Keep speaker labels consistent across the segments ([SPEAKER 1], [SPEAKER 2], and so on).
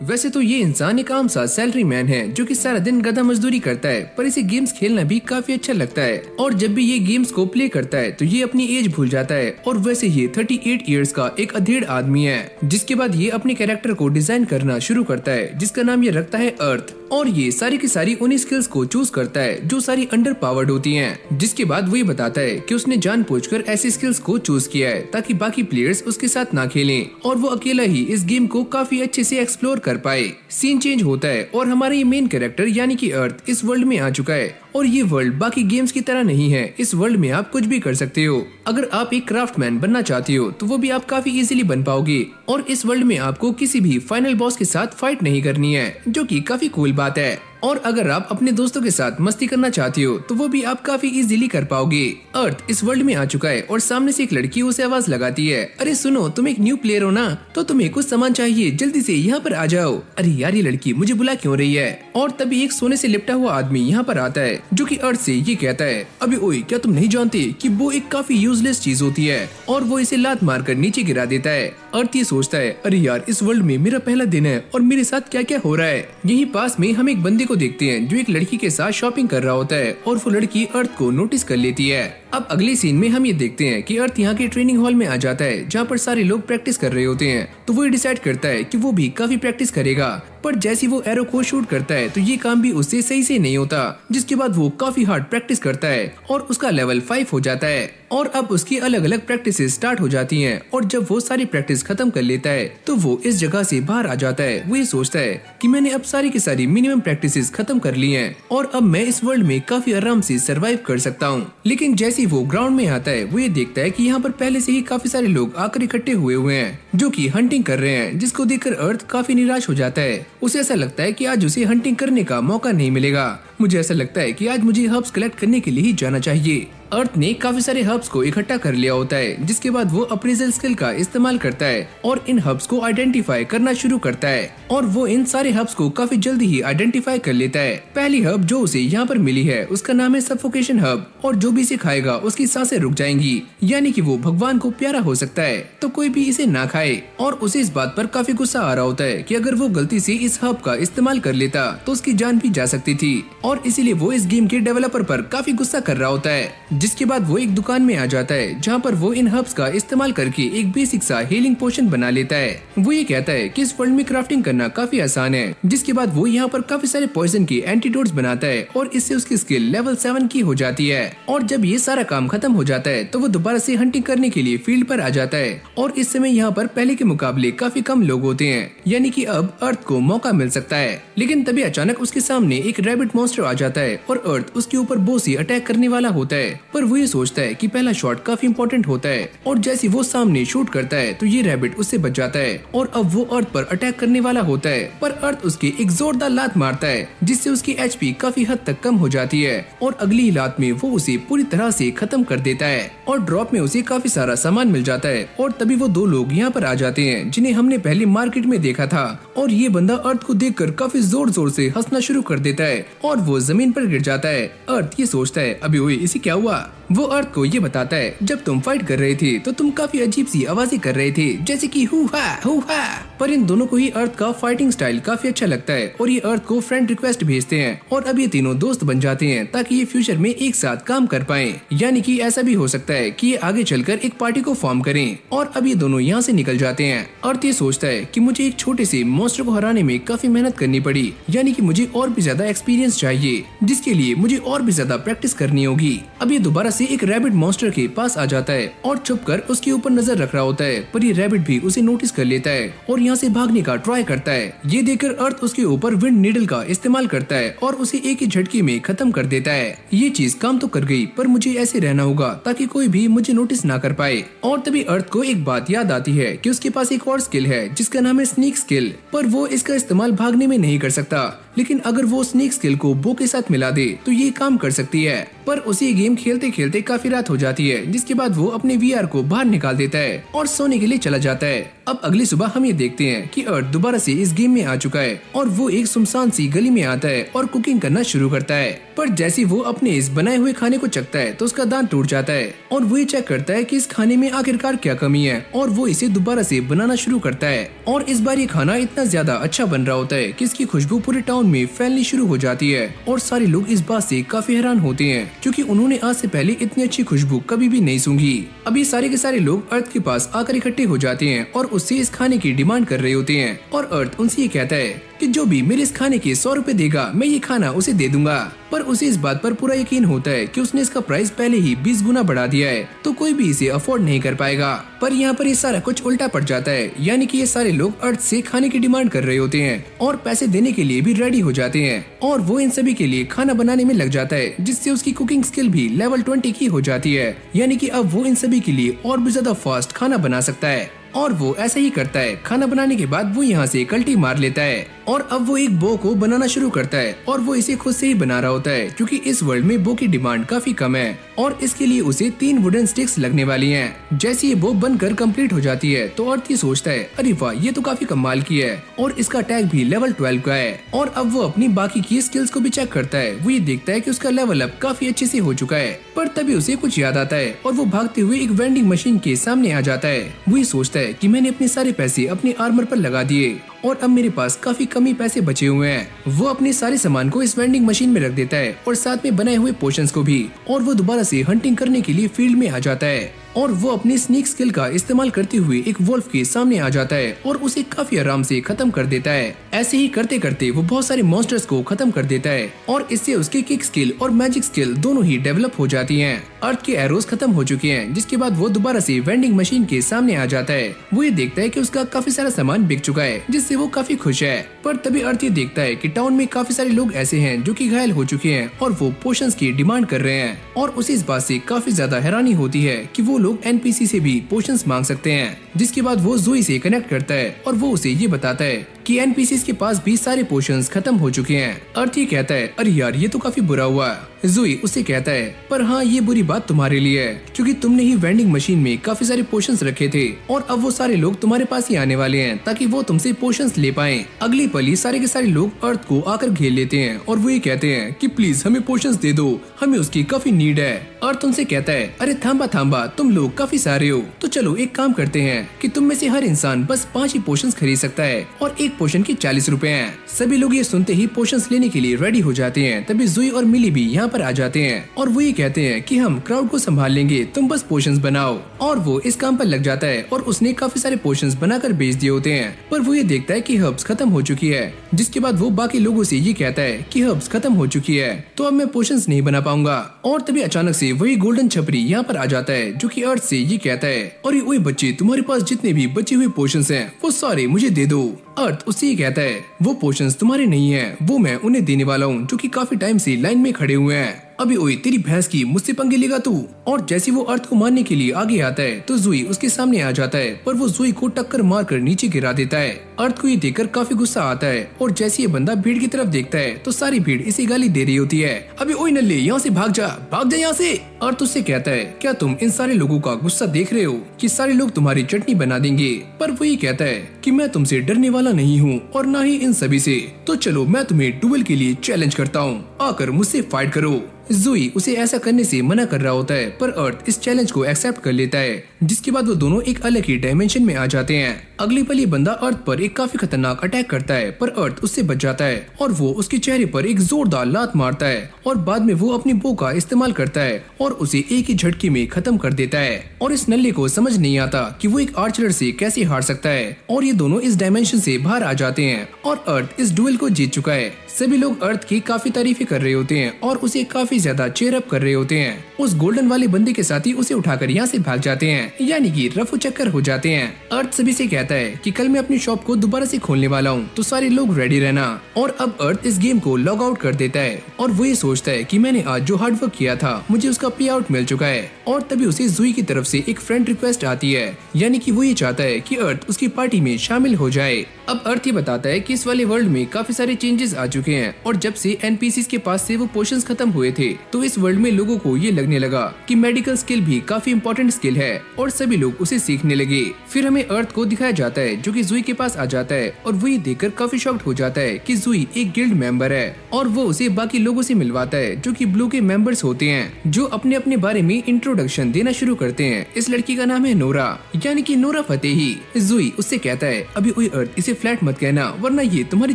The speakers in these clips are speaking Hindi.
[SPEAKER 1] वैसे तो ये इंसान एक आम सा सैलरी मैन है जो कि सारा दिन गधा मजदूरी करता है, पर इसे गेम्स खेलना भी काफी अच्छा लगता है। और जब भी ये गेम्स को प्ले करता है तो ये अपनी एज भूल जाता है। और वैसे ये 38 इयर्स का एक अधेड़ आदमी है। जिसके बाद ये अपने कैरेक्टर को डिजाइन करना शुरू करता है, जिसका नाम ये रखता है अर्थ। और ये सारी की सारी उन्हीं स्किल्स को चूज करता है जो सारी अंडर पावर्ड होती हैं। जिसके बाद वही बताता है कि उसने जानबूझकर ऐसी स्किल्स को चूज किया है ताकि बाकी प्लेयर्स उसके साथ ना खेलें और वो अकेला ही इस गेम को काफी अच्छे से एक्सप्लोर कर पाए। सीन चेंज होता है और हमारा ये मेन कैरेक्टर यानी कि अर्थ इस वर्ल्ड में आ चुका है। और ये वर्ल्ड बाकी गेम्स की तरह नहीं है। इस वर्ल्ड में आप कुछ भी कर सकते हो। अगर आप एक क्राफ्टमैन बनना चाहते हो तो वो भी आप काफी इजीली बन पाओगे। और इस वर्ल्ड में आपको किसी भी फाइनल बॉस के साथ फाइट नहीं करनी है, जो कि काफी कूल बात है। और अगर आप अपने दोस्तों के साथ मस्ती करना चाहते हो तो वो भी आप काफी इजीली कर पाओगे। अर्थ इस वर्ल्ड में आ चुका है और सामने से एक लड़की उसे आवाज लगाती है, अरे सुनो, तुम एक न्यू प्लेयर हो ना, तो तुम्हें कुछ सामान चाहिए, जल्दी से यहाँ पर आ जाओ। अरे यार, ये लड़की मुझे बुला क्यों रही है। और तभी एक सोने से लिपटा हुआ आदमी यहाँ पर आता है जो कि अर्थ से ये कहता है, अबे ओए, क्या तुम नहीं जानते कि वो एक काफी यूजलेस चीज होती है। और वो इसे लात मारकर नीचे गिरा देता है। अर्थ ये सोचता है, अरे यार, इस वर्ल्ड में मेरा पहला दिन है और मेरे साथ क्या क्या हो रहा है। यहीं पास में हम एक बंदे को देखते हैं जो एक लड़की के साथ शॉपिंग कर रहा होता है और वो लड़की अर्थ को नोटिस कर लेती है। अब अगले सीन में हम ये देखते हैं कि अर्थ यहाँ के ट्रेनिंग हॉल में आ जाता है जहाँ पर सारे लोग प्रैक्टिस कर रहे होते हैं। तो वो डिसाइड करता है कि वो भी काफी प्रैक्टिस करेगा। पर जैसे वो एरो को शूट करता है तो ये काम भी उससे सही से नहीं होता। जिसके बाद वो काफी हार्ड प्रैक्टिस करता है और उसका लेवल 5 हो जाता है। और अब उसकी अलग अलग प्रैक्टिस स्टार्ट हो जाती हैं। और जब वो सारी प्रैक्टिस खत्म कर लेता है तो वो इस जगह से बाहर आ जाता है। वो ये सोचता है कि मैंने अब सारी की सारी मिनिमम प्रैक्टिसेस खत्म कर ली हैं और अब मैं इस वर्ल्ड में काफी आराम से सरवाइव कर सकता हूँ। लेकिन जैसे वो ग्राउंड में आता है वो ये देखता है कि यहाँ पर पहले से ही काफी सारे लोग आकर इकट्ठे हुए हैं जो कि हंटिंग कर रहे हैं। जिसको देखकर अर्थ काफी निराश हो जाता है। उसे ऐसा लगता है कि आज उसे हंटिंग करने का मौका नहीं मिलेगा। मुझे ऐसा लगता है कि आज मुझे हर्ब्स कलेक्ट करने के लिए ही जाना चाहिए। अर्थ ने काफी सारे हर्ब्स को इकट्ठा कर लिया होता है। जिसके बाद वो अप्रेजल स्किल का इस्तेमाल करता है और इन हर्ब्स को आइडेंटिफाई करना शुरू करता है। और वो इन सारे हर्ब्स को काफी जल्दी ही आइडेंटिफाई कर लेता है। पहली हर्ब जो उसे यहाँ पर मिली है उसका नाम है सफोकेशन हर्ब। और जो भी इसे खाएगा उसकी सांसें रुक जाएंगी, यानी कि वो भगवान को प्यारा हो सकता है तो कोई भी इसे ना खाए। और उसे इस बात पर काफी गुस्सा आ रहा होता है कि अगर वो गलती से इस हर्ब का इस्तेमाल कर लेता तो उसकी जान भी जा सकती थी। और इसीलिए वो इस गेम के डेवलपर पर काफी गुस्सा कर रहा होता है। जिसके बाद वो एक दुकान में आ जाता है जहाँ पर वो इन हर्ब्स का इस्तेमाल करके एक बेसिक सा हीलिंग पोशन बना लेता है। वो ये कहता है कि इस वर्ल्ड में क्राफ्टिंग करना काफी आसान है। जिसके बाद वो यहाँ पर काफी सारे पॉइजन के एंटीडोट्स बनाता है और इससे उसकी स्किल लेवल 7 की हो जाती है। और जब ये सारा काम खत्म हो जाता है तो वो दोबारा से हंटिंग करने के लिए फील्ड पर आ जाता है। और इस समय यहाँ पर पहले के मुकाबले काफी कम लोग होते हैं, यानी कि अब अर्थ को मौका मिल सकता है। लेकिन तभी अचानक उसके सामने एक रैबिट मॉन्स्टर आ जाता है और अर्थ उसके ऊपर बो से अटैक करने वाला होता है। पर वो ये सोचता है कि पहला शॉट काफी इंपॉर्टेंट होता है। और जैसे वो सामने शूट करता है तो ये रैबिट उससे बच जाता है और अब वो अर्थ पर अटैक करने वाला होता है। पर अर्थ उसके एक जोरदार लात मारता है जिससे उसकी एचपी काफी हद तक कम हो जाती है। और अगली ही लात में वो उसे पूरी तरह से खत्म कर देता है और ड्रॉप में उसे काफी सारा सामान मिल जाता है। और तभी वो दो लोग यहाँ पर आ जाते हैं जिन्हें हमने पहले मार्केट में देखा था। और ये बंदा अर्थ को देखकर काफी जोर जोर से हंसना शुरू कर देता है और वो जमीन पर गिर जाता है। अर्थ ये सोचता है, अबे ओए, इसे क्या हुआ। वो अर्थ को ये बताता है, जब तुम फाइट कर रहे थे तो तुम काफी अजीब सी आवाजें कर रहे थे, जैसे कि हु हा। पर इन दोनों को ही अर्थ का फाइटिंग स्टाइल काफी अच्छा लगता है और ये अर्थ को फ्रेंड रिक्वेस्ट भेजते हैं। और अब ये तीनों दोस्त बन जाते हैं ताकि ये फ्यूचर में एक साथ काम कर पाएं। यानी कि ऐसा भी हो सकता है कि ये आगे चलकर एक पार्टी को फॉर्म करें। और अब ये दोनों यहाँ से निकल जाते हैं। अर्थ ये सोचता है कि मुझे एक छोटे से मॉन्स्टर को हराने में काफी मेहनत करनी पड़ी, यानी कि मुझे और भी ज्यादा एक्सपीरियंस चाहिए, जिसके लिए मुझे और भी ज्यादा प्रैक्टिस करनी होगी। अब ये दोबारा से एक रैबिट मॉन्स्टर के पास आ जाता है और छुपकर उसके ऊपर नजर रख रहा होता है। पर ये रैबिट भी उसे नोटिस कर लेता है और यहाँ से भागने का ट्राई करता है। ये देखकर अर्थ उसके ऊपर विंड नीडल का इस्तेमाल करता है और उसे एक ही झटके में खत्म कर देता है। ये चीज काम तो कर गई, पर मुझे ऐसे रहना होगा ताकि कोई भी मुझे नोटिस ना कर पाए। और तभी अर्थ को एक बात याद आती है कि उसके पास एक और स्किल है जिसका नाम है स्नीक स्किल। पर वो इसका इस्तेमाल भागने में नहीं कर सकता, लेकिन अगर वो स्नीक स्किल को बो के साथ मिला दे तो ये काम कर सकती है। पर उसे गेम खेलते खेलते काफी रात हो जाती है। जिसके बाद वो अपने वीआर को बाहर निकाल देता है और सोने के लिए चला जाता है। अब अगली सुबह हम ये देखते हैं कि अर्थ दोबारा से इस गेम में आ चुका है और वो एक सुनसान सी गली में आता है और कुकिंग करना शुरू करता है। पर जैसे वो अपने इस बनाए हुए खाने को चखता है तो उसका दांत टूट जाता है और वो ये चेक करता है कि इस खाने में आखिरकार क्या कमी है और वो इसे दोबारा से बनाना शुरू करता है। और इस बार ये खाना इतना ज्यादा अच्छा बन रहा होता है कि इसकी खुशबू पूरे टाउन में फैलनी शुरू हो जाती है और सारे लोग इस बात से काफी हैरान होते हैं क्योंकि उन्होंने आज से पहले इतनी अच्छी खुशबू कभी भी नहीं सूंघी। अभी सारे के सारे लोग अर्थ के पास आकर इकट्ठे हो जाते हैं और उससे इस खाने की डिमांड कर रहे होते हैं और अर्थ उनसे ये कहता है कि जो भी मेरे इस खाने के 100 रुपए देगा मैं ये खाना उसे दे दूंगा। पर उसे इस बात पर पूरा यकीन होता है कि उसने इसका प्राइस पहले ही 20 गुना बढ़ा दिया है तो कोई भी इसे अफोर्ड नहीं कर पाएगा। पर यहाँ पर ये सारा कुछ उल्टा पड़ जाता है, यानी कि ये सारे लोग अर्थ से खाने की डिमांड कर रहे होते हैं और पैसे देने के लिए भी रेडी हो जाते हैं और वो इन सभी के लिए खाना बनाने में लग जाता है जिससे उसकी कुकिंग स्किल भी लेवल 20 की हो जाती है, यानी कि अब वो इन सभी के लिए और भी ज्यादा फास्ट खाना बना सकता है। और वो ऐसा ही करता है। खाना बनाने के बाद वो यहाँ से कल्टी मार लेता है और अब वो एक बो को बनाना शुरू करता है और वो इसे खुद से ही बना रहा होता है क्योंकि इस वर्ल्ड में बो की डिमांड काफी कम है और इसके लिए उसे 3 वुडन स्टिक्स लगने वाली हैं। जैसे ये बो बनकर कंप्लीट हो जाती है तो अर्थ ये सोचता है अरे वाह ये तो काफी कमाल की है और इसका टैग भी लेवल 12 का है। और अब वो अपनी बाकी की स्किल्स को भी चेक करता है। वो ये देखता है कि उसका लेवल अब काफी अच्छे से हो चुका है। पर तभी उसे कुछ याद आता है और वो भागते हुए एक वेंडिंग मशीन के सामने आ जाता है। वो ये सोचता है कि मैंने अपने सारे पैसे अपने आर्मर पर लगा दिए और अब मेरे पास काफी कमी पैसे बचे हुए हैं। वो अपने सारे सामान को इस वेंडिंग मशीन में रख देता है और साथ में बनाए हुए पोशंस को भी और वो दोबारा से हंटिंग करने के लिए फील्ड में आ जाता है और वो अपनी स्नीक स्किल का इस्तेमाल करते हुए एक वोल्फ के सामने आ जाता है और उसे काफी आराम से खत्म कर देता है। ऐसे ही करते करते वो बहुत सारे मॉन्स्टर्स को खत्म कर देता है और इससे उसकी किक स्किल और मैजिक स्किल दोनों ही डेवलप हो जाती हैं। अर्थ के एरोज खत्म हो चुके हैं जिसके बाद वो दोबारा से वेंडिंग मशीन के सामने आ जाता है। वो ये देखता है कि उसका काफी सारा सामान बिक चुका है जिससे वो काफी खुश है। पर तभी अर्थ ये देखता है कि टाउन में काफी सारे लोग ऐसे हैं जो कि घायल हो चुके हैं और वो पोशंस की डिमांड कर रहे हैं और उसे इस बात से काफी ज्यादा हैरानी होती है कि वो लोग एनपीसी से भी पोशंस मांग सकते हैं। जिसके बाद वो ज़ोई से कनेक्ट करता है और वो उसे ये बताता है कि एनपीसीज के पास भी सारे पोशंस खत्म हो चुके हैं। अर्थ ये कहता है अरे यार ये तो काफी बुरा हुआ। ज़ोई उसे कहता है पर हाँ ये बुरी बात तुम्हारे लिए है क्योंकि तुमने ही वेंडिंग मशीन में काफी सारे पोशंस रखे थे और अब वो सारे लोग तुम्हारे पास ही आने वाले हैं ताकि वो तुमसे पोशंस ले पाएं। अगली पल ही सारे के सारे लोग अर्थ को आकर घेर लेते हैं और वो ये कहते हैं कि प्लीज हमें पोशंस दे दो, हमें उसकी काफी नीड है। अर्थ उनसे कहता है अरे थांबा तुम लोग काफी सारे हो तो चलो एक काम करते हैं कि तुम में से हर इंसान बस 5 ही पोशंस खरीद सकता है और एक पोशन के 40 रुपए हैं। सभी लोग ये सुनते ही पोशंस लेने के लिए रेडी हो जाते हैं। तभी ज़ोई और मिली भी यहाँ पर आ जाते हैं और वो ये कहते हैं कि हम क्राउड को संभाल लेंगे, तुम बस पोशंस बनाओ। और वो इस काम पर लग जाता है और उसने काफी सारे पोशंस बनाकर बेच दिए होते हैं। पर वो ये देखता है कि हर्ब्स खत्म हो चुकी है जिसके बाद वो बाकी लोगों से ये कहता है कि हर्ब्स खत्म हो चुकी है तो अब मैं पोशंस नहीं बना पाऊंगा। और तभी अचानक से वही गोल्डन छपरी यहाँ पर आ जाता है जो कि अर्थ से ये कहता है अरे ओए बच्चे तुम्हारे पास जितने भी बचे हुए पोशंस हैं वो सारे मुझे दे दो। अर्थ उससे ये कहता है वो पोशंस तुम्हारे नहीं है, वो मैं उन्हें देने वाला हूँ जो कि काफी टाइम से लाइन में खड़े हुए हैं। अभी ओए तेरी भैंस की मुझसे पंगे लेगा तू। और जैसे वो अर्थ को मारने के लिए आगे आता है तो ज़ोई उसके सामने आ जाता है पर वो ज़ोई को टक्कर मारकर नीचे गिरा देता है। अर्थ को ये देखकर काफी गुस्सा आता है और जैसे ये बंदा भीड़ की तरफ देखता है तो सारी भीड़ इसे गाली दे रही होती है। अभी ओए नल्ले यहाँ से भाग जा यहाँ से। अर्थ उससे कहता है क्या तुम इन सारे लोगों का गुस्सा देख रहे हो कि सारे लोग तुम्हारी चटनी बना देंगे। पर वो ये कहता है कि मैं तुमसे डरने वाला नहीं हूँ और न ही इन सभी से, तो चलो मैं तुम्हें डुएल के लिए चैलेंज करता हूँ, आकर मुझसे फाइट करो। ज़ोई उसे ऐसा करने से मना कर रहा होता है पर अर्थ इस चैलेंज को एक्सेप्ट कर लेता है जिसके बाद वो दोनों एक अलग ही डायमेंशन में आ जाते हैं। अगली पल ये बंदा अर्थ पर एक काफी खतरनाक अटैक करता है पर अर्थ उससे बच जाता है और वो उसके चेहरे पर एक जोरदार लात मारता है और बाद में वो अपनी बो का इस्तेमाल करता है और उसे एक ही झटके में खत्म कर देता है। और इस नल्ले को समझ नहीं आता कि वो एक आर्चर से कैसे हार सकता है और ये दोनों इस डायमेंशन से बाहर आ जाते हैं और अर्थ इस डुएल को जीत चुका है। सभी लोग अर्थ की काफी तारीफें कर रहे होते हैं और उसे काफी ज्यादा चेयर अप कर रहे होते हैं। उस गोल्डन वाले बंदे के साथ ही उसे उठाकर यहाँ से भाग जाते हैं, यानी कि रफू चक्कर हो जाते हैं। अर्थ सभी से कहता है कि कल मैं अपनी शॉप को दोबारा से खोलने वाला हूँ तो सारे लोग रेडी रहना। और अब अर्थ इस गेम को लॉग आउट कर देता है और वो ये सोचता है कि मैंने आज जो हार्ड वर्क किया था मुझे उसका पे आउट मिल चुका है। और तभी उसे ज़ोई की तरफ से एक फ्रेंड रिक्वेस्ट आती है, यानी कि वो ये चाहता है कि अर्थ उसकी पार्टी में शामिल हो जाए। अब अर्थ ये बताता है कि इस वाले वर्ल्ड में काफी सारे चेंजेस आ चुके हैं और जब से एनपीसीज के पास से वो पोशंस खत्म हुए थे तो इस वर्ल्ड में लोगों को ये लगने लगा कि मेडिकल स्किल भी काफी इम्पोर्टेंट स्किल है और सभी लोग उसे सीखने लगे। फिर हमें अर्थ को दिखाया जाता है जो कि ज़ूई के पास आ जाता है और वो ये देखकर काफी शॉक्ड हो जाता है कि ज़ूई एक गिल्ड मेंबर है और वो उसे बाकी लोगों से मिलवाता है जो कि ब्लू के मेंबर्स होते हैं, जो अपने अपने बारे में इंट्रोडक्शन देना शुरू करते हैं। इस लड़की का नाम है नोरा, यानी कि नोरा फतेही। ज़ूई उससे कहता है अभी ओए अर्थ इसे फ्लैट मत कहना वरना ये तुम्हारी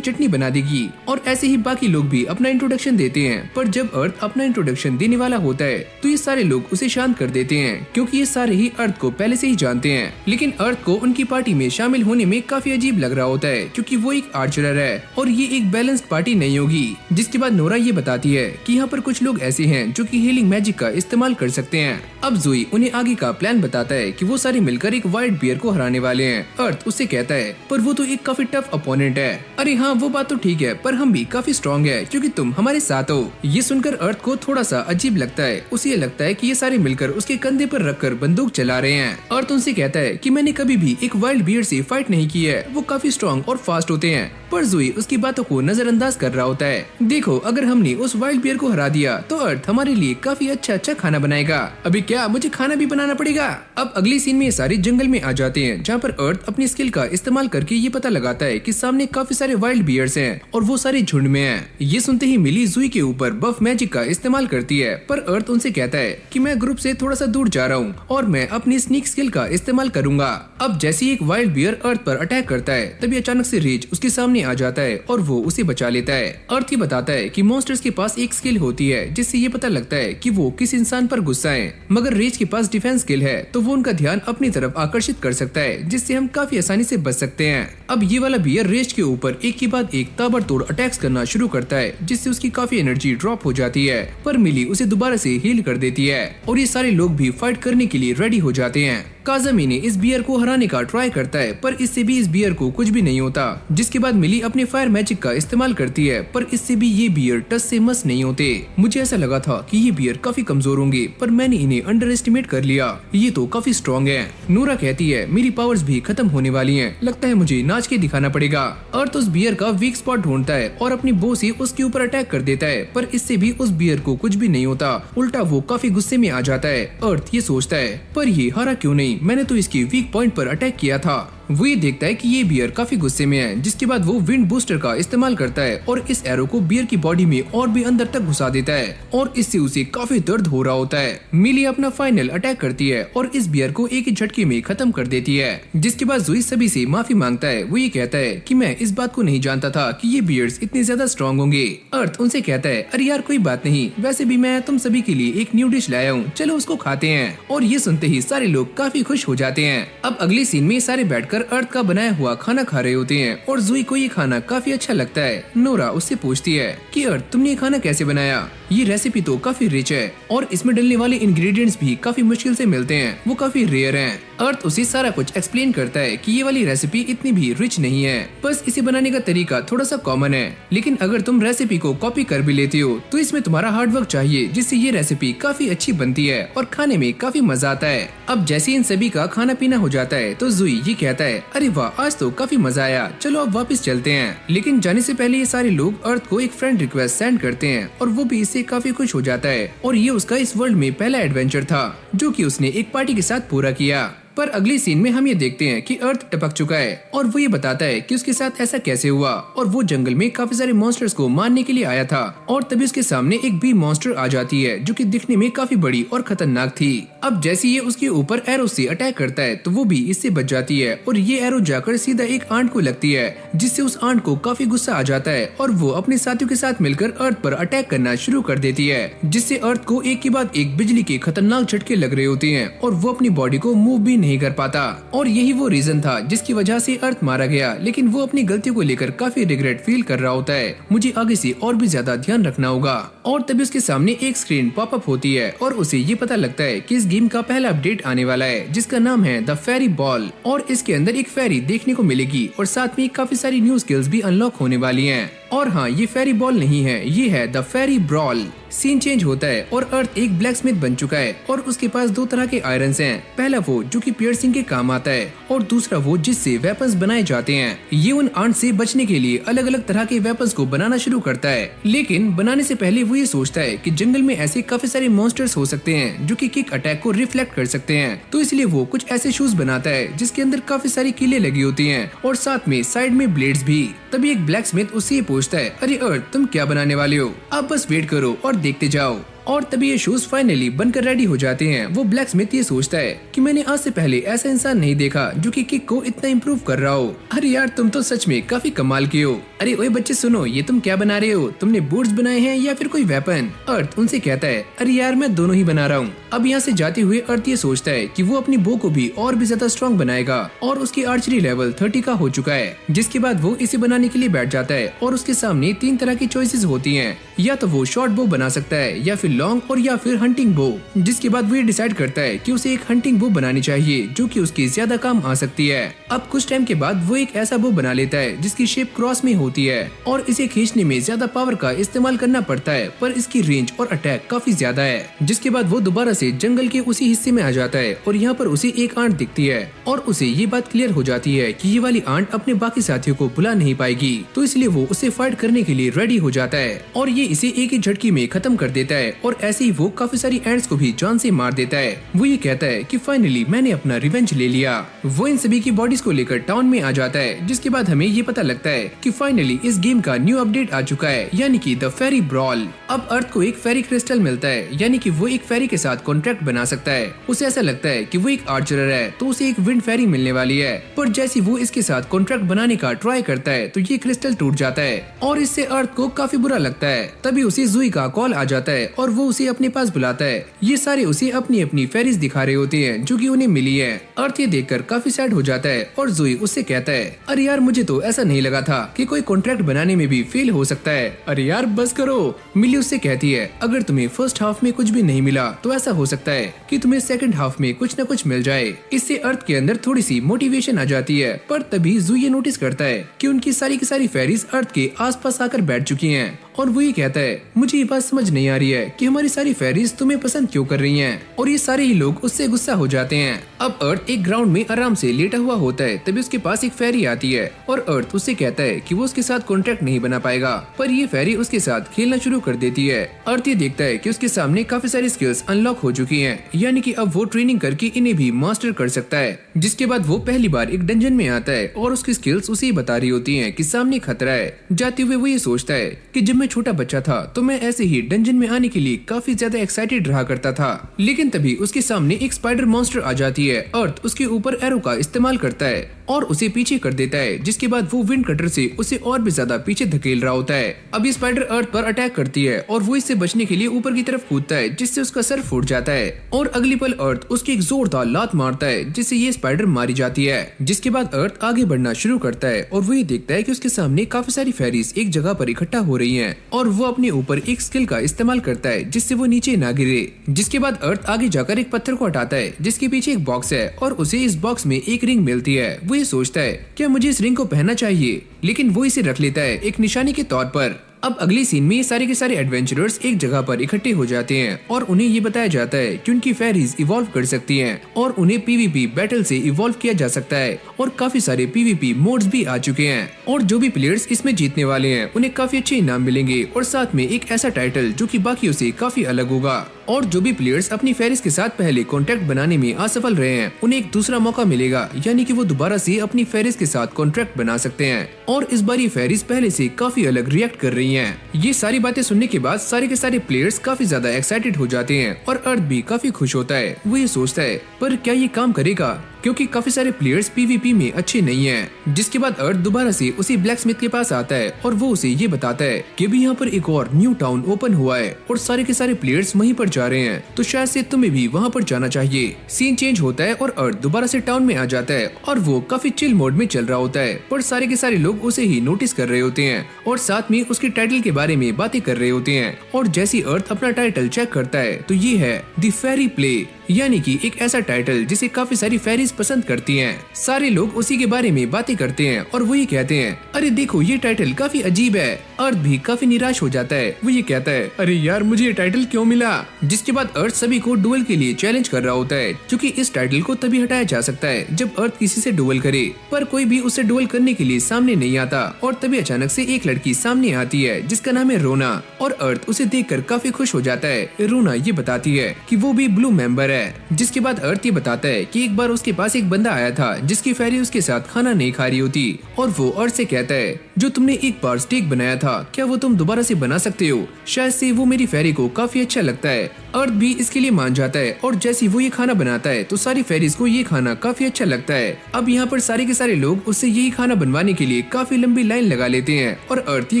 [SPEAKER 1] चटनी बना देगी। और ऐसे ही बाकी लोग भी अपना इंट्रोडक्शन देते हैं, पर जब अर्थ अपना इंट्रोडक्शन देने वाला होता है तो ये सारे लोग उसे शांत कर देते हैं क्योंकि ये सारे ही अर्थ को पहले से ही जानते हैं। लेकिन अर्थ को उनकी पार्टी में शामिल होने में काफी अजीब लग रहा होता है क्योंकि वो एक आर्चरर है और ये एक बैलेंस्ड पार्टी नहीं होगी। जिसके बाद नोरा ये बताती है कि यहाँ पर कुछ लोग ऐसे हैं जो कि हीलिंग मैजिक का इस्तेमाल कर सकते हैं। अब ज़ूई उन्हें आगे का प्लान बताता है कि वो सारे मिलकर एक वाइल्ड बियर को हराने वाले हैं। अर्थ उससे कहता है पर वो तो एक काफी टफ अपोनेंट है। अरे हाँ वो बात तो ठीक है, पर हम भी काफी स्ट्रॉन्ग है क्योंकि तुम हमारे साथ हो। ये सुनकर अर्थ को थोड़ा सा अजीब लगता है। उसे ये लगता है कि ये सारे मिलकर उसके कंधे पर रखकर बंदूक चला रहे हैं। अर्थ उनसे कहता है कि मैंने कभी भी एक वाइल्ड बियर से फाइट नहीं की है, वो काफी स्ट्रॉन्ग और फास्ट होते हैं। पर ज़ूई उसकी बातों को नजरअंदाज कर रहा होता है। देखो अगर हमने उस वाइल्ड बियर को हरा दिया तो अर्थ हमारे लिए काफी अच्छा खाना बनाएगा। अभी क्या मुझे खाना भी बनाना पड़ेगा। अब अगली सीन में ये सारे जंगल में आ जाते हैं जहाँ पर अर्थ अपनी स्किल का इस्तेमाल करके ये पता लगाता है कि सामने काफी सारे वाइल्ड बियर्स हैं और वो सारे झुंड में हैं। ये सुनते ही मिली ज़ूई के ऊपर बफ मैजिक का इस्तेमाल करती है, पर अर्थ उनसे कहता है कि मैं ग्रुप से थोड़ा सा दूर जा रहा हूँ और मैं अपनी स्नीक स्किल का इस्तेमाल करूंगा। अब जैसे एक वाइल्ड बियर अर्थ पर अटैक करता है तभी अचानक से रेज उसके सामने आ जाता है और वो उसे बचा लेता है। अर्थ ये बताता है कि मॉन्स्टर्स के पास एक स्किल होती है जिससे ये पता लगता है कि वो किस इंसान पर गुस्सा है, मगर रेज के पास डिफेंस स्किल है तो वो उनका ध्यान अपनी तरफ आकर्षित कर सकता है जिससे हम काफी आसानी से बच सकते हैं। अब ये वाला बियर रेज के ऊपर एक के बाद एक ताबड़तोड़ अटैक्स करना शुरू करता है जिससे उसकी काफी एनर्जी ड्रॉप हो जाती है, पर मिली उसे दोबारा से हील कर देती है और ये सारे लोग भी फाइट करने के लिए रेडी हो जाते हैं। काज़मी ने इस बियर को हराने का ट्राई करता है पर इससे भी इस बियर को कुछ भी नहीं होता। जिसके बाद मिली अपने फायर मैजिक का इस्तेमाल करती है पर इससे भी ये बियर टस से मस नहीं होते। मुझे ऐसा लगा था कि ये बियर काफी कमजोर होंगे पर मैंने इन्हें अंडर एस्टिमेट कर लिया, ये तो काफी स्ट्रॉन्ग है। नूरा कहती है मेरी पावर्स भी खत्म होने वाली हैं, लगता है मुझे नाच के दिखाना पड़ेगा। अर्थ उस बियर का वीक स्पॉट ढूंढता है और अपनी बो से उसके ऊपर अटैक कर देता है पर इससे भी उस बियर को कुछ भी नहीं होता, उल्टा वो काफी गुस्से में आ जाता है। अर्थ ये सोचता है पर ये हरा क्यों नहीं, मैंने तो इसकी वीक पॉइंट पर अटैक किया था। वो ये देखता है कि ये बियर काफी गुस्से में है, जिसके बाद वो विंड बूस्टर का इस्तेमाल करता है और इस एरो को बियर की बॉडी में और भी अंदर तक घुसा देता है और इससे उसे काफी दर्द हो रहा होता है। मिली अपना फाइनल अटैक करती है और इस बियर को एक ही झटके में खत्म कर देती है। जिसके बाद ज़ूई सभी से माफी मांगता है। वो ये कहता है कि मैं इस बात को नहीं जानता था कि ये बियर्स इतने ज्यादा स्ट्रॉन्ग होंगे। अर्थ उनसे कहता है अरे यार कोई बात नहीं, वैसे भी मैं तुम सभी के लिए एक न्यू डिश लाया हूँ, चलो उसको खाते हैं। और ये सुनते ही सारे लोग काफी खुश हो जाते हैं। अब अगले सीन में सारे बैठकर अर्थ का बनाया हुआ खाना खा रहे होते हैं और ज़ूई को ये खाना काफी अच्छा लगता है। नोरा उससे पूछती है कि अर्थ तुमने ये खाना कैसे बनाया, ये रेसिपी तो काफी रिच है और इसमें डलने वाले इंग्रेडिएंट्स भी काफी मुश्किल से मिलते हैं, वो काफी रेयर हैं। अर्थ उसे सारा कुछ एक्सप्लेन करता है कि ये वाली रेसिपी इतनी भी रिच नहीं है, बस इसे बनाने का तरीका थोड़ा सा कॉमन है, लेकिन अगर तुम रेसिपी को कॉपी कर भी लेते हो तो इसमें तुम्हारा हार्डवर्क चाहिए जिससे ये रेसिपी काफी अच्छी बनती है और खाने में काफी मजा आता है। अब जैसे इन सभी का खाना पीना हो जाता है तो ज़ूई ये कहता है अरे वाह आज तो काफी मजा आया, चलो अब वापस चलते हैं। लेकिन जाने से पहले ये सारे लोग अर्थ को एक फ्रेंड रिक्वेस्ट सेंड करते हैं और वो भी इससे काफी खुश हो जाता है और ये उसका इस वर्ल्ड में पहला एडवेंचर था जो कि उसने एक पार्टी के साथ पूरा किया। पर अगली सीन में हम ये देखते हैं कि अर्थ टपक चुका है और वो ये बताता है कि उसके साथ ऐसा कैसे हुआ और वो जंगल में काफी सारे मॉन्स्टर्स को मारने के लिए आया था और तभी उसके सामने एक बी मॉन्स्टर आ जाती है जो कि दिखने में काफी बड़ी और खतरनाक थी। अब जैसे ये उसके ऊपर एरो से अटैक करता है तो वो भी इससे बच जाती है और ये एरो जाकर सीधा एक आंट को लगती है जिससे उस आंट को काफी गुस्सा आ जाता है और वो अपने साथियों के साथ मिलकर अर्थ पर अटैक करना शुरू कर देती है जिससे अर्थ को एक के बाद एक बिजली के खतरनाक झटके लग रहे होते हैं और वो अपनी बॉडी को मूव भी नहीं कर पाता और यही वो रीजन था जिसकी वजह से अर्थ मारा गया। लेकिन वो अपनी गलतियों को लेकर काफी रिग्रेट फील कर रहा होता है, मुझे आगे से और भी ज्यादा ध्यान रखना होगा। और तभी उसके सामने एक स्क्रीन पॉपअप होती है और उसे ये पता लगता है कि इस गेम का पहला अपडेट आने वाला है जिसका नाम है द फेरी बॉल और इसके अंदर एक फेरी देखने को मिलेगी और साथ में काफी सारी न्यू स्किल्स भी अनलॉक होने वाली हैं। और हाँ, ये फेरी बॉल नहीं है, ये है the fairy brawl. Scene change होता है और अर्थ एक ब्लैक स्मिथ बन चुका है और उसके पास दो तरह के आयरन हैं। पहला वो जो कि पियर्सिंग के काम आता है और दूसरा वो जिससे वेपन्स बनाए जाते हैं। ये उन आंट से बचने के लिए अलग अलग तरह के वेपन्स को बनाना शुरू करता है, लेकिन बनाने से पहले वो ये सोचता है कि जंगल में ऐसे काफी सारे मॉन्स्टर्स हो सकते हैं जो कि किक अटैक को रिफ्लेक्ट कर सकते हैं। तो इसलिए वो कुछ ऐसे शूज बनाता है जिसके अंदर काफी सारी कीलें लगी होती हैं और साथ में साइड में ब्लेड्स भी। तभी एक ब्लैक स्मिथ उससे ये पूछता है, अरे अर्थ तुम क्या बनाने वाले हो? आप बस वेट करो और देखते जाओ। और तभी ये शूज फाइनली बनकर रेडी हो जाते हैं। वो ब्लैक स्मिथ ये सोचता है कि मैंने आज से पहले ऐसा इंसान नहीं देखा जो कि किक को इतना इम्प्रूव कर रहा हो। अरे यार तुम तो सच में काफी कमाल के हो। अरे ओए बच्चे सुनो, ये तुम क्या बना रहे हो? तुमने बूट्स बनाए हैं या फिर कोई वेपन? अर्थ उनसे कहता है, अरे यार मैं दोनों ही बना रहा हूँ। अब यहाँ से जाते हुए अर्थ ये सोचता है कि वो अपनी बो को भी और भी ज्यादा स्ट्रॉन्ग बनाएगा और उसकी आर्चरी लेवल 30 का हो चुका है। जिसके बाद वो इसे बनाने के लिए बैठ जाता है और उसके सामने 3 तरह की चॉइसेस होती हैं। या तो वो शॉर्ट बो बना सकता है या फिर लॉन्ग और या फिर हंटिंग बो। जिसके बाद वो ये डिसाइड करता है कि उसे एक हंटिंग बो बनानी चाहिए जो कि उसकी ज्यादा काम आ सकती है। अब कुछ टाइम के बाद वो एक ऐसा बो बना लेता है जिसकी शेप क्रॉस में होती है और इसे खींचने में ज्यादा पावर का इस्तेमाल करना पड़ता है, पर इसकी रेंज और अटैक काफी ज्यादा है। जिसके बाद वो दोबारा से जंगल के उसी हिस्से में आ जाता है और यहाँ पर उसे एक आंट दिखती है और उसे ये बात क्लियर हो जाती है कि ये वाली आंट अपने बाकी साथियों को बुला नहीं पाएगी। तो इसलिए वो उसे फाइट करने के लिए रेडी हो जाता है और ये इसे एक ही झटकी में खत्म कर देता है और ऐसे ही वो काफी सारी एंट्स को भी जान से मार देता है। वो ये कहता है कि फाइनली मैंने अपना रिवेंज ले लिया। वो इन सभी की बॉडीज को लेकर टाउन में आ जाता है। जिसके बाद हमें ये पता लगता है कि फाइनली इस गेम का न्यू अपडेट आ चुका है, यानी कि द फेरी ब्रॉल। अब अर्थ को एक फेरी क्रिस्टल मिलता है, यानी कि वो एक फेरी के साथ कॉन्ट्रैक्ट बना सकता है। उसे ऐसा लगता है कि वो एक आर्चरर है तो उसे एक विंड फेरी मिलने वाली है, पर जैसे वो इसके साथ कॉन्ट्रैक्ट बनाने का ट्राई करता है तो ये क्रिस्टल टूट जाता है और इससे अर्थ को काफी बुरा लगता है। तभी उसे जूई का कॉल आ जाता है और वो उसे अपने पास बुलाता है। ये सारे उसे अपनी अपनी फेरीज दिखा रहे होते हैं जो कि उन्हें मिली है। अर्थ ये देखकर काफी सैड हो जाता है और जूई उससे कहता है, अरे यार मुझे तो ऐसा नहीं लगा था कि कोई कॉन्ट्रैक्ट बनाने में भी फेल हो सकता है। अरे यार बस करो। मिली उससे कहती है, अगर तुम्हें फर्स्ट हाफ में कुछ भी नहीं मिला तो ऐसा हो सकता है कि तुम्हें सेकंड हाफ में कुछ न कुछ मिल जाए। इससे अर्थ के अंदर थोड़ी सी मोटिवेशन आ जाती है। पर तभी जूई ये नोटिस करता है कि उनकी सारी की सारी फेरीज अर्थ के आसपास आकर बैठ चुकी हैं और वो ये कहता है, मुझे ये बात समझ नहीं आ रही है कि हमारी सारी फेरीज तुम्हें पसंद क्यों कर रही हैं। और ये सारे ही लोग उससे गुस्सा हो जाते हैं। अब अर्थ एक ग्राउंड में आराम से लेटा हुआ होता है। तभी उसके पास एक फेरी आती है और अर्थ उससे कहता है कि वो उसके साथ कॉन्ट्रैक्ट नहीं बना पाएगा, पर ये फेरी उसके साथ खेलना शुरू कर देती है। अर्थ ये देखता है कि उसके सामने काफी सारी स्किल्स अनलॉक हो चुकी हैं, यानी कि अब वो ट्रेनिंग करके इन्हें भी मास्टर कर सकता है। जिसके बाद वो पहली बार एक डंजन में आता है और उसकी स्किल्स उसे बता रही होती हैं कि सामने खतरा है। जाते हुए वो ये सोचता है कि जब मैं छोटा बच्चा था तो मैं ऐसे ही डंजन में आने के लिए काफी ज्यादा एक्साइटेड रहा करता था, लेकिन तभी उसके सामने एक स्पाइडर मॉन्स्टर आ जाती है। अर्थ उसके ऊपर एरो का इस्तेमाल करता है और उसे पीछे कर देता है। जिसके बाद वो विंड कटर से उसे और भी ज्यादा पीछे धकेल रहा होता है। अब ये स्पाइडर अर्थ पर अटैक करती है और वो इससे बचने के लिए ऊपर की तरफ कूदता है, जिससे उसका सर फूट जाता है और अगली पल अर्थ उसकी एक जोरदार लात मारता है जिससे ये स्पाइडर मारी जाती है। जिसके बाद अर्थ आगे बढ़ना शुरू करता है और वो ये देखता है कि उसके सामने काफी सारी फेरीज एक जगह पर इकट्ठा हो रही हैं और वो अपने ऊपर एक स्किल का इस्तेमाल करता है जिससे वो नीचे ना गिरे। जिसके बाद अर्थ आगे जाकर एक पत्थर को हटाता है जिसके पीछे एक बॉक्स है और उसे इस बॉक्स में एक रिंग मिलती है। वो ये सोचता है क्या मुझे इस रिंग को पहनना चाहिए, लेकिन वो इसे रख लेता है एक निशानी के तौर पर। अब अगली सीन में ये सारे के सारे एडवेंचरर्स एक जगह पर इकट्ठे हो जाते हैं और उन्हें ये बताया जाता है कि उनकी फेरीज इवॉल्व कर सकती हैं और उन्हें पीवीपी बैटल से इवॉल्व किया जा सकता है और काफी सारे पीवीपी मोड्स भी आ चुके हैं और जो भी प्लेयर्स इसमें जीतने वाले हैं उन्हें काफी अच्छे इनाम मिलेंगे और साथ में एक ऐसा टाइटल जो कि बाकियों से काफी अलग होगा। और जो भी प्लेयर्स अपनी फेरीज के साथ पहले कॉन्ट्रैक्ट बनाने में असफल रहे हैं उन्हें एक दूसरा मौका मिलेगा, यानी कि वो दोबारा से अपनी फेरीज के साथ कॉन्ट्रैक्ट बना सकते हैं। और इस बार ये फेरीज पहले से काफी अलग रिएक्ट कर रही हैं। ये सारी बातें सुनने के बाद सारे के सारे प्लेयर्स काफी ज्यादा एक्साइटेड हो जाते हैं और अर्थ भी काफी खुश होता है। वो ये सोचता है पर क्या ये काम करेगा, क्योंकि काफी सारे प्लेयर्स पीवीपी में अच्छे नहीं हैं। जिसके बाद अर्थ दोबारा से उसी ब्लैक स्मिथ के पास आता है और वो उसे ये बताता है कि भी यहाँ पर एक और न्यू टाउन ओपन हुआ है और सारे के सारे प्लेयर्स वहीं पर जा रहे हैं, तो शायद से तुम्हें भी वहाँ पर जाना चाहिए। सीन चेंज होता है और अर्थ दोबारा से टाउन में आ जाता है और वो काफी चिल मोड में चल रहा होता है, पर सारे के सारे लोग उसे ही नोटिस कर रहे होते हैं और साथ में उसके टाइटल के बारे में बातें कर रहे होते हैं। और जैसी अर्थ अपना टाइटल चेक करता है तो ये है द फेरी प्ले, यानी कि एक ऐसा टाइटल जिसे काफी सारी फेरीज पसंद करती हैं। सारे लोग उसी के बारे में बातें करते हैं और वो ये कहते हैं, अरे देखो ये टाइटल काफी अजीब है। अर्थ भी काफी निराश हो जाता है। वो ये कहता है, अरे यार मुझे ये टाइटल क्यों मिला। जिसके बाद अर्थ सभी को डुएल के लिए चैलेंज कर रहा होता है, क्योंकि इस टाइटल को तभी हटाया जा सकता है जब अर्थ किसी से डुएल करे, पर कोई भी उससे डुएल करने के लिए सामने नहीं आता। और तभी अचानक से एक लड़की सामने आती है जिसका नाम है रोना, और अर्थ उसे देखकर काफी खुश हो जाता है। रोना ये बताती है कि वो भी ब्लू मेंबर है। जिसके बाद अर्थ ये बताता है कि एक बार उसके पास एक बंदा आया था जिसकी फेरी उसके साथ खाना नहीं खा रही होती, और वो अर्थ से कहता है, जो तुमने एक बार स्टेक बनाया था क्या वो तुम दोबारा से बना सकते हो। शायद से वो मेरी फेरी को काफी अच्छा लगता है। अर्थ भी इसके लिए मान जाता है, और जैसे वो ये खाना बनाता है तो सारी फेरीज को ये खाना काफी अच्छा लगता है। अब यहाँ पर सारे के सारे लोग उससे यही खाना बनवाने के लिए काफी लंबी लाइन लगा लेते हैं, और अर्थ ये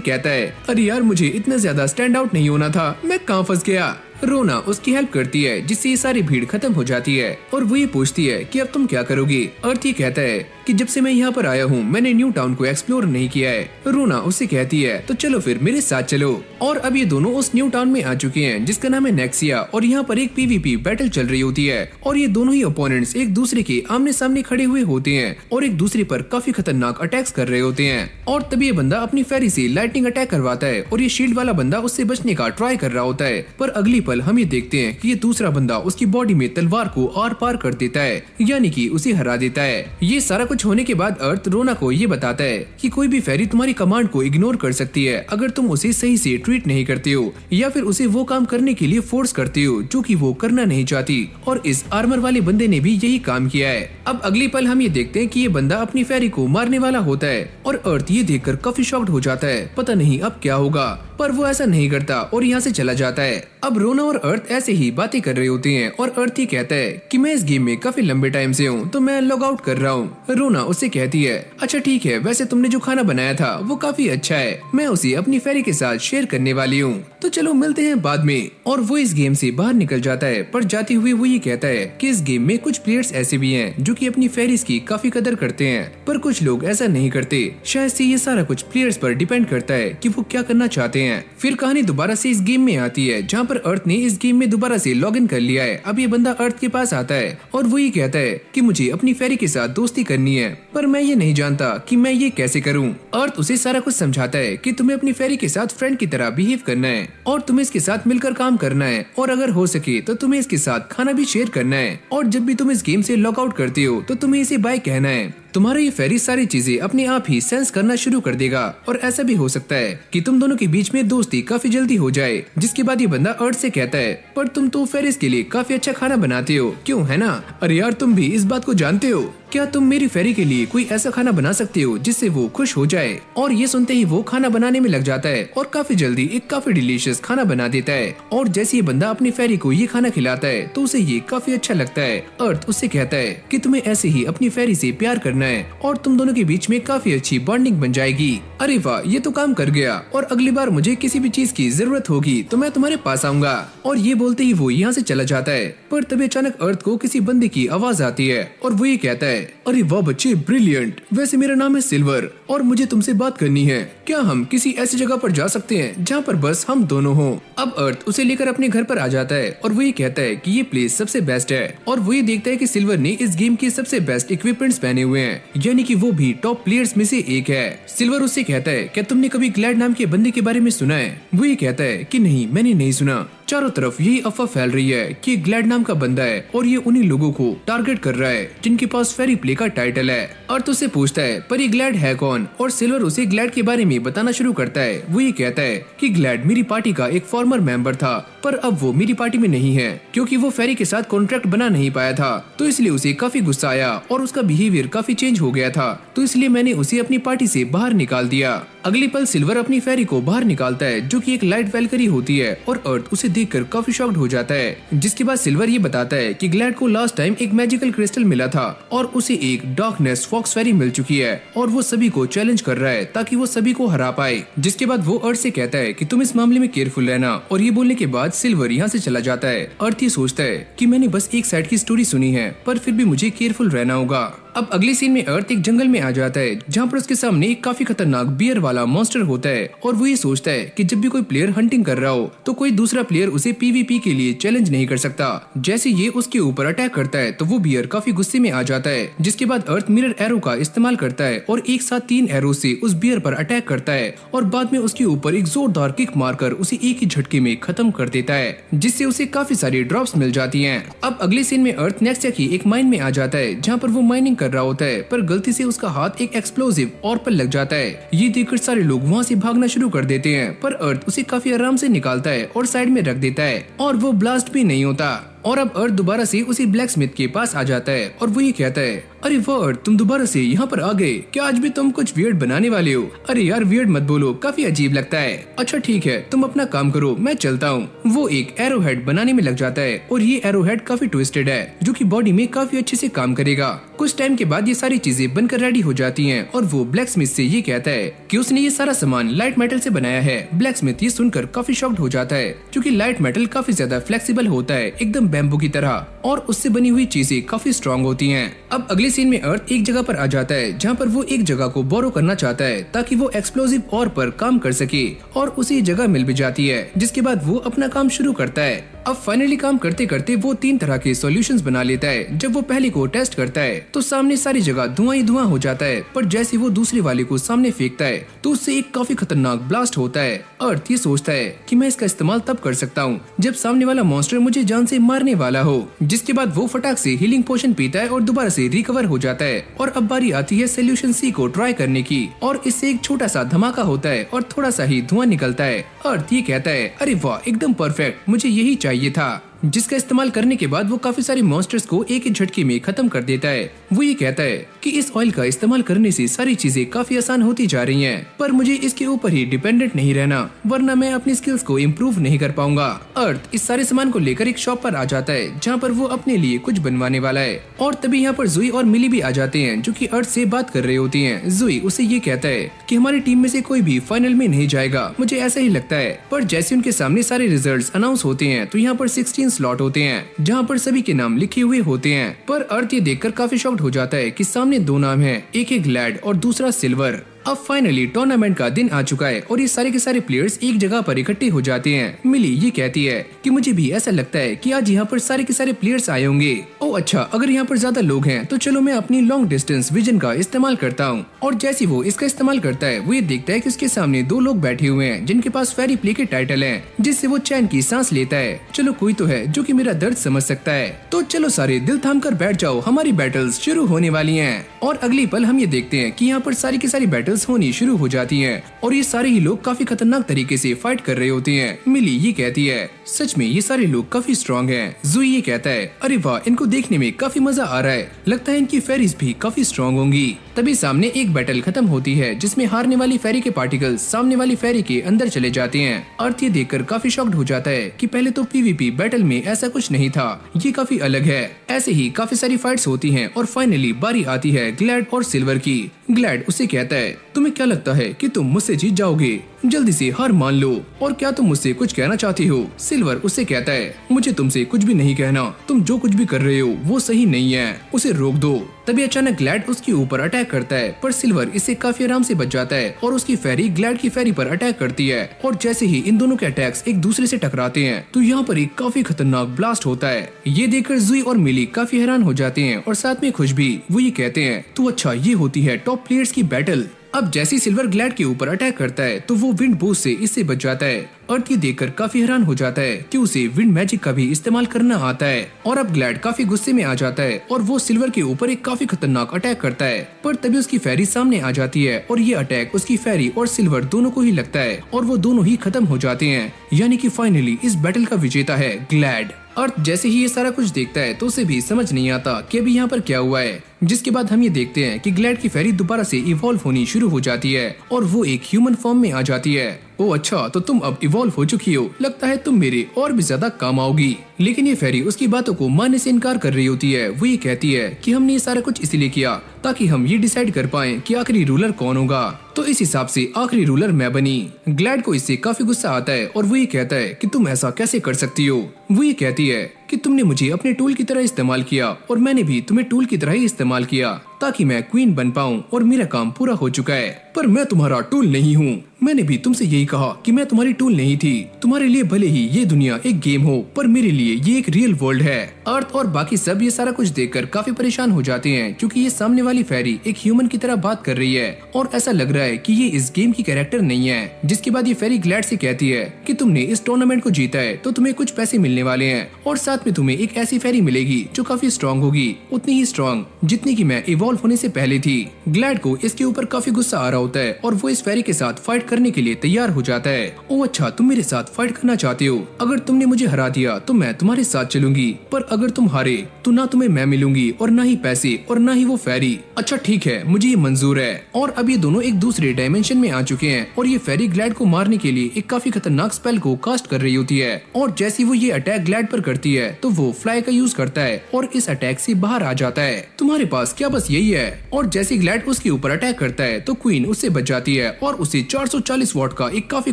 [SPEAKER 1] कहता है, अरे यार मुझे इतना ज्यादा स्टैंड आउट नहीं होना था, मैं कहाँ फंस गया। रोना उसकी हेल्प करती है जिससे ये सारी भीड़ खत्म हो जाती है, और वो ये पूछती है कि अब तुम क्या करोगी। अर्थ ये कहता है कि जब से मैं यहाँ पर आया हूँ मैंने न्यू टाउन को एक्सप्लोर नहीं किया है। रोना उससे कहती है, तो चलो फिर मेरे साथ चलो। और अब ये दोनों उस न्यू टाउन में आ चुके हैं जिसका नाम है नेक्सिया, और यहाँ पर एक पीवीपी बैटल चल रही होती है, और ये दोनों ही ओपोनेंट्स एक दूसरे के आमने सामने खड़े हुए होते हैं और एक दूसरे पर काफी खतरनाक अटैक्स कर रहे होते हैं। और तभी ये बंदा अपनी फेरी से लाइटनिंग अटैक करवाता है, और ये शील्ड वाला बंदा उससे बचने का ट्राई कर रहा होता है, पर अगली पल हम ये देखते हैं कि ये दूसरा बंदा उसकी बॉडी में तलवार को आर पार कर देता है, यानी कि उसे हरा देता है। ये सारा कुछ होने के बाद अर्थ रोना को ये बताता है कि कोई भी फेरी तुम्हारी कमांड को इग्नोर कर सकती है अगर तुम उसे सही से ट्रीट नहीं करते हो, या फिर उसे वो काम करने के लिए फोर्स करते हो जो कि वो करना नहीं चाहती। और इस आर्मर वाले बंदे ने भी यही काम किया है। अब अगली पल हम ये देखते हैं कि ये बंदा अपनी फेरी को मारने वाला होता है, और अर्थ ये देखकर काफी शॉक्ड हो जाता है, पता नहीं अब क्या होगा, पर वो ऐसा नहीं करता और यहाँ से चला जाता है। अब रोना और अर्थ ऐसे ही बातें कर रहे होते हैं, और अर्थ ही कहता है कि मैं इस गेम में काफी लंबे टाइम से हूँ तो मैं लॉग आउट कर रहा हूँ। रोना उससे कहती है, अच्छा ठीक है, वैसे तुमने जो खाना बनाया था वो काफी अच्छा है, मैं उसे अपनी फेरी के साथ शेयर करने वाली हूँ, तो चलो मिलते हैं बाद में। और वो इस गेम से बाहर निकल जाता है, पर जाते हुए वो ये कहता है कि इस गेम में कुछ प्लेयर्स ऐसे भी हैं जो कि अपनी फेरीज की काफी कदर करते हैं, पर कुछ लोग ऐसा नहीं करते। शायद से ये सारा कुछ प्लेयर्स पर डिपेंड करता है कि वो क्या करना चाहते हैं। फिर कहानी दोबारा से इस गेम में आती है जहाँ पर अर्थ ने इस गेम में दोबारा से लॉग इन कर लिया है। अब ये बंदा अर्थ के पास आता है और वो ये कहता है कि मुझे अपनी फेरी के साथ दोस्ती करनी है, पर मैं ये नहीं जानता कि मैं ये कैसे करूं। अर्थ उसे सारा कुछ समझाता है कि तुम्हें अपनी फेरी के साथ फ्रेंड की तरह बिहेव करना है, और तुम्हें इसके साथ मिलकर काम करना है, और अगर हो सके तो तुम्हें इसके साथ खाना भी शेयर करना है, और जब भी तुम इस गेम से लॉग आउट करते हो तो तुम्हें इसे बाय कहना है। तुम्हारा ये फेरी सारी चीजें अपने आप ही सेंस करना शुरू कर देगा, और ऐसा भी हो सकता है कि तुम दोनों के बीच में दोस्ती काफी जल्दी हो जाए। जिसके बाद ये बंदा अर्थ से कहता है, पर तुम तो फेरीज के लिए काफी अच्छा खाना बनाते हो, क्यों है ना? अरे यार तुम भी इस बात को जानते हो, क्या तुम मेरी फेरी के लिए कोई ऐसा खाना बना सकते हो जिससे वो खुश हो जाए? और ये सुनते ही वो खाना बनाने में लग जाता है और काफी जल्दी एक काफी डिलीशियस खाना बना देता है। और जैसे ये बंदा अपनी फेरी को ये खाना खिलाता है तो उसे ये काफी अच्छा लगता है। अर्थ उससे कहता है कि तुम्हें ऐसे ही अपनी फेरी से प्यार करना है और तुम दोनों के बीच में काफी अच्छी बॉन्डिंग बन जाएगी। अरे वाह, ये तो काम कर गया, और अगली बार मुझे किसी भी चीज की जरूरत होगी तो मैं तुम्हारे पास आऊंगा। और ये बोलते ही वो यहाँ से चला जाता है, पर तभी अचानक अर्थ को किसी बंदे की आवाज आती है और वो ये कहता है, अरे वाह बच्चे, ब्रिलियंट, वैसे मेरा नाम है सिल्वर और मुझे तुमसे बात करनी है। क्या हम किसी ऐसी जगह पर जा सकते हैं जहाँ पर बस हम दोनों हों? अब अर्थ उसे लेकर अपने घर पर आ जाता है और वो ये कहता है कि ये प्लेस सबसे बेस्ट है, और वो ये देखता है कि सिल्वर ने इस गेम के सबसे बेस्ट इक्विपमेंट्स पहने हुए हैं, यानी कि वो भी टॉप प्लेयर्स में से एक है। सिल्वर उससे कहता है, क्या तुमने कभी ग्लैड नाम के बंदे के बारे में सुना है? वो ये कहता है कि नहीं, मैंने नहीं सुना। चारों तरफ यही अफवाह फैल रही है कि ग्लैड नाम का बंदा है और ये उन्हीं लोगों को टारगेट कर रहा है जिनके पास फेरी प्ले का टाइटल है। अर्थ उससे पूछता है, पर ये ग्लैड है कौन? और सिल्वर उसे ग्लैड के बारे में बताना शुरू करता है। वो ये कहता है कि ग्लैड मेरी पार्टी का एक फॉर्मर मेंबर था, पर अब वो मेरी पार्टी में नहीं है क्योंकि वो फेरी के साथ कॉन्ट्रैक्ट बना नहीं पाया था, तो इसलिए उसे काफी गुस्सा आया और उसका बिहेवियर काफी चेंज हो गया था, तो इसलिए मैंने उसे अपनी पार्टी से बाहर निकाल दिया। अगली पल सिल्वर अपनी फेरी को बाहर निकालता है जो कि एक लाइट वेलकरी होती है, और अर्थ उसे देखकर काफी शॉक्ड हो जाता है। जिसके बाद सिल्वर ये बताता है कि ग्लैड को लास्ट टाइम एक मैजिकल क्रिस्टल मिला था और उसे एक डार्कनेस फॉक्स फेरी मिल चुकी है, और वो सभी को चैलेंज कर रहा है ताकि वो सभी को हरा पाए। जिसके बाद वो अर्थ से कहता है कि तुम इस मामले में केयरफुल रहना, और ये बोलने के बाद सिल्वर यहाँ से चला जाता है। अर्थ ये सोचता है कि मैंने बस एक साइड की स्टोरी सुनी है, पर फिर भी मुझे केयरफुल रहना होगा। अब अगले सीन में अर्थ एक जंगल में आ जाता है जहाँ पर उसके सामने एक काफी खतरनाक बियर वाला मॉन्स्टर होता है और वो ये सोचता है कि जब भी कोई प्लेयर हंटिंग कर रहा हो तो कोई दूसरा प्लेयर उसे पीवीपी के लिए चैलेंज नहीं कर सकता। जैसे ये उसके ऊपर अटैक करता है तो वो बियर काफी गुस्से में आ जाता है, जिसके बाद अर्थ मिरर एरो का इस्तेमाल करता है और एक साथ 3 एरो से उस बियर पर अटैक करता है और बाद में उसके ऊपर एक जोरदार किक मारकर उसे एक ही झटके में खत्म कर देता है, जिससे उसे काफी सारी ड्रॉप्स मिल जाती हैं। अब अगले सीन में अर्थ नेक्स्ट की एक माइन में आ जाता है जहाँ पर वो माइनिंग कर रहा होता है, पर गलती से उसका हाथ एक एक्सप्लोसिव और पर लग जाता है। ये देखकर सारे लोग वहाँ से भागना शुरू कर देते हैं, पर अर्थ उसे काफी आराम से निकालता है और साइड में रख देता है और वो ब्लास्ट भी नहीं होता। और अब अर्थ दोबारा से उसी ब्लैक स्मिथ के पास आ जाता है और वो ये कहता है, अरे वाह अर्थ, तुम दोबारा से यहाँ पर आ गए, क्या आज भी तुम कुछ वियर्ड बनाने वाले हो? अरे यार वियर्ड मत बोलो, काफी अजीब लगता है। अच्छा ठीक है, तुम अपना काम करो, मैं चलता हूँ। वो एक एरो हेड बनाने में लग जाता है और ये एरो हेड काफी ट्विस्टेड है जो कि बॉडी में काफी अच्छे से काम करेगा। कुछ टाइम के बाद ये सारी चीजें बनकर रेडी हो जाती हैं और वो ब्लैक स्मिथ से ये कहता है कि उसने ये सारा सामान लाइट मेटल से बनाया है। ब्लैक स्मिथ ये सुनकर काफी शॉक्ड हो जाता है क्योंकि लाइट मेटल काफी ज्यादा फ्लेक्सिबल होता है, एकदम बैम्बू की तरह, और उससे बनी हुई चीजें काफी स्ट्रॉन्ग होती हैं। अब अगले सीन में अर्थ एक जगह पर आ जाता है जहाँ पर वो एक जगह को बोरो करना चाहता है ताकि वो एक्सप्लोसिव और पर काम कर सके और उसे जगह मिल भी जाती है, जिसके बाद वो अपना काम शुरू करता है। अब फाइनली काम करते करते वो 3 तरह के सॉल्यूशंस बना लेता है। जब वो पहले को टेस्ट करता है तो सामने सारी जगह धुआं ही धुआं हो जाता है, पर जैसे वो दूसरे वाले को सामने फेंकता है तो उससे एक काफी खतरनाक ब्लास्ट होता है। अर्थ ये सोचता है कि मैं इसका इस्तेमाल तब कर सकता हूँ जब सामने वाला मॉन्स्टर मुझे जान से मारने वाला हो, जिसके बाद वो फटाक से हीलिंग पोशन पीता है और दोबारा से रिकवर हो जाता है। और अब बारी आती है सोल्यूशन सी को ट्राई करने की और इससे एक छोटा सा धमाका होता है और थोड़ा सा ही धुआं निकलता है। अर्थ ये कहता है, अरे वाह एकदम परफेक्ट, मुझे यही चाहिए था, जिसका इस्तेमाल करने के बाद वो काफी सारे मॉन्स्टर्स को एक ही झटके में खत्म कर देता है। वो ये कहता है कि इस ऑयल का इस्तेमाल करने से सारी चीजें काफी आसान होती जा रही हैं, पर मुझे इसके ऊपर ही डिपेंडेंट नहीं रहना, वरना मैं अपनी स्किल्स को इम्प्रूव नहीं कर पाऊंगा। अर्थ इस सारे सामान को लेकर एक शॉप पर आ जाता है जहाँ पर वो अपने लिए कुछ बनवाने वाला है और तभी यहाँ पर जुई और मिली भी आ जाते हैं जो कि अर्थ से बात कर रही होती हैं। जुई उसे ये कहता है कि हमारी टीम में से कोई भी फाइनल में नहीं जाएगा, मुझे ऐसा ही लगता है। पर जैसे उनके सामने सारे रिजल्ट्स अनाउंस होते हैं तो यहाँ पर 16 स्लॉट होते हैं जहाँ पर सभी के नाम लिखे हुए होते हैं। पर अर्थ ये देखकर काफी शॉक्ड हो जाता है कि सामने 2 नाम हैं, एक है ग्लैड और दूसरा सिल्वर। अब फाइनली टूर्नामेंट का दिन आ चुका है और ये सारे के सारे प्लेयर्स एक जगह पर इकट्ठे हो जाते हैं। मिली ये कहती है कि मुझे भी ऐसा लगता है कि आज यहाँ पर सारे के सारे प्लेयर्स आए होंगे। ओह अच्छा, अगर यहाँ पर ज्यादा लोग हैं तो चलो मैं अपनी लॉन्ग डिस्टेंस विजन का इस्तेमाल करता हूँ। और जैसे वो इसका इस्तेमाल करता है वो ये देखता है कि उसके सामने 2 लोग बैठे हुए हैं जिनके पास फेरी प्ले के टाइटल है, जिससे वो चैन की सांस लेता है। चलो कोई तो है जो कि मेरा दर्द समझ सकता है, तो चलो सारे दिल थाम कर बैठ जाओ, हमारी बैटल्स शुरू होने वाली हैं। और अगली पल हम ये देखते हैं कि यहाँ पर सारी की सारी बैटल्स होनी शुरू हो जाती हैं और ये सारे ही लोग काफी खतरनाक तरीके से फाइट कर रहे होते हैं। मिली ये कहती है, सच में ये सारे लोग काफी स्ट्रॉन्ग हैं। जुई ये कहता है, अरे वाह इनको देखने में काफी मजा आ रहा है, लगता है इनकी फेरीज भी काफी स्ट्रॉन्ग होंगी। तभी सामने एक बैटल खत्म होती है जिसमें हारने वाली फेरी के पार्टिकल्स सामने वाली फेरी के अंदर चले जाते हैं। अर्थ ये देखकर काफी शॉक्ड हो जाता है कि पहले तो पीवीपी बैटल में ऐसा कुछ नहीं था, ये काफी अलग है। ऐसे ही काफी सारी फाइट्स होती हैं और फाइनली बारी आती है ग्लैड और सिल्वर की। ग्लैड उसे कहता है, तुम्हें क्या लगता है कि तुम मुझसे जीत जाओगे? जल्दी से हार मान लो, और क्या तुम मुझसे कुछ कहना चाहती हो? सिल्वर उससे कहता है, मुझे तुमसे कुछ भी नहीं कहना, तुम जो कुछ भी कर रहे हो वो सही नहीं है, उसे रोक दो। तभी अचानक ग्लैड उसके ऊपर अटैक करता है, पर सिल्वर इससे काफी आराम से बच जाता है और उसकी फेरी ग्लैड की फेरी पर अटैक करती है। और जैसे ही इन दोनों के अटैक्स एक दूसरे से टकराते हैं तो यहाँ पर एक काफी खतरनाक ब्लास्ट होता है। ये देखकर जुई और मिली काफी हैरान हो जाते हैं और साथ में खुश भी। वो ये कहते हैं, तो अच्छा ये होती है टॉप प्लेयर्स की बैटल। अब जैसे सिल्वर ग्लैड के ऊपर अटैक करता है तो वो विंड बूस्ट से इससे बच जाता है। अर्थ ये देखकर काफी हैरान हो जाता है कि उसे विंड मैजिक का भी इस्तेमाल करना आता है। और अब ग्लैड काफी गुस्से में आ जाता है और वो सिल्वर के ऊपर एक काफी खतरनाक अटैक करता है, पर तभी उसकी फेरी सामने आ जाती है और ये अटैक उसकी फेरी और सिल्वर दोनों को ही लगता है और वो दोनों ही खत्म हो जाते हैं। यानी कि फाइनली इस बैटल का विजेता है ग्लैड। अर्थ जैसे ही ये सारा कुछ देखता है तो उसे भी समझ नहीं आता कि अभी यहाँ पर क्या हुआ है, जिसके बाद हम ये देखते हैं कि ग्लैड की फेरी दोबारा से इवॉल्व होनी शुरू हो जाती है और वो एक ह्यूमन फॉर्म में आ जाती है। ओ अच्छा, तो तुम अब इवॉल्व हो चुकी हो, लगता है तुम मेरे और भी ज्यादा काम आओगी। लेकिन ये फेरी उसकी बातों को मानने से इनकार कर रही होती है। वो ये कहती है कि हमने ये सारा कुछ इसलिए किया ताकि हम ये डिसाइड कर पाएं कि आखिरी रूलर कौन होगा, तो इस हिसाब से आखिरी रूलर मैं बनी। ग्लैड को इससे काफी गुस्सा आता है और वो ये कहता है कि तुम ऐसा कैसे कर सकती हो। वो ये कहती है कि तुमने मुझे अपने टूल की तरह इस्तेमाल किया और मैंने भी तुम्हें टूल की तरह ही इस्तेमाल किया। ताकि मैं क्वीन बन पाऊँ और मेरा काम पूरा हो चुका है। पर मैं तुम्हारा टूल नहीं हूँ। मैंने भी तुमसे यही कहा कि मैं तुम्हारी टूल नहीं थी। तुम्हारे लिए भले ही ये दुनिया एक गेम हो, पर मेरे लिए ये एक रियल वर्ल्ड है। अर्थ और बाकी सब ये सारा कुछ देखकर काफी परेशान हो जाते हैं, क्योंकि ये सामने वाली फेरी एक ह्यूमन की तरह बात कर रही है और ऐसा लग रहा है कि ये इस गेम की कैरेक्टर नहीं है। जिसके बाद ये फेरी ग्लैड से कहती है कि तुमने इस टूर्नामेंट को जीता है तो तुम्हें कुछ पैसे मिलने वाले हैं और साथ में तुम्हें एक ऐसी फेरी मिलेगी जो काफी स्ट्रॉन्ग होगी, उतनी ही स्ट्रॉन्ग जितनी की मैं इवॉल्व होने से पहले थी। ग्लैड को इसके ऊपर काफी गुस्सा आ रहा होता है और वो इस फेरी के साथ फाइट करने के लिए तैयार हो जाता है। ओ अच्छा, तुम मेरे साथ फाइट करना चाहते हो। अगर तुमने मुझे हरा दिया तो मैं तुम्हारे साथ चलूंगी, पर अगर तुम हारे तो ना तुम्हें मैं मिलूंगी और ना ही पैसे और ना ही वो फेरी। अच्छा ठीक है, मुझे ये मंजूर है। और अब ये दोनों एक दूसरे डायमेंशन में आ चुके हैं और ये फेरी ग्लैड को मारने के लिए एक काफी खतरनाक स्पेल को कास्ट कर रही होती है। और जैसे वो ये अटैक ग्लैड पर करती है तो वो फ्लाई का यूज करता है और इस अटैक से बाहर आ जाता है। तुम्हारे पास क्या बस यही है? और जैसे ग्लैड उसके ऊपर अटैक करता है तो क्वीन उससे बच जाती है और उसे 440 वॉट का एक काफी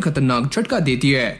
[SPEAKER 1] खतरनाक झटका देती है।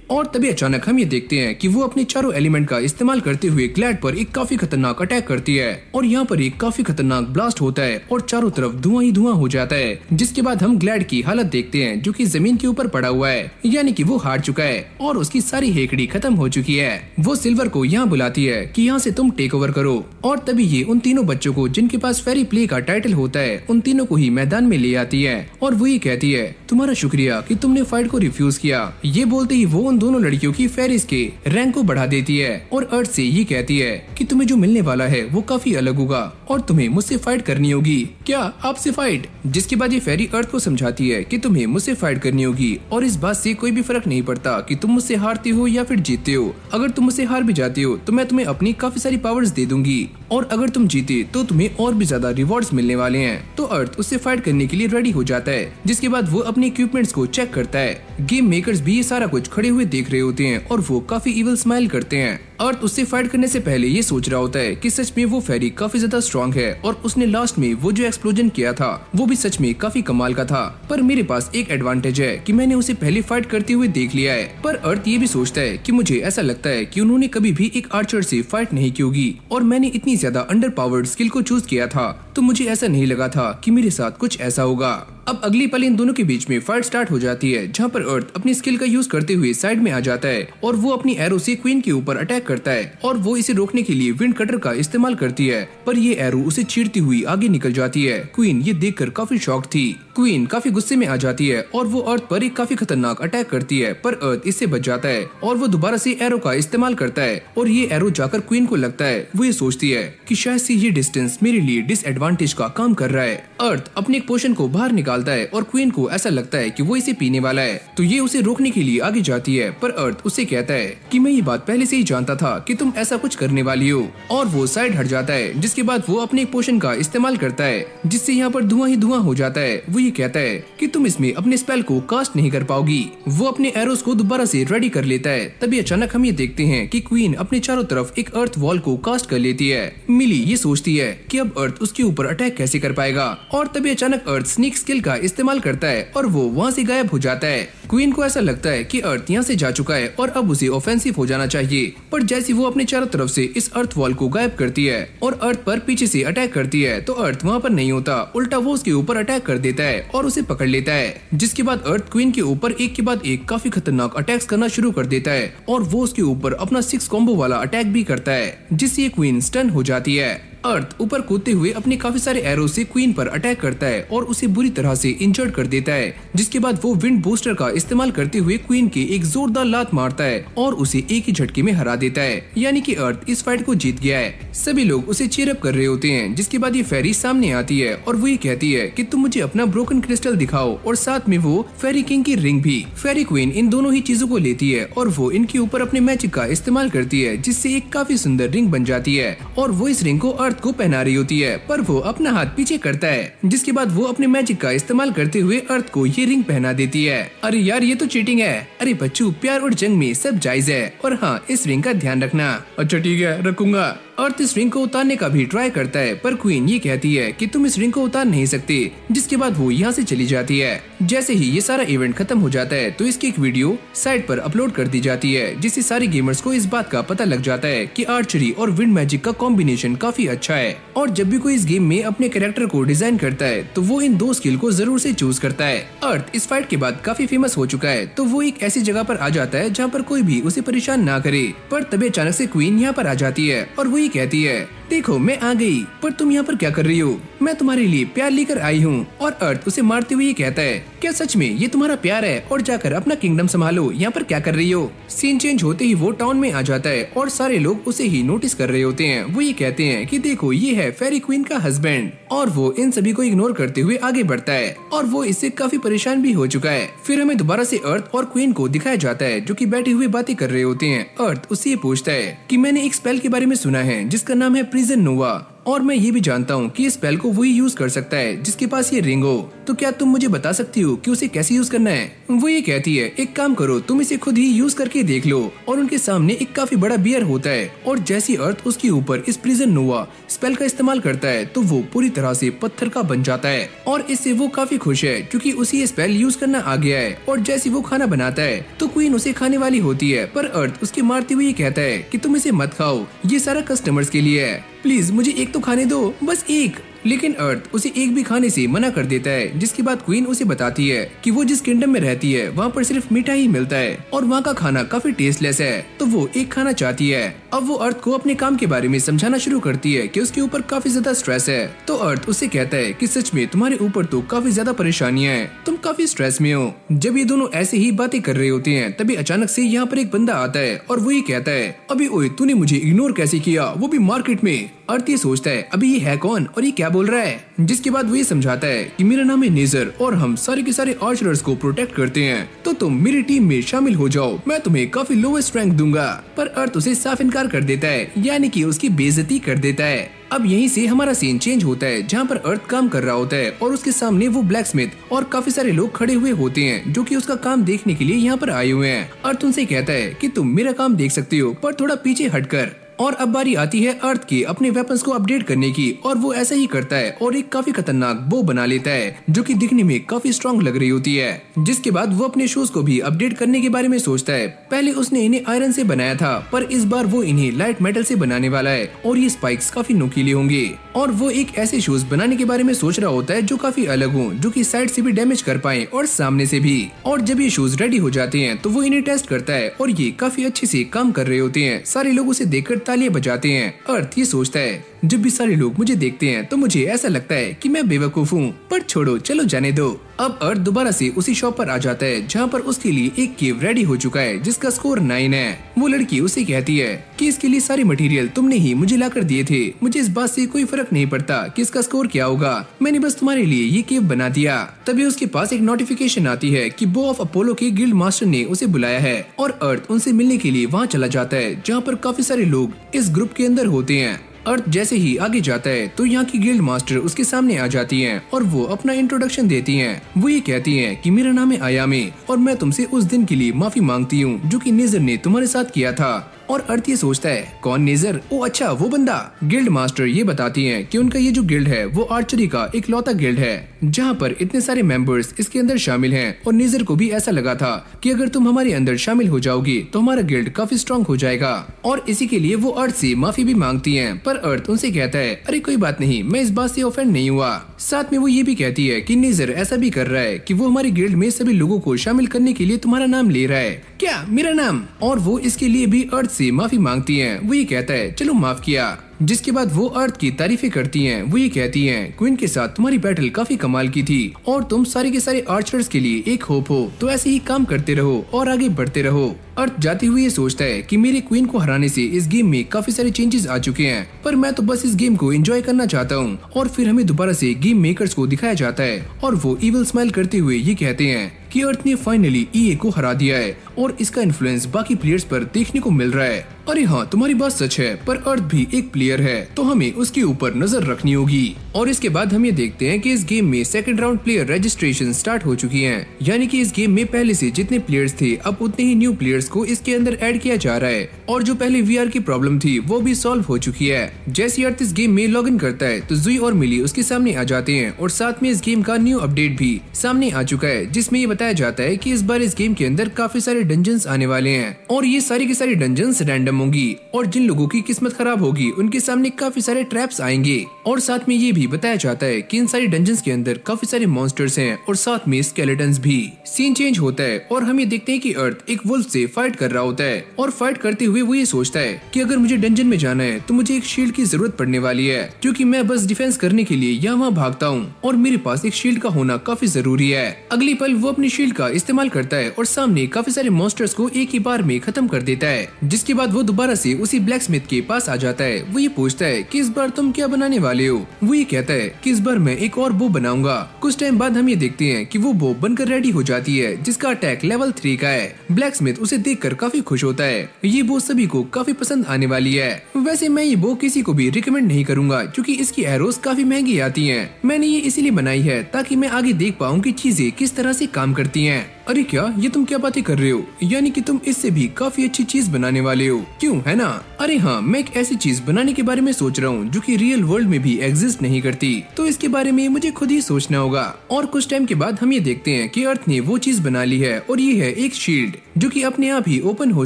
[SPEAKER 1] और तभी अचानक हम ये देखते हैं कि वो अपने चारों एलिमेंट का इस्तेमाल करते हुए ग्लैड पर एक काफी खतरनाक अटैक करती है और यहाँ पर एक काफी खतरनाक ब्लास्ट होता है और चारों तरफ धुआं ही धुआं हो जाता है। जिसके बाद हम ग्लैड की हालत देखते हैं जो कि जमीन के ऊपर पड़ा हुआ है, यानी कि वो हार चुका है और उसकी सारी हेकड़ी खत्म हो चुकी है। वो सिल्वर को यहाँ बुलाती है कि यहाँ से तुम टेक ओवर करो और तभी ये उन तीनों बच्चों को जिनके पास फेरी प्ले का टाइटल होता है उन तीनों को ही मैदान में ले आती है और वो ये कहती है तुम्हारा शुक्रिया कि तुमने फाइट को रिफ्यूज किया। ये बोलते ही वो उन दोनों लड़कियों की फेरिस के रैंक को बढ़ा देती है और अर्थ से ये कहती है कि तुम्हें जो मिलने वाला है वो काफी अलग होगा और तुम्हें मुझसे फाइट करनी होगी। क्या आपसे फाइट? जिसके बाद ये फेरी अर्थ को समझाती है कि तुम्हें मुझसे फाइट करनी होगी और इस बात से कोई भी फर्क नहीं पड़ता कि तुम मुझसे हारते हो या फिर जीतते हो। अगर तुम मुझसे हार भी जाते हो तो मैं तुम्हें अपनी काफी सारी पावर्स दे दूंगी और अगर तुम जीते तो तुम्हें और भी ज्यादा रिवॉर्ड्स मिलने वाले हैं। तो अर्थ उससे फाइट करने के लिए रेडी हो जाता है। जिसके बाद वो अपने इक्विपमेंट्स को चेक करता है। गेम मेकर्स भी ये सारा कुछ खड़े हुए देख रहे होते हैं और वो काफी इविल स्माइल करते हैं। अर्थ उससे फाइट करने से पहले ये सोच रहा होता है कि सच में वो फेरी काफी ज्यादा स्ट्रॉन्ग है और उसने लास्ट में वो जो एक्सप्लोजन किया था वो भी सच में काफी कमाल का था। पर मेरे पास एक एडवांटेज है कि मैंने उसे पहले फाइट करते हुए देख लिया है। पर अर्थ ये भी सोचता है कि मुझे ऐसा लगता है कि उन्होंने कभी भी एक आर्चर से फाइट नहीं की होगी और मैंने इतनी ज्यादा अंडर पावर्ड स्किल को चूज किया था तो मुझे ऐसा नहीं लगा था कि मेरे साथ कुछ ऐसा होगा। अब अगली पल इन दोनों के बीच में फाइट स्टार्ट हो जाती है, जहाँ पर अर्थ अपनी स्किल का यूज करते हुए साइड में आ जाता है और वो अपनी एरो से क्वीन के ऊपर अटैक करता है और वो इसे रोकने के लिए विंड कटर का इस्तेमाल करती है, पर ये एरो उसे चीरती हुई आगे निकल जाती है। क्वीन ये देखकर काफी शॉक थी। क्वीन काफी गुस्से में आ जाती है और वो अर्थ पर एक काफी खतरनाक अटैक करती है, पर अर्थ इससे बच जाता है और वो दोबारा से एरो का इस्तेमाल करता है और ये एरो जाकर क्वीन को लगता है। वो ये सोचती है कि शायद से ये डिस्टेंस मेरे लिए डिसएडवांटेज का काम कर रहा है। अर्थ अपने एक पोशन को बाहर निकालता है और क्वीन को ऐसा लगता है कि वो इसे पीने वाला है, तो ये उसे रोकने के लिए आगे जाती है, पर अर्थ उसे कहता है कि मैं ये बात पहले से ही जानता था कि तुम ऐसा कुछ करने वाली हो और वो साइड हट जाता है। जिसके बाद वो अपने एक पोशन का इस्तेमाल करता है जिससे यहाँ पर धुआं ही धुआं हो जाता है। वो ये कहता है कि तुम इसमें अपने स्पेल को कास्ट नहीं कर पाओगी। वो अपने एरोस को दोबारा से रेडी कर लेता है। तभी अचानक हम ये देखते हैं कि क्वीन अपने चारों तरफ एक अर्थ वॉल को कास्ट कर लेती है। मिली ये सोचती है कि अब अर्थ उसके ऊपर अटैक कैसे कर पाएगा और तभी अचानक अर्थ स्नीक स्किल का इस्तेमाल करता है और वो वहाँ से गायब हो जाता है। क्वीन को ऐसा लगता है कि अर्थ यहाँ से जा चुका है और अब उसे ऑफेंसिव हो जाना चाहिए, पर जैसे वो अपने चारों तरफ से इस अर्थ वॉल को गायब करती है और अर्थ पर पीछे से अटैक करती है तो अर्थ वहाँ पर नहीं होता, उल्टा वो उसके ऊपर अटैक कर देता है और उसे पकड़ लेता है। जिसके बाद अर्थ क्वीन के ऊपर एक के बाद एक काफी खतरनाक अटैक्स करना शुरू कर देता है और वो उसके ऊपर अपना 6 कॉम्बो वाला अटैक भी करता है जिससे ये क्वीन स्टन हो जाती है। अर्थ ऊपर कूदते हुए अपने काफी सारे एरो से क्वीन पर अटैक करता है और उसे बुरी तरह से इंजर्ड कर देता है। जिसके बाद वो विंड बूस्टर का इस्तेमाल करते हुए क्वीन के एक जोरदार लात मारता है और उसे एक ही झटके में हरा देता है, यानी कि अर्थ इस फाइट को जीत गया है। सभी लोग उसे चीयर अप कर रहे होते हैं। जिसके बाद ये फेरी सामने आती है और वो ये कहती है कि तुम मुझे अपना ब्रोकन क्रिस्टल दिखाओ और साथ में वो फेरी किंग की रिंग भी। फेरी क्वीन इन दोनों ही चीजों को लेती है और वो इनके ऊपर अपने मैजिक का इस्तेमाल करती है जिससे एक काफी सुंदर रिंग बन जाती है और वो इस रिंग को अर्थ को पहना रही होती है, पर वो अपना हाथ पीछे करता है। जिसके बाद वो अपने मैजिक का इस्तेमाल करते हुए अर्थ को ये रिंग पहना देती है। अरे यार ये तो चीटिंग है। अरे बच्चों, प्यार और जंग में सब जायज है और हाँ, इस रिंग का ध्यान रखना। अच्छा ठीक है, रखूंगा। अर्थ इस रिंग को उतारने का भी ट्राई करता है, पर क्वीन ये कहती है कि तुम इस रिंग को उतार नहीं सकते, जिसके बाद वो यहाँ से चली जाती है। जैसे ही ये सारा इवेंट खत्म हो जाता है तो इसकी एक वीडियो साइट पर अपलोड कर दी जाती है, जिससे सारे गेमर्स को इस बात का पता लग जाता है कि आर्चरी और विंड मैजिक का कॉम्बिनेशन काफी अच्छा है। और जब भी कोई इस गेम में अपने कैरेक्टर को डिजाइन करता है तो वो इन दो स्किल को जरूर से चूज करता है। अर्थ इस फाइट के बाद काफी फेमस हो चुका है, तो वो एक ऐसी जगह पर आ जाता है जहाँ पर कोई भी उसे परेशान ना करे। पर तभी अचानक से क्वीन यहाँ पर आ जाती है और वो ये कहती है, देखो मैं आ गई, पर तुम यहाँ पर क्या कर रही हो? मैं तुम्हारे लिए प्यार लेकर आई हूँ। और अर्थ उसे मारते हुए ये कहता है, क्या सच में ये तुम्हारा प्यार है? और जाकर अपना किंगडम संभालो, यहाँ पर क्या कर रही हो? सीन चेंज होते ही वो टाउन में आ जाता है और सारे लोग उसे ही नोटिस कर रहे होते हैं। वो ये कहते हैं कि देखो ये है फेरी क्वीन का हस्बैंड। और वो इन सभी को इग्नोर करते हुए आगे बढ़ता है और वो इससे काफी परेशान भी हो चुका है। फिर हमें दोबारा से अर्थ और क्वीन को दिखाया जाता है जो कि बैठे हुए बातें कर रहे होते हैं। अर्थ उससे पूछता है कि मैंने एक स्पेल के बारे में सुना है जिसका नाम है प्रिजन नोवा, और मैं ये भी जानता हूँ कि इस स्पेल को वही यूज कर सकता है जिसके पास ये रिंग हो। तो क्या तुम मुझे बता सकती हो कि उसे कैसे यूज करना है? वो ये कहती है, एक काम करो, तुम इसे खुद ही यूज करके देख लो। और उनके सामने एक काफी बड़ा बियर होता है और जैसी अर्थ उसके ऊपर इस प्रिजन नोवा स्पेल का इस्तेमाल करता है तो वो पूरी तरह से पत्थर का बन जाता है। और इससे वो काफी खुश है क्योंकि उसे ये स्पेल यूज करना आ गया है। और जैसे वो खाना बनाता है तो क्वीन उसे खाने वाली होती है, पर अर्थ उसके मारते हुए कहता है कि तुम इसे मत खाओ, ये सारा कस्टमर्स के लिए है, प्लीज मुझे एक तो खाने दो, बस एक। लेकिन अर्थ उसे एक भी खाने से मना कर देता है, जिसके बाद क्वीन उसे बताती है कि वो जिस किंगडम में रहती है वहाँ पर सिर्फ मीठा ही मिलता है और वहाँ का खाना काफी टेस्टलेस है, तो वो एक खाना चाहती है। अब वो अर्थ को अपने काम के बारे में समझाना शुरू करती है कि उसके ऊपर काफी ज्यादा स्ट्रेस है। तो अर्थ उससे कहता है कि सच में तुम्हारे ऊपर तो काफी ज्यादा परेशानियां हैं, तुम काफी स्ट्रेस में हो। जब ये दोनों ऐसे ही बातें कर रहे होते हैं तभी अचानक से यहाँ पर एक बंदा आता है और वो ये कहता है, अभी ओए तूने मुझे इग्नोर कैसे किया, वो भी मार्केट में। अर्थ ये सोचता है, अभी ये है कौन और ये क्या बोल रहा है? जिसके बाद वो ये समझाता है कि मेरा नाम है नेजर और हम सारे के सारे आर्चरर्स को प्रोटेक्ट करते हैं, तो तुम मेरी टीम में शामिल हो जाओ, मैं तुम्हें काफी लोवेस्ट रैंक दूंगा। पर अर्थ उसे साफ इनकार कर देता है, यानी कि उसकी बेइज्जती कर देता है। अब यहीं से हमारा सीन चेंज होता है जहाँ पर अर्थ काम कर रहा होता है और उसके सामने वो ब्लैक स्मिथ और काफी सारे लोग खड़े हुए होते हैं जो कि उसका काम देखने के लिए यहाँ पर आए हुए हैं। अर्थ उनसे कहता है कि तुम मेरा काम देख सकते हो, पर थोड़ा पीछे हटकर। और अब बारी आती है अर्थ की अपने वेपन्स को अपडेट करने की, और वो ऐसा ही करता है और एक काफी खतरनाक बो बना लेता है जो कि दिखने में काफी स्ट्रॉन्ग लग रही होती है। जिसके बाद वो अपने शूज को भी अपडेट करने के बारे में सोचता है। पहले उसने इन्हें आयरन से बनाया था, पर इस बार वो इन्हें लाइट मेटल से बनाने वाला है और ये स्पाइक्स काफी नुकीले होंगे। और वो एक ऐसे शूज बनाने के बारे में सोच रहा होता है जो काफी अलग हो, जो कि साइड से भी डैमेज कर पाए और सामने से भी। और जब ये शूज रेडी हो जाते हैं तो वो इन्हें टेस्ट करता है और ये काफी अच्छे से काम कर रहे होते हैं। सारे लोग उसे देखकर तालियां बजाते हैं। अर्थ ये सोचता है, जब भी सारे लोग मुझे देखते हैं तो मुझे ऐसा लगता है कि मैं बेवकूफ हूँ, पर छोड़ो, चलो जाने दो। अब अर्थ दोबारा से उसी शॉप पर आ जाता है जहाँ पर उसके लिए एक केव रेडी हो चुका है जिसका स्कोर 9 है। वो लड़की उसे कहती है कि इसके लिए सारे मटेरियल तुमने ही मुझे लाकर दिए थे, मुझे इस बात से कोई फर्क नहीं पड़ता कि इसका स्कोर क्या होगा, मैंने बस तुम्हारे लिए ये केव बना दिया। तभी उसके पास एक नोटिफिकेशन आती है कि बो ऑफ अपोलो के गिल्ड मास्टर ने उसे बुलाया है और अर्थ उनसे मिलने के लिए वहाँ चला जाता है जहाँ पर काफी सारे लोग इस ग्रुप के अंदर होते हैं। अर्थ जैसे ही आगे जाता है तो यहाँ की गिल्ड मास्टर उसके सामने आ जाती हैं और वो अपना इंट्रोडक्शन देती हैं। वो ये कहती हैं कि मेरा नाम है आयामी और मैं तुमसे उस दिन के लिए माफी मांगती हूँ जो कि नेजर ने तुम्हारे साथ किया था। और अर्थ ये सोचता है, कौन नेजर? ओ अच्छा, वो बंदा। गिल्ड मास्टर ये बताती हैं कि उनका ये जो गिल्ड है वो आर्चरी का एक लौता गिल्ड है जहाँ पर इतने सारे मेंबर्स इसके अंदर शामिल हैं। और नेजर को भी ऐसा लगा था कि अगर तुम हमारे अंदर शामिल हो जाओगी तो हमारा गिल्ड काफी स्ट्रॉन्ग हो जाएगा। और इसी के लिए वो अर्थ से माफी भी मांगती हैं, पर अर्थ उनसे कहता है, अरे कोई बात नहीं, मैं इस बात से ऑफेंड नहीं हुआ। साथ में वो ये भी कहती है कि नेजर ऐसा भी कर रहा है कि वो हमारे गिल्ड में सभी लोगों को शामिल करने के लिए तुम्हारा नाम ले रहा है। क्या मेरा नाम? और वो इसके लिए भी अर्थ से माफी मांगती हैं। वो ये कहता है, चलो माफ किया। जिसके बाद वो अर्थ की तारीफें करती हैं। वो ये कहती हैं, क्वीन के साथ तुम्हारी बैटल काफी कमाल की थी और तुम सारे के सारे आर्चर्स के लिए एक होप हो, तो ऐसे ही काम करते रहो और आगे बढ़ते रहो। अर्थ जाते हुए ये सोचता है कि मेरे क्वीन को हराने से इस गेम में काफी सारे चेंजेस आ चुके हैं, पर मैं तो बस इस गेम को एंजॉय करना चाहता हूँ। और फिर हमें दोबारा से गेम मेकर्स को दिखाया जाता है और वो इविल स्माइल करते हुए ये कहते हैं कि अर्थ ने फाइनली ईए को हरा दिया है और इसका इन्फ्लुएंस बाकी प्लेयर्स पर देखने को मिल रहा है। अरे हाँ, तुम्हारी बात सच है, पर अर्थ भी एक प्लेयर है, तो हमें उसके ऊपर नजर रखनी होगी। और इसके बाद हम ये देखते हैं कि इस गेम में second round player registration start हो चुकी है, यानी कि इस गेम में पहले से जितने प्लेयर्स थे अब उतने ही न्यू प्लेयर्स को इसके अंदर ऐड किया जा रहा है। और जो पहले वीआर की प्रॉब्लम थी वो भी सॉल्व हो चुकी है। जैसे अर्थ इस गेम में लॉग इन करता है तो जुई और मिली उसके सामने आ जाते हैं, और साथ में इस गेम का न्यू अपडेट भी सामने आ चुका है, जिसमें ये बताया जाता है कि इस बार इस गेम के अंदर काफी सारे डंजन्स आने वाले हैं, और ये सारी की सारी डंजन्स रैंडम होंगी, और जिन लोगों की किस्मत खराब होगी उनके सामने काफी सारे ट्रैप्स आएंगे। और साथ में ये भी बताया जाता है कि इन सारी डंजन्स के अंदर काफी सारे मॉन्स्टर्स हैं, और साथ में स्केलेटन्स भी। सीन चेंज होता है और हम ये देखते हैं कि अर्थ एक वुल्फ से फाइट कर रहा होता है, और फाइट करते हुए वो ये सोचता है कि अगर मुझे डंजन में जाना है तो मुझे एक शील्ड की जरूरत पड़ने वाली है, क्योंकि मैं बस डिफेंस करने के लिए यहाँ वहाँ भागता हूँ, और मेरे पास एक शील्ड का होना काफी जरूरी है। अगली पल वो अपनी शील्ड का इस्तेमाल करता है और सामने काफी सारे मॉन्स्टर्स को एक ही बार में खत्म कर देता है, जिसके बाद वो दोबारा से उसी ब्लैक स्मिथ के पास आ जाता है। वो ये पूछता है कि इस बार तुम क्या बनाने वाले हो। वो ये कहता है कि इस बार मैं एक और बो बनाऊंगा। कुछ टाइम बाद हम ये देखते हैं कि वो बो बनकर रेडी हो जाती है, जिसका अटैक लेवल 3 का है। ब्लैक स्मिथ उसे देखकर काफी खुश होता है। ये बो सभी को काफी पसंद आने वाली है। वैसे मैं ये बो किसी को भी रिकमेंड नहीं करूंगा, क्योंकि इसकी एरोस काफी महंगी आती हैं। मैंने ये इसीलिए बनाई है ताकि मैं आगे देख पाऊँ कि चीजें किस तरह से काम करती हैं। अरे क्या ये तुम क्या बातें कर रहे हो, यानी कि तुम इससे भी काफी अच्छी चीज बनाने वाले हो, क्यों है ना? अरे हाँ, मैं एक ऐसी चीज बनाने के बारे में सोच रहा हूँ जो कि रियल वर्ल्ड में भी एग्जिस्ट नहीं करती, तो इसके बारे में मुझे खुद ही सोचना होगा। और कुछ टाइम के बाद हम ये देखते हैं कि अर्थ ने वो चीज बना ली है, और ये है एक शील्ड जो कि अपने आप ही ओपन हो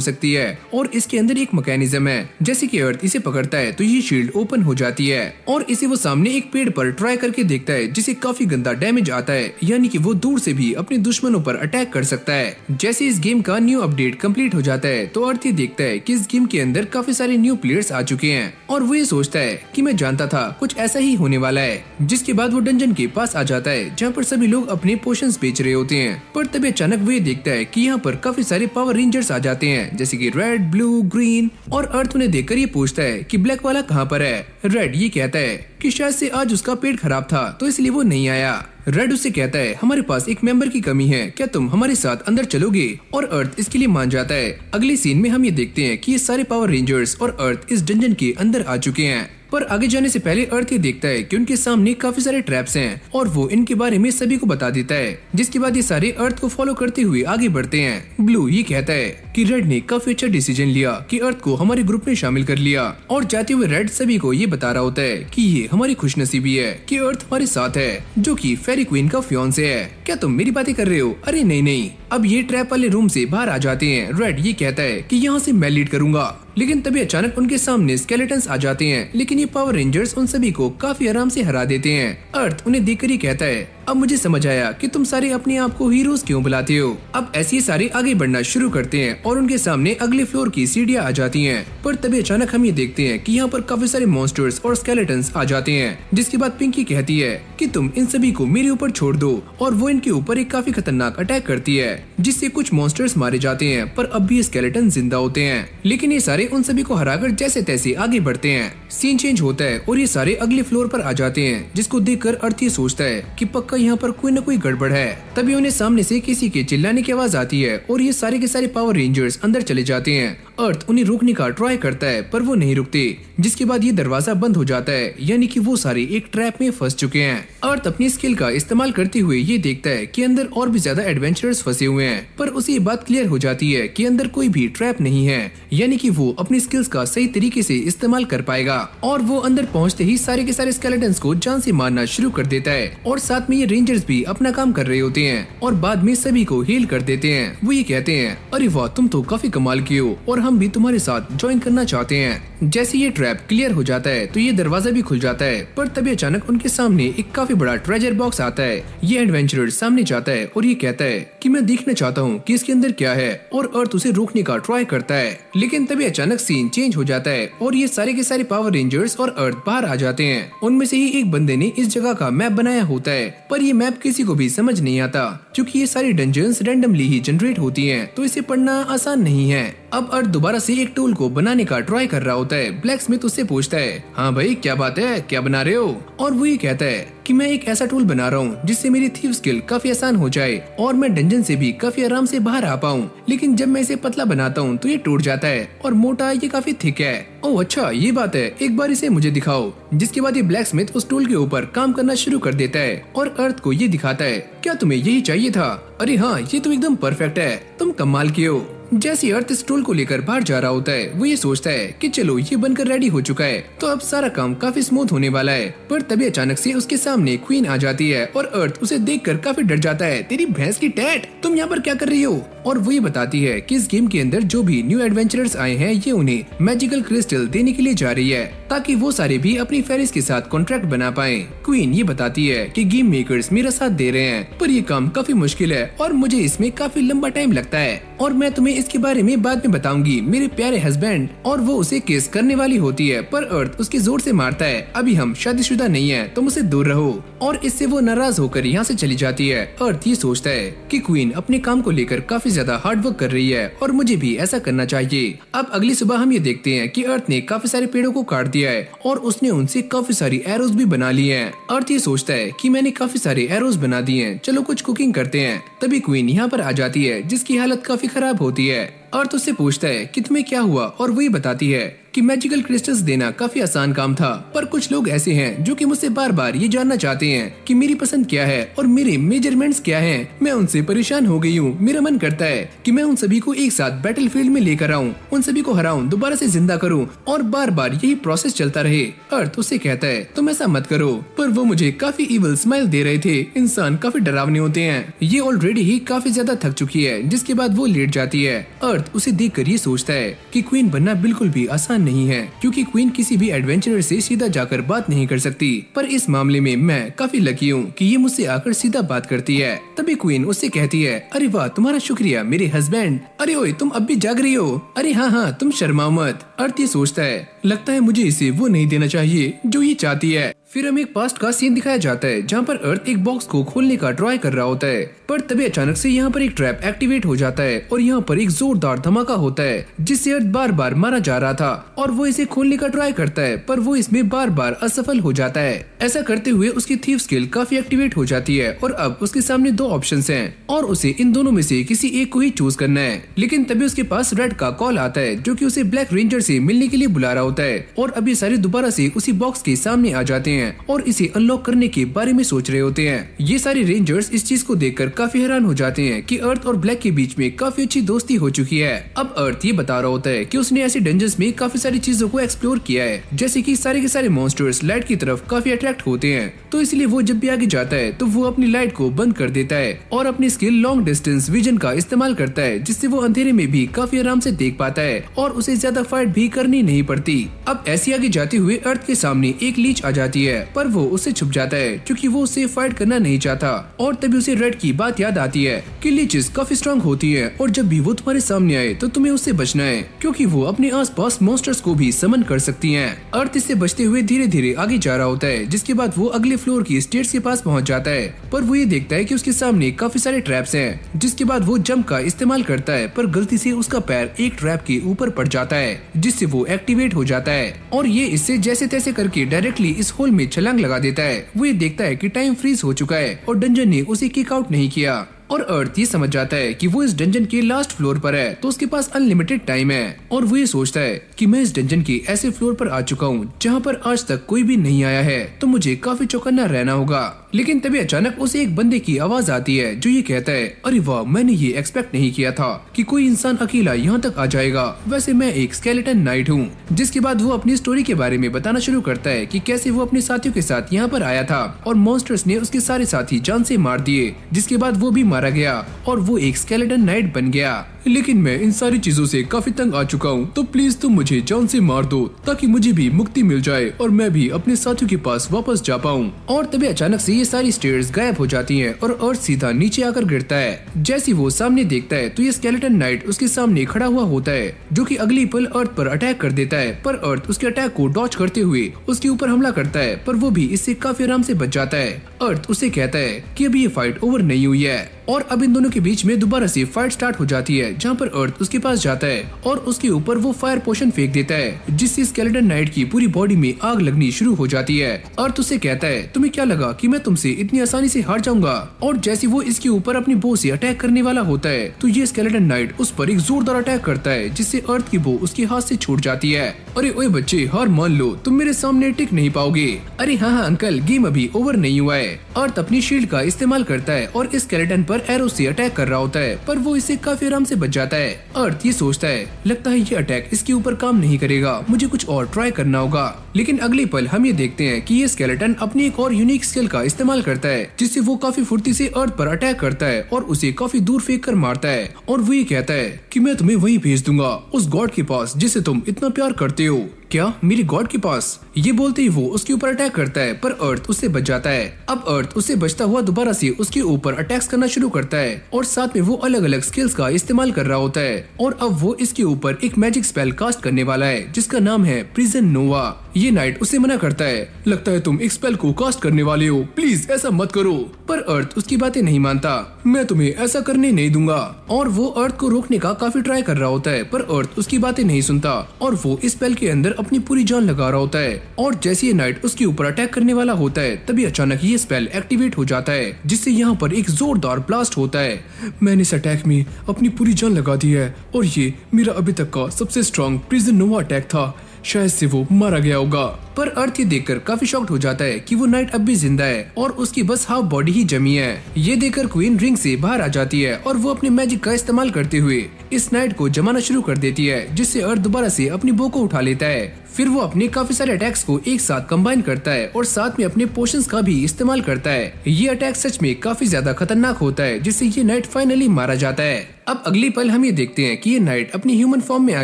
[SPEAKER 1] सकती है, और इसके अंदर एक मैकेनिज्म है। जैसे कि अर्थ इसे पकड़ता है तो ये शील्ड ओपन हो जाती है, और इसे वो सामने एक पेड़ पर ट्राई करके देखता है, जिसे काफी गंदा डैमेज आता है, यानी कि वो दूर से भी अपने दुश्मनों पर अटैक कर सकता है। जैसे इस गेम का न्यू अपडेट कंप्लीट हो जाता है तो अर्थ ये देखता है कि इस गेम के अंदर काफी सारे न्यू प्लेयर्स आ चुके हैं, और वो ये सोचता है कि मैं जानता था कुछ ऐसा ही होने वाला है। जिसके बाद वो डंजन के पास आ जाता है जहाँ पर सभी लोग अपने पोशंस बेच रहे होते हैं, पर तभी अचानक वो ये देखता है कि यहाँ पर काफी सारे पावर रेंजर्स आ जाते हैं, जैसे कि रेड, ब्लू, ग्रीन, और अर्थ उन्हें देखकर ये पूछता है कि ब्लैक वाला कहाँ पर है। रेड ये कहता है कि शायद से आज उसका पेट खराब था तो इसलिए वो नहीं आया। रेड उससे कहता है हमारे पास एक मेंबर की कमी है, क्या तुम हमारे साथ अंदर चलोगे? और अर्थ इसके लिए मान जाता है। अगली सीन में हम ये देखते हैं कि ये सारे पावर रेंजर्स और अर्थ इस डंजन के अंदर आ चुके हैं, पर आगे जाने से पहले अर्थ ये देखता है कि उनके सामने काफी सारे ट्रैप्स हैं, और वो इनके बारे में सभी को बता देता है। जिसके बाद ये सारे अर्थ को फॉलो करते हुए आगे बढ़ते हैं। ब्लू ये कहता है कि रेड ने काफी अच्छा डिसीजन लिया कि अर्थ को हमारे ग्रुप में शामिल कर लिया, और जाते हुए रेड सभी को ये बता रहा होता है कि ये हमारी खुशनसीबी है कि अर्थ हमारे साथ है, जो कि फेरी क्वीन का फियांसे है। क्या तुम मेरी बातें कर रहे हो? अरे नहीं नहीं। अब ये ट्रैप वाले रूम से बाहर आ जाते हैं। रेड ये कहता है कि यहाँ से मैं लीड करूंगा, लेकिन तभी अचानक उनके सामने स्केलेटन्स आ जाते हैं, लेकिन ये पावर रेंजर्स उन सभी को काफी आराम से हरा देते हैं। अर्थ उन्हें देखकर ही कहता है अब मुझे समझ आया कि तुम सारे अपने आप को हीरोज क्यों बुलाते हो। अब ऐसे ही सारे आगे बढ़ना शुरू करते हैं, और उनके सामने अगले फ्लोर की सीढ़ियां आ जाती हैं। पर तभी अचानक हम ये देखते हैं कि यहाँ पर काफी सारे मॉन्स्टर्स और स्केलेटन्स आ जाते हैं। जिसके बाद पिंकी कहती है कि तुम इन सभी को मेरे ऊपर छोड़ दो, और वो इनके ऊपर एक काफी खतरनाक अटैक करती है, जिससे कुछ मॉन्स्टर्स मारे जाते हैं, पर अब भी स्केलेटन जिंदा होते हैं। लेकिन ये सारे उन सभी को हराकर जैसे तैसे आगे बढ़ते हैं। सीन चेंज होता है और ये सारे अगले फ्लोर पर आ जाते हैं, जिसको देखकर अर्थ ये सोचता है कि पक्का यहाँ पर कोई न कोई गड़बड़ है। तभी उन्हें सामने से किसी के चिल्लाने की आवाज आती है, और ये सारे के सारे पावर रेंजर्स अंदर चले जाते हैं। अर्थ उन्हें रोकने का ट्राई करता है, पर वो नहीं रुकते। जिसके बाद ये दरवाजा बंद हो जाता है, यानी कि वो सारे एक ट्रैप में फंस चुके हैं। अर्थ अपनी स्किल का इस्तेमाल करते हुए ये देखता है कि अंदर और भी ज्यादा एडवेंचरर्स फंसे हुए हैं, पर उसे ये बात क्लियर हो जाती है कि अंदर कोई भी ट्रैप नहीं है, यानी कि वो अपनी स्किल्स का सही तरीके से इस्तेमाल कर पाएगा। और वो अंदर पहुंचते ही सारे के सारे स्केलेटन्स को जान से मारना शुरू कर देता है, और साथ में ये रेंजर्स भी अपना काम कर रहे होते हैं, और बाद में सभी को हील कर देते हैं। वो ये कहते हैं अरे वाह, तुम तो काफी कमाल की हो, और हम भी तुम्हारे साथ ज्वाइन करना चाहते हैं। जैसे ये ट्रैप क्लियर हो जाता है तो ये दरवाजा भी खुल जाता है, पर तभी अचानक उनके सामने एक काफी बड़ा ट्रेजर बॉक्स आता है। ये एडवेंचरर सामने जाता है और ये कहता है कि मैं देखना चाहता हूँ कि इसके अंदर क्या है, और अर्थ उसे रोकने का ट्राई करता है। लेकिन तभी अचानक सीन चेंज हो जाता है, और ये सारे के सारे पावर रेंजर्स और अर्थ बाहर आ जाते हैं। उनमें से ही एक बंदे ने इस जगह का मैप बनाया होता है, पर ये मैप किसी को भी समझ नहीं आता, क्योंकि ये सारी डंजन्स रैंडमली ही जनरेट होती हैं, तो इसे पढ़ना आसान नहीं है। अब अर्थ दोबारा से एक टूल को बनाने का ट्राई कर रहा होता है। ब्लैक स्मिथ उससे पूछता है, हाँ भाई क्या बात है, क्या बना रहे हो? और वो ये कहता है कि मैं एक ऐसा टूल बना रहा हूँ जिससे मेरी थीव स्किल काफी आसान हो जाए और मैं डंजन से भी काफी आराम से बाहर आ पाऊँ। लेकिन जब मैं इसे पतला बनाता हूँ तो ये टूट जाता है और मोटा ये काफी थिक है। ओह अच्छा ये बात है, एक बार इसे मुझे दिखाओ। जिसके बाद ये ब्लैक स्मिथ उस टूल के ऊपर काम करना शुरू कर देता है और अर्थ को ये दिखाता है, क्या तुम्हें यही चाहिए था? अरे हाँ ये तो एकदम परफेक्ट है, तुम कमाल के हो। जैसे अर्थ इस टूल को लेकर बाहर जा रहा होता है वो ये सोचता है कि चलो ये बनकर रेडी हो चुका है तो अब सारा काम काफी स्मूथ होने वाला है। पर तभी अचानक से उसके सामने क्वीन आ जाती है और अर्थ उसे देखकर काफी डर जाता है। तेरी भैंस की टैट, तुम यहाँ पर क्या कर रही हो? और वो ये बताती है कि इस गेम के अंदर जो भी न्यू एडवेंचरर्स आए हैं ये उन्हें मैजिकल क्रिस्टल देने के लिए जा रही है ताकि वो सारे भी अपनी फेरिस के साथ कॉन्ट्रैक्ट बना पाए। क्वीन ये बताती है कि गेम मेकर्स मेरा साथ दे रहे हैं पर ये काम काफी मुश्किल है और मुझे इसमें काफी लंबा टाइम लगता है और मैं तुम्हें इसके बारे में बाद में बताऊंगी मेरे प्यारे हस्बैंड। और वो उसे किस करने वाली होती है पर अर्थ उसके जोर से मारता है, अभी हम शादीशुदा नहीं है, तुम मुझसे दूर रहो। और इससे वो नाराज होकर यहाँ से चली जाती है। अर्थ ये सोचता है कि क्वीन अपने काम को लेकर काफी ज्यादा हार्ड वर्क कर रही है और मुझे भी ऐसा करना चाहिए। अब अगली सुबह हम ये देखते हैं कि अर्थ ने काफी सारे पेड़ों को काट दिया है और उसने उनसे काफी सारी एरोज भी बना ली हैं। अर्थ ये सोचता है कि मैंने काफी सारे एरोज बना दिए हैं, चलो कुछ कुकिंग करते हैं। तभी क्वीन यहाँ पर आ जाती है जिसकी हालत काफी खराब होती है। अर्थ उससे पूछता है कि तुम्हें क्या हुआ और वो ये बताती है कि मैजिकल क्रिस्टल्स देना काफी आसान काम था पर कुछ लोग ऐसे हैं जो कि मुझसे बार बार ये जानना चाहते हैं कि मेरी पसंद क्या है और मेरे मेजरमेंट्स क्या हैं। मैं उनसे परेशान हो गई हूँ, मेरा मन करता है कि मैं उन सभी को एक साथ बैटलफील्ड में लेकर आऊँ, उन सभी को हराऊं, दोबारा से जिंदा करूँ और बार बार यही प्रोसेस चलता रहे। अर्थ उससे कहता है तुम ऐसा मत करो, पर वो मुझे काफी इविल स्माइल दे रहे थे। इंसान काफी डरावने होते हैं, ये ऑलरेडी ही काफी ज्यादा थक चुकी है। जिसके बाद वो लेट जाती है। अर्थ उसे देखकर ये सोचता है कि क्वीन बनना बिल्कुल भी आसान नहीं है क्योंकि क्वीन किसी भी एडवेंचरर से सीधा जाकर बात नहीं कर सकती, पर इस मामले में मैं काफी लकी हूँ कि ये मुझसे आकर सीधा बात करती है। तभी क्वीन उससे कहती है, अरे वाह तुम्हारा शुक्रिया मेरे हस्बैंड। अरे ओए तुम अब भी जाग रही हो? अरे हाँ हाँ तुम शर्माओ मत। अर्थ ये सोचता है लगता है मुझे इसे वो नहीं देना चाहिए जो ये चाहती है। फिर हमें एक पास्ट का सीन दिखाया जाता है जहाँ पर अर्थ एक बॉक्स को खोलने का ट्राई कर रहा होता है पर तभी अचानक से यहाँ पर एक ट्रैप एक्टिवेट हो जाता है और यहाँ पर एक जोरदार धमाका होता है जिससे अर्थ बार बार मारा जा रहा था और वो इसे खोलने का ट्राई करता है पर वो इसमें बार बार असफल हो जाता है। ऐसा करते हुए उसकी थीव स्किल काफी एक्टिवेट हो जाती है और अब उसके सामने दो ऑप्शंस हैं और उसे इन दोनों में से किसी एक को ही चूज करना है। लेकिन तभी उसके पास रेड का कॉल आता है जो कि उसे ब्लैक रेंजर से मिलने के लिए बुला रहा होता है और अभी सारे दोबारा से उसी बॉक्स के सामने आ जाते हैं और इसे अनलॉक करने के बारे में सोच रहे होते हैं। ये सारे रेंजर्स इस चीज को देखकर काफी हैरान हो जाते हैं कि अर्थ और ब्लैक के बीच में काफी अच्छी दोस्ती हो चुकी है। अब अर्थ ये बता रहा होता है कि उसने ऐसे डंजन्स में काफी सारी चीजों को एक्सप्लोर किया है जैसे कि सारे के सारे मॉन्स्टर्स लाइट की तरफ काफी अट्रैक्ट होते हैं, तो इसलिए वो जब भी आगे जाता है तो वो अपनी लाइट को बंद कर देता है और अपनी स्किल लॉन्ग डिस्टेंस विजन का इस्तेमाल करता है जिससे वो अंधेरे में भी काफी आराम से देख पाता है और उसे ज्यादा फाइट भी करनी नहीं पड़ती। अब ऐसे आगे जाते हुए अर्थ के सामने एक लीच आ जाती है पर वो उससे छुप जाता है क्योंकि वो उससे फाइट करना नहीं चाहता और तभी उसे रेड की बात याद आती है कि लीचेस काफी स्ट्रांग होती है और जब भी वो तुम्हारे सामने आए तो तुम्हें उससे बचना है क्योंकि वो अपने आसपास मॉन्स्टर्स को भी समन कर सकती हैं। अर्थ इससे बचते हुए धीरे धीरे आगे जा रहा होता है जिसके बाद वो अगले फ्लोर की स्टेयर्स के पास पहुंच जाता है पर वो ये देखता है कि उसके सामने काफी सारे ट्रैप्स हैं। जिसके बाद वो जंप का इस्तेमाल करता है पर गलती से उसका पैर एक ट्रैप के ऊपर पड़ जाता है जिससे वो एक्टिवेट हो जाता है और ये इससे जैसे तैसे करके डायरेक्टली इस होल में छलांग लगा देता है। वो ये देखता है कि टाइम फ्रीज हो चुका है और डंजन ने उसे किक आउट नहीं किया और अर्थ ये समझ जाता है कि वो इस डंजन के लास्ट फ्लोर पर है तो उसके पास अनलिमिटेड टाइम है और वो ये सोचता है कि मैं इस डंजन के ऐसे फ्लोर पर आ चुका हूँ जहाँ पर आज तक कोई भी नहीं आया है तो मुझे काफी चौकन्ना रहना होगा। लेकिन तभी अचानक उसे एक बंदे की आवाज आती है जो ये कहता है, अरे वाह मैंने ये एक्सपेक्ट नहीं किया था कि कोई इंसान अकेला यहाँ तक आ जाएगा, वैसे मैं एक स्केलेटन नाइट हूँ। जिसके बाद वो अपनी स्टोरी के बारे में बताना शुरू करता है कि कैसे वो अपने साथियों के साथ यहाँ पर आया था और मॉन्स्टर्स ने उसके सारे साथी जान से मार दिए जिसके बाद वो भी मारा गया और वो एक स्केलेटन नाइट बन गया। लेकिन मैं इन सारी चीजों से काफी तंग आ चुका हूँ तो प्लीज तुम मुझे जान से मार दो ताकि मुझे भी मुक्ति मिल जाए और मैं भी अपने साथियों के पास वापस जा पाऊँ। और तभी अचानक से ये सारी स्टेयर्स गायब हो जाती हैं और अर्थ सीधा नीचे आकर गिरता है। जैसे वो सामने देखता है तो ये स्केलेटन नाइट उसके सामने खड़ा हुआ होता है जो कि अगली पल अर्थ पर अटैक कर देता है पर अर्थ उसके अटैक को डॉज करते हुए उसके ऊपर हमला करता है पर वो भी इससे काफी आराम से बच जाता है। अर्थ उसे कहता है कि अभी ये फाइट ओवर नहीं हुई है। और अब इन दोनों के बीच में दोबारा से फाइट स्टार्ट हो जाती है, जहाँ पर अर्थ उसके पास जाता है और उसके ऊपर वो फायर पोशन फेंक देता है, जिससे स्केलेटन नाइट की पूरी बॉडी में आग लगनी शुरू हो जाती है। अर्थ उसे कहता है, तुम्हें क्या लगा कि मैं तुमसे इतनी आसानी से हार जाऊंगा? और जैसे वो इसके ऊपर अपनी बो से अटैक करने वाला होता है तो ये स्केलेटन नाइट उस पर एक जोरदार अटैक करता है, जिससे अर्थ की बो उसके हाथ से छूट जाती है। अरे ओए बच्चे, हार मान लो, तुम मेरे सामने टिक नहीं पाओगे। अरे हाँ अंकल, गेम अभी ओवर नहीं हुआ है। अर्थ अपनी शील्ड का इस्तेमाल करता है और स्केलेटन पर एरो से अटैक कर रहा होता है, पर वो इससे काफी आराम से बच जाता है। अर्थ ये सोचता है, लगता है ये अटैक इसके ऊपर काम नहीं करेगा, मुझे कुछ और ट्राई करना होगा। लेकिन अगले पल हम ये देखते हैं कि ये स्केलेटन अपनी एक और यूनिक स्किल का इस्तेमाल करता है, जिससे वो काफी फुर्ती से अर्थ पर अटैक करता है और उसे काफी दूर फेंक कर मारता है। और वो ये कहता है कि मैं तुम्हें वहीं भेज दूंगा, उस गॉड के पास जिसे तुम इतना प्यार करते हो। क्या, मेरी गॉड के पास? ये बोलते ही वो उसके ऊपर अटैक करता है, पर अर्थ उससे बच जाता है। अब अर्थ उससे बचता हुआ दोबारा से उसके ऊपर अटैक्स करना शुरू करता है और साथ में वो अलग अलग स्किल्स का इस्तेमाल कर रहा होता है। और अब वो इसके ऊपर एक मैजिक स्पेल कास्ट करने वाला है, जिसका नाम है प्रिजन नोवा। ये नाइट उसे मना करता है, लगता है तुम एक स्पेल को कास्ट करने वाले हो, प्लीज ऐसा मत करो। पर अर्थ उसकी बातें नहीं मानता, मैं तुम्हें ऐसा करने नहीं दूंगा। और वो अर्थ को रोकने का काफी ट्राई कर रहा होता है, पर अर्थ उसकी बातें नहीं सुनता और वो इस स्पेल के अंदर अपनी पूरी जान लगा रहा होता है। और जैसे ये नाइट उसके ऊपर अटैक करने वाला होता है, तभी अचानक ये स्पेल एक्टिवेट हो जाता है, जिससे यहाँ पर एक जोरदार ब्लास्ट होता है। मैंने इस अटैक में अपनी पूरी जान लगा दी है और ये मेरा अभी तक का सबसे स्ट्रॉन्ग प्रिजन नोवा अटैक था, शायद से वो मारा गया होगा। पर अर्थ ये देखकर काफी शॉक्ड हो जाता है कि वो नाइट अब भी जिंदा है और उसकी बस हाफ बॉडी ही जमी है। ये देखकर क्वीन रिंग से बाहर आ जाती है और वो अपने मैजिक का इस्तेमाल करते हुए इस नाइट को जमाना शुरू कर देती है, जिससे अर्थ दोबारा से अपनी बो को उठा लेता है। फिर वो अपने काफी सारे अटैक्स को एक साथ कंबाइन करता है और साथ में अपने पोशंस का भी इस्तेमाल करता है। ये अटैक सच में काफी ज्यादा खतरनाक होता है, जिससे ये नाइट फाइनली मारा जाता है। अब अगली पल हम ये देखते हैं कि ये नाइट अपनी ह्यूमन फॉर्म में आ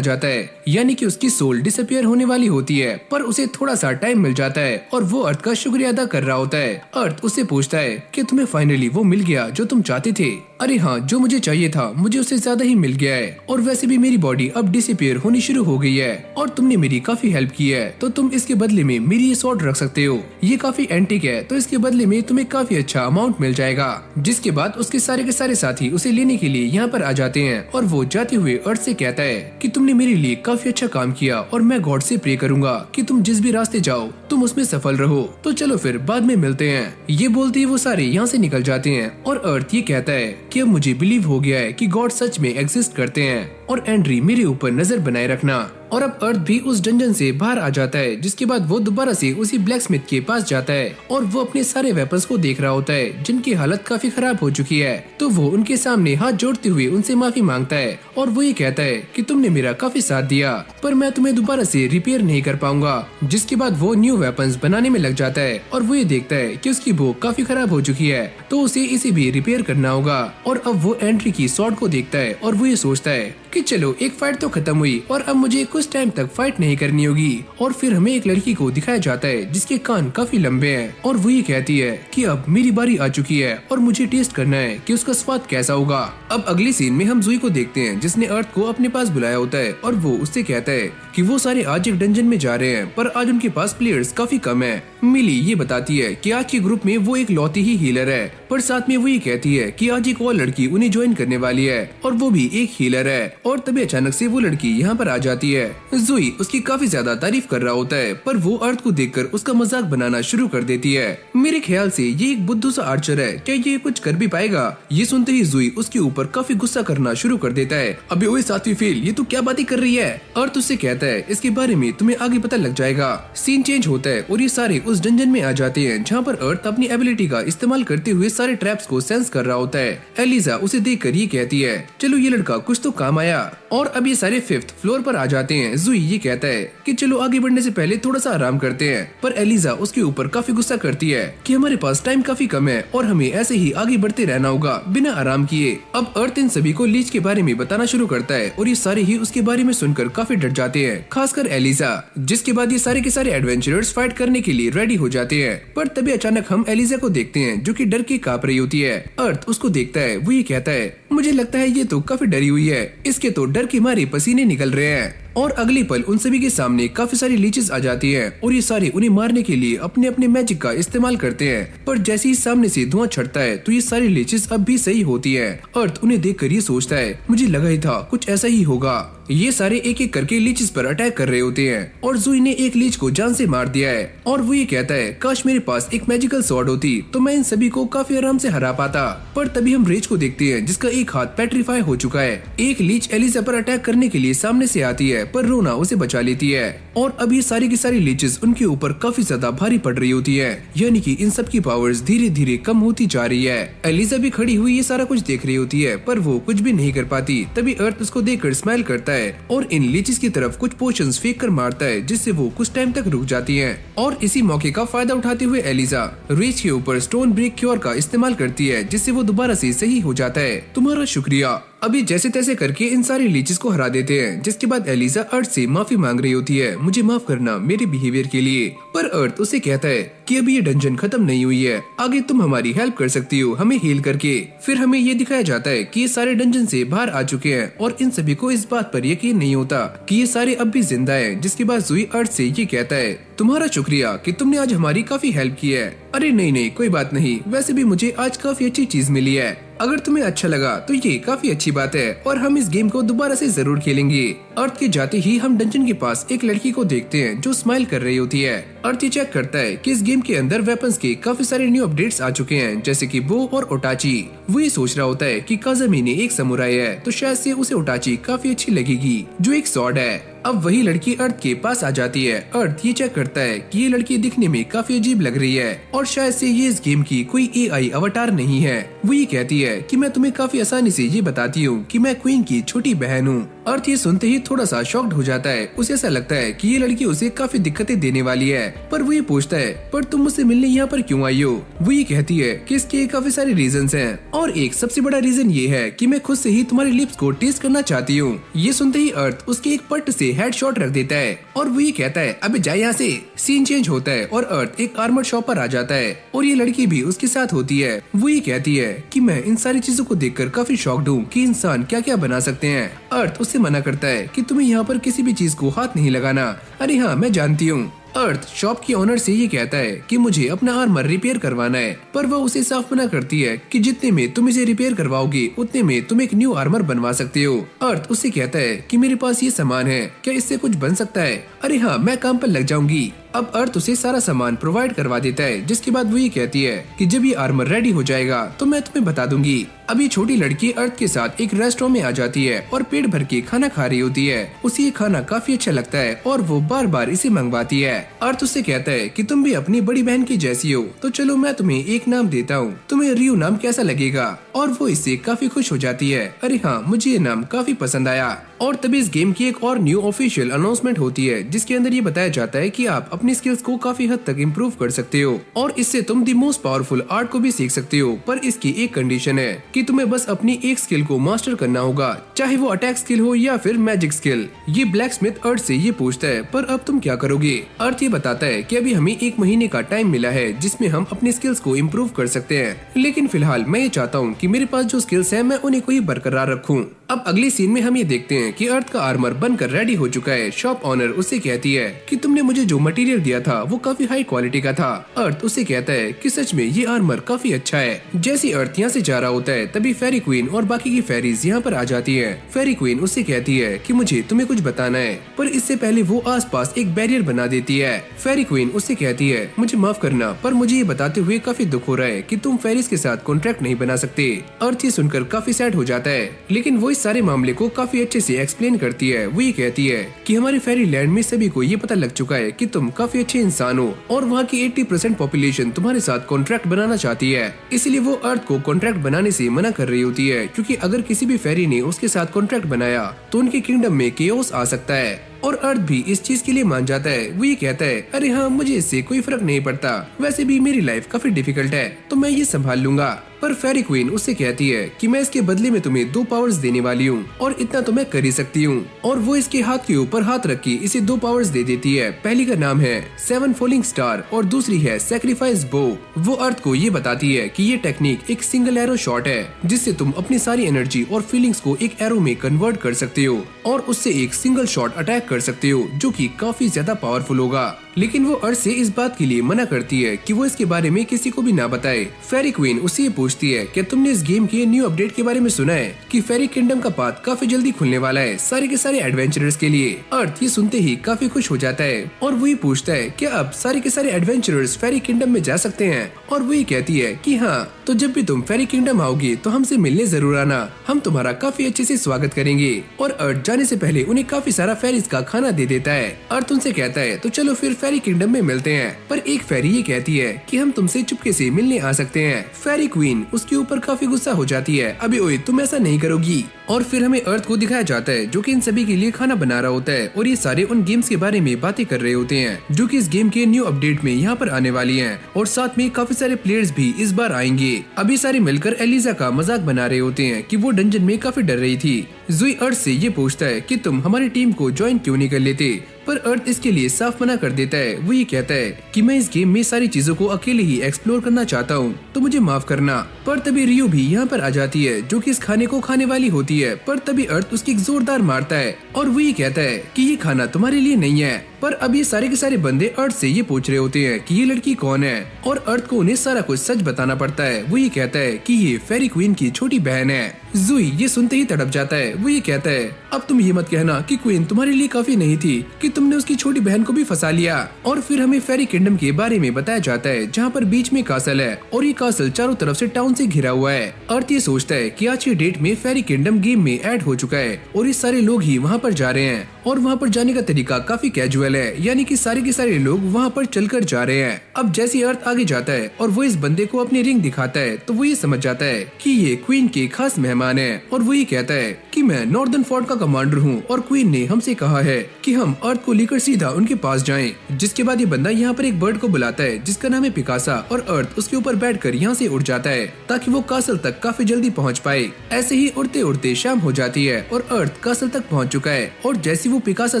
[SPEAKER 1] जाता है, यानी कि उसकी सोल डिसअपियर होने वाली होती है, पर उसे थोड़ा सा टाइम मिल जाता है और वो अर्थ का शुक्रिया अदा कर रहा होता है। अर्थ उससे पूछता है कि तुम्हें फाइनली वो मिल गया जो तुम चाहते थे। अरे हाँ, जो मुझे चाहिए था मुझे उससे ज्यादा ही मिल गया है, और वैसे भी मेरी बॉडी अब डिसअपियर होनी शुरू हो गई है और तुमने मेरी काफी हेल्प की है, तो तुम इसके बदले में मेरी ये स्वॉर्ड रख सकते हो। ये काफी एंटीक है, तो इसके बदले में तुम्हें काफी अच्छा अमाउंट मिल जाएगा। जिसके बाद उसके सारे के सारे साथी उसे लेने के लिए यहाँ पर आ जाते हैं और वो जाते हुए अर्थ से कहता है कि तुमने मेरे लिए काफी अच्छा काम किया और मैं गॉड से प्रे करूंगा कि तुम जिस भी रास्ते जाओ तुम उसमें सफल रहो। तो चलो फिर बाद में मिलते हैं। ये बोलते ही वो सारे यहाँ से निकल जाते हैं और अर्थ ये कहता है कि अब मुझे बिलीव हो गया है कि गॉड सच में एग्जिस्ट करते हैं और एंड्री मेरे ऊपर नजर बनाए रखना। और अब अर्थ भी उस डंजन से बाहर आ जाता है, जिसके बाद वो दोबारा से उसी ब्लैक स्मिथ के पास जाता है और वो अपने सारे वेपन्स को देख रहा होता है, जिनकी हालत काफी खराब हो चुकी है। तो वो उनके सामने हाथ जोड़ते हुए उनसे माफी मांगता है और वो ये कहता है कि तुमने मेरा काफी साथ दिया, पर मैं तुम्हें दोबारा से रिपेयर नहीं कर पाऊंगा। जिसके बाद वो न्यू वेपन्स बनाने में लग जाता है और वो ये देखता है कि उसकी भूख काफी खराब हो चुकी है, तो उसे इसे भी रिपेयर करना होगा। और अब वो एंट्री की स्वॉर्ड को देखता है और वो ये सोचता है कि चलो एक फाइट तो खत्म हुई और अब मुझे कुछ टाइम तक फाइट नहीं करनी होगी। और फिर हमें एक लड़की को दिखाया जाता है जिसके कान काफी लंबे हैं और वो ये कहती है कि अब मेरी बारी आ चुकी है और मुझे टेस्ट करना है कि उसका स्वाद कैसा होगा। अब अगली सीन में हम जुई को देखते हैं, जिसने अर्थ को अपने पास बुलाया होता है और वो उससे कहता है कि वो सारे आज एक डंजन में जा रहे हैं, पर आज उनके पास प्लेयर्स काफी कम है। मिली ये बताती है कि आज के ग्रुप में वो एक लौती ही हीलर है, पर साथ में वो ये कहती है कि आज एक और लड़की उन्हें ज्वाइन करने वाली है और वो भी एक हीलर है। और तभी अचानक से वो लड़की यहाँ पर आ जाती है। जुई उसकी काफी ज्यादा तारीफ कर रहा होता है, पर वो अर्थ को देखकर उसका मजाक बनाना शुरू कर देती है। मेरे ख्याल से ये एक बुद्धू सा आर्चर है, क्या ये कुछ कर भी पाएगा? ये सुनते ही जुई उसके ऊपर काफी गुस्सा करना शुरू कर देता है। अबे ओए सातवीं फेल, ये तू क्या बातें कर रही है? अर्थ उससे कहता है इसके बारे में तुम्हें आगे पता लग जाएगा। सीन चेंज होता है और ये सारे उस डंजन में आ जाते हैं, जहाँ पर अर्थ अपनी एबिलिटी का इस्तेमाल करते हुए सारे ट्रैप्स को सेंस कर रहा होता है। एलिजा उसे देखकर ये कहती है चलो ये लड़का कुछ तो काम आया। और अब ये सारे 5th फ्लोर पर आ जाते हैं। जुई ये कहता है कि चलो आगे बढ़ने से पहले थोड़ा सा आराम करते हैं, पर एलिजा उसके ऊपर काफी गुस्सा करती है कि हमारे पास टाइम काफी कम है और हमें ऐसे ही आगे बढ़ते रहना होगा बिना आराम किए। अब अर्थ इन सभी को लीच के बारे में बताना शुरू करता है और ये सारे ही उसके बारे में सुनकर काफी डर जाते हैं, खासकर एलिजा। जिसके बाद ये सारे के सारे एडवेंचरर्स फाइट करने के लिए रेडी हो जाते हैं, पर तभी अचानक हम एलिजा को देखते हैं जो कि डर के कांप रही होती है। अर्थ उसको देखता है, वो ये कहता है मुझे लगता है ये तो काफी डरी हुई है, इसके तो डर के मारे पसीने निकल रहे हैं। और अगले पल उन सभी के सामने काफी सारी लीचेस आ जाती है और ये सारे उन्हें मारने के लिए अपने अपने मैजिक का इस्तेमाल करते हैं। पर जैसे ही सामने से धुआं छटता है तो ये सारी लीचेस अब भी सही होती है। अर्थ उन्हें देखकर ये सोचता है, मुझे लगा ही था कुछ ऐसा ही होगा। ये सारे एक एक करके लीचेस पर अटैक कर रहे होते हैं और ज़ूई ने एक लीच को जान से मार दिया है और वो ये कहता है, काश मेरे पास एक मैजिकल स्वॉर्ड होती तो मैं इन सभी को काफी आराम से हरा पाता। पर तभी हम रेज को देखते हैं जिसका एक हाथ पेट्रीफाई हो चुका है। एक लीच एलिसा पर अटैक करने के लिए सामने से आती है पर रोना उसे बचा लेती है और अब ये सारी की सारी लीचेस उनके ऊपर काफी ज्यादा भारी पड़ रही होती है, यानी कि इन सब की पावर्स धीरे धीरे कम होती जा रही है। एलिसा भी खड़ी हुई ये सारा कुछ देख रही होती है पर वो कुछ भी नहीं कर पाती। तभी अर्थ उसको देखकर स्माइल करता है और इन लीचेस की तरफ कुछ पोशंस फेंक कर मारता है जिससे वो कुछ टाइम तक रुक जाती हैं। और इसी मौके का फायदा उठाते हुए एलिसा रेज के ऊपर स्टोन ब्रेक क्योर का इस्तेमाल करती है जिससे वो दोबारा से सही हो जाता है। तुम्हारा शुक्रिया। अभी जैसे तैसे करके इन सारी लीचेस को हरा देते हैं, जिसके बाद एलिसा अर्थ से माफी मांग रही होती है, मुझे माफ करना मेरे बिहेवियर के लिए। पर अर्थ उसे कहता है कि अभी ये डंजन खत्म नहीं हुई है, आगे तुम हमारी हेल्प कर सकती हो हमें हील करके। फिर हमें ये दिखाया जाता है कि ये सारे डंजन से बाहर आ चुके हैं और इन सभी को इस बात पर यकीन नहीं होता कि ये सारे अब भी जिंदा हैं। जिसके बाद ज़ूई अर्थ से ये कहता है, तुम्हारा शुक्रिया कि तुमने आज हमारी काफी हेल्प की है। अरे नहीं कोई बात नहीं, वैसे भी मुझे आज काफी अच्छी चीज मिली है। अगर तुम्हें अच्छा लगा तो ये काफी अच्छी बात है और हम इस गेम को दोबारा से जरूर खेलेंगे। अर्थ के जाते ही हम डंजन के पास एक लड़की को देखते हैं जो स्माइल कर रही होती है। अर्थ ये चेक करता है कि इस गेम के अंदर वेपन्स के काफी सारे न्यू अपडेट्स आ चुके हैं, जैसे कि बो और ओटाची। वो ये सोच रहा होता है कि काज़ामी एक समुराई है तो शायद से उसे ओटाची काफी अच्छी लगेगी जो एक स्वॉर्ड है। अब वही लड़की अर्थ के पास आ जाती है। अर्थ ये चेक करता है कि ये लड़की दिखने में काफी अजीब लग रही है और शायद से ये इस गेम की कोई AI अवतार नहीं है। वो ये कहती है कि मैं तुम्हें काफी आसानी से ये बताती हूँ कि मैं क्वीन की छोटी बहन हूँ। अर्थ ये सुनते ही थोड़ा सा शॉक्ड हो जाता है। उसे ऐसा लगता है कि ये लड़की उसे काफी दिक्कतें देने वाली है। पर वो ये पूछता है, पर तुम मुझसे मिलने यहाँ पर क्यों आई हो? वो ये कहती है कि इसके काफी सारे रीजंस हैं और एक सबसे बड़ा रीजन ये है कि मैं खुद से ही तुम्हारी लिप्स को टेस्ट करना चाहती हूँ। ये सुनते ही अर्थ उसके एक पट से हेडशॉट रख देता है और वो ये कहता है, अबे जा यहाँ से। सीन चेंज होता है और अर्थ एक आर्मर शॉप पर आ जाता है और ये लड़की भी उसके साथ होती है। वो ये कहती है कि मैं इन सारी चीजों को देखकर काफी शॉक्ड हूँ कि इंसान क्या क्या बना सकते हैं। अर्थ उससे मना करता है कि तुम्हें यहाँ पर किसी भी चीज को हाथ नहीं लगाना। अरे हाँ मैं जानती हूँ। अर्थ शॉप की ओनर से ये कहता है कि मुझे अपना आर्मर रिपेयर करवाना है, पर वह उसे साफ मना करती है कि जितने में तुम इसे रिपेयर करवाओगे उतने में तुम एक न्यू आर्मर बनवा सकते हो। अर्थ उससे कहता है कि मेरे पास ये सामान है, क्या इससे कुछ बन सकता है? अरे हाँ मैं काम पर लग जाऊंगी। अब अर्थ उसे सारा सामान प्रोवाइड करवा देता है, जिसके बाद वो ये कहती है कि जब ये आर्मर रेडी हो जाएगा तो मैं तुम्हें बता दूंगी। अभी छोटी लड़की अर्थ के साथ एक रेस्टोरेंट में आ जाती है और पेट भर के खाना खा रही होती है। उसे ये खाना काफी अच्छा लगता है और वो बार बार इसे मंगवाती है। अर्थ उससे कहता है कि तुम भी अपनी बड़ी बहन की जैसी हो, तो चलो मैं तुम्हें एक नाम देता हूँ, तुम्हें रियो नाम कैसा लगेगा? और वो इससे काफी खुश हो जाती है। अरे हाँ मुझे ये नाम काफी पसंद आया। और तभी इस गेम की एक और न्यू ऑफिशियल अनाउंसमेंट होती है जिसके अंदर ये बताया जाता है कि आप अपनी स्किल्स को काफी हद तक इम्प्रूव कर सकते हो और इससे तुम दी मोस्ट पावरफुल आर्ट को भी सीख सकते हो। पर इसकी एक कंडीशन है कि तुम्हें बस अपनी एक स्किल को मास्टर करना होगा, चाहे वो अटैक स्किल हो या फिर मैजिक स्किल। ये ब्लैक स्मिथ अर्थ से ये पूछता है, पर अब तुम क्या करोगे? अर्थ ये बताता है कि अभी हमें 1 महीने का टाइम मिला है जिसमें हम अपनी स्किल्स को इम्प्रूव कर सकते हैं, लेकिन फिलहाल मैं ये चाहता हूँ कि मेरे पास जो स्किल्स है मैं उन्हें को ही बरकरार रखूँ। अब अगली सीन में हम ये देखते हैं कि अर्थ का आर्मर बनकर रेडी हो चुका है। शॉप ऑनर उससे कहती है कि तुमने मुझे जो मटेरियल दिया था वो काफी हाई क्वालिटी का था। अर्थ उससे कहता है कि सच में ये आर्मर काफी अच्छा है। जैसे अर्थ यहाँ से जा रहा होता है तभी फेरी क्वीन और बाकी की फेरीज यहाँ पर आ जाती है। फेरी क्वीन उससे कहती है कि मुझे तुम्हें कुछ बताना है, पर इससे पहले वो आसपास एक बैरियर बना देती है। फेरी क्वीन उससे कहती है, मुझे माफ करना पर मुझे ये बताते हुए काफी दुख हो रहा है कि तुम फेरीज के साथ कॉन्ट्रैक्ट नहीं बना सकते। अर्थ ये सुनकर काफी सैड हो जाता है, लेकिन वो इस सारे मामले को काफी अच्छे से एक्सप्लेन करती है। वो ये कहती है कि हमारे फेरी लैंड में सभी को ये पता लग चुका है कि तुम काफी अच्छे इंसान हो और वहाँ की 80% पॉपुलेशन तुम्हारे साथ कॉन्ट्रैक्ट बनाना चाहती है। इसलिए वो अर्थ को कॉन्ट्रैक्ट बनाने से मना कर रही होती है, क्योंकि अगर किसी भी फेरी ने उसके साथ कॉन्ट्रैक्ट बनाया तो उनके किंगडम में केओस आ सकता है। और अर्थ भी इस चीज के लिए मान जाता है। वो ये कहता है, अरे हाँ मुझे इससे कोई फर्क नहीं पड़ता, वैसे भी मेरी लाइफ काफी डिफिकल्ट है तो मैं ये संभाल लूंगा। पर फेरी क्वीन उससे कहती है कि मैं इसके बदले में तुम्हें 2 पावर्स देने वाली हूँ और इतना तो मैं कर ही सकती हूँ। और वो इसके हाथ के ऊपर हाथ रख के इसे 2 पावर्स दे देती है। पहली का नाम है 7 फॉलिंग स्टार और दूसरी है सैक्रिफाइस बो। वो अर्थ को ये बताती है कि ये टेक्निक एक सिंगल एरो शॉट है जिससे तुम अपनी सारी एनर्जी और फीलिंग्स को एक एरो में कन्वर्ट कर सकते हो और उससे एक सिंगल शॉट अटैक कर सकते हो जो कि काफी ज्यादा पावरफुल होगा। लेकिन वो अर्थ से इस बात के लिए मना करती है कि वो इसके बारे में किसी को भी ना बताए। फेरी क्वीन उससे ये पूछती है कि तुमने इस गेम के न्यू अपडेट के बारे में सुना है कि फेरी किंगडम का पाथ काफी जल्दी खुलने वाला है सारे के सारे एडवेंचरर्स के लिए। अर्थ ये सुनते ही काफी खुश हो जाता है और वो ये पूछता है कि अब सारे के सारे एडवेंचरर्स फेरी किंगडम में जा सकते हैं। और वो ये कहती है कि हाँ, तो जब भी तुम फेरी किंगडम आओगे तो हमसे मिलने जरूर आना, हम तुम्हारा काफी अच्छे से स्वागत करेंगे। और अर्थ जाने से पहले उन्हें काफी सारा फेरीज का खाना दे देता है। अर्थ उनसे कहता है तो चलो फिर फेरी किंगडम में मिलते हैं। पर एक फेरी ये कहती है कि हम तुमसे चुपके से मिलने आ सकते हैं। फेरी क्वीन उसके ऊपर काफी गुस्सा हो जाती है, अबे ओए तुम ऐसा नहीं करोगी। और फिर हमें अर्थ को दिखाया जाता है जो कि इन सभी के लिए खाना बना रहा होता है और ये सारे उन गेम्स के बारे में बातें कर रहे होते हैं जो कि इस गेम के न्यू अपडेट में यहाँ पर आने वाली हैं। और साथ में काफी सारे प्लेयर्स भी इस बार आएंगे। अभी सारे मिलकर एलिजा का मजाक बना रहे होते हैं कि वो डंजन में काफी डर रही थी। जुई अर्थ से ये पूछता है कि तुम हमारी टीम को ज्वाइन क्यों नहीं कर लेते, पर अर्थ इसके लिए साफ मना कर देता है। वो ये कहता है कि मैं इस गेम में सारी चीजों को अकेले ही एक्सप्लोर करना चाहता हूँ, तो मुझे माफ करना। पर तभी रियो भी यहाँ पर आ जाती है जो कि इस खाने को खाने वाली होती है। पर तभी अर्थ उसकी एक जोरदार मारता है और वो ये कहता है कि ये खाना तुम्हारे लिए नहीं है। पर अब ये सारे के सारे बंदे अर्थ से ये पूछ रहे होते हैं कि ये लड़की कौन है और अर्थ को उन्हें सारा कुछ सच बताना पड़ता है। वो ये कहता है कि ये फेरी क्वीन की छोटी बहन है। जुई ये सुनते ही तड़प जाता है। वो ये कहता है अब तुम ये मत कहना कि क्वीन तुम्हारे लिए काफी नहीं थी कि तुमने उसकी छोटी बहन को भी फंसा लिया। और फिर हमें फेरी किंगडम के बारे में बताया जाता है जहाँ पर बीच में कासल है और ये कासल चारों तरफ से टाउन से घिरा हुआ है। अर्थ ये सोचता है कि आज की डेट में फेरी किंगडम गेम में ऐड हो चुका है और ये सारे लोग ही वहाँ पर जा रहे हैं और वहाँ पर जाने का तरीका काफी कैजुअल है, यानी कि सारे के सारे लोग वहाँ पर चलकर जा रहे हैं। अब जैसे अर्थ आगे जाता है और वो इस बंदे को अपनी रिंग दिखाता है तो वो ये समझ जाता है कि ये क्वीन के खास मेहमान है। और वो ये कहता है कि मैं नॉर्दर्न फोर्ट का कमांडर हूँ और क्वीन ने हमसे कहा है कि हम अर्थ को लेकर सीधा उनके पास जाएं। जिसके बाद ये बंदा यहाँ पर एक बर्ड को बुलाता है जिसका नाम है पिकासा और अर्थ उसके ऊपर बैठकर यहाँ से उड़ जाता है ताकि वो कासल तक काफी जल्दी पहुँच पाए। ऐसे ही उड़ते उड़ते शाम हो जाती है और अर्थ कासल तक पहुँच चुका है। और जैसे वो पिकासा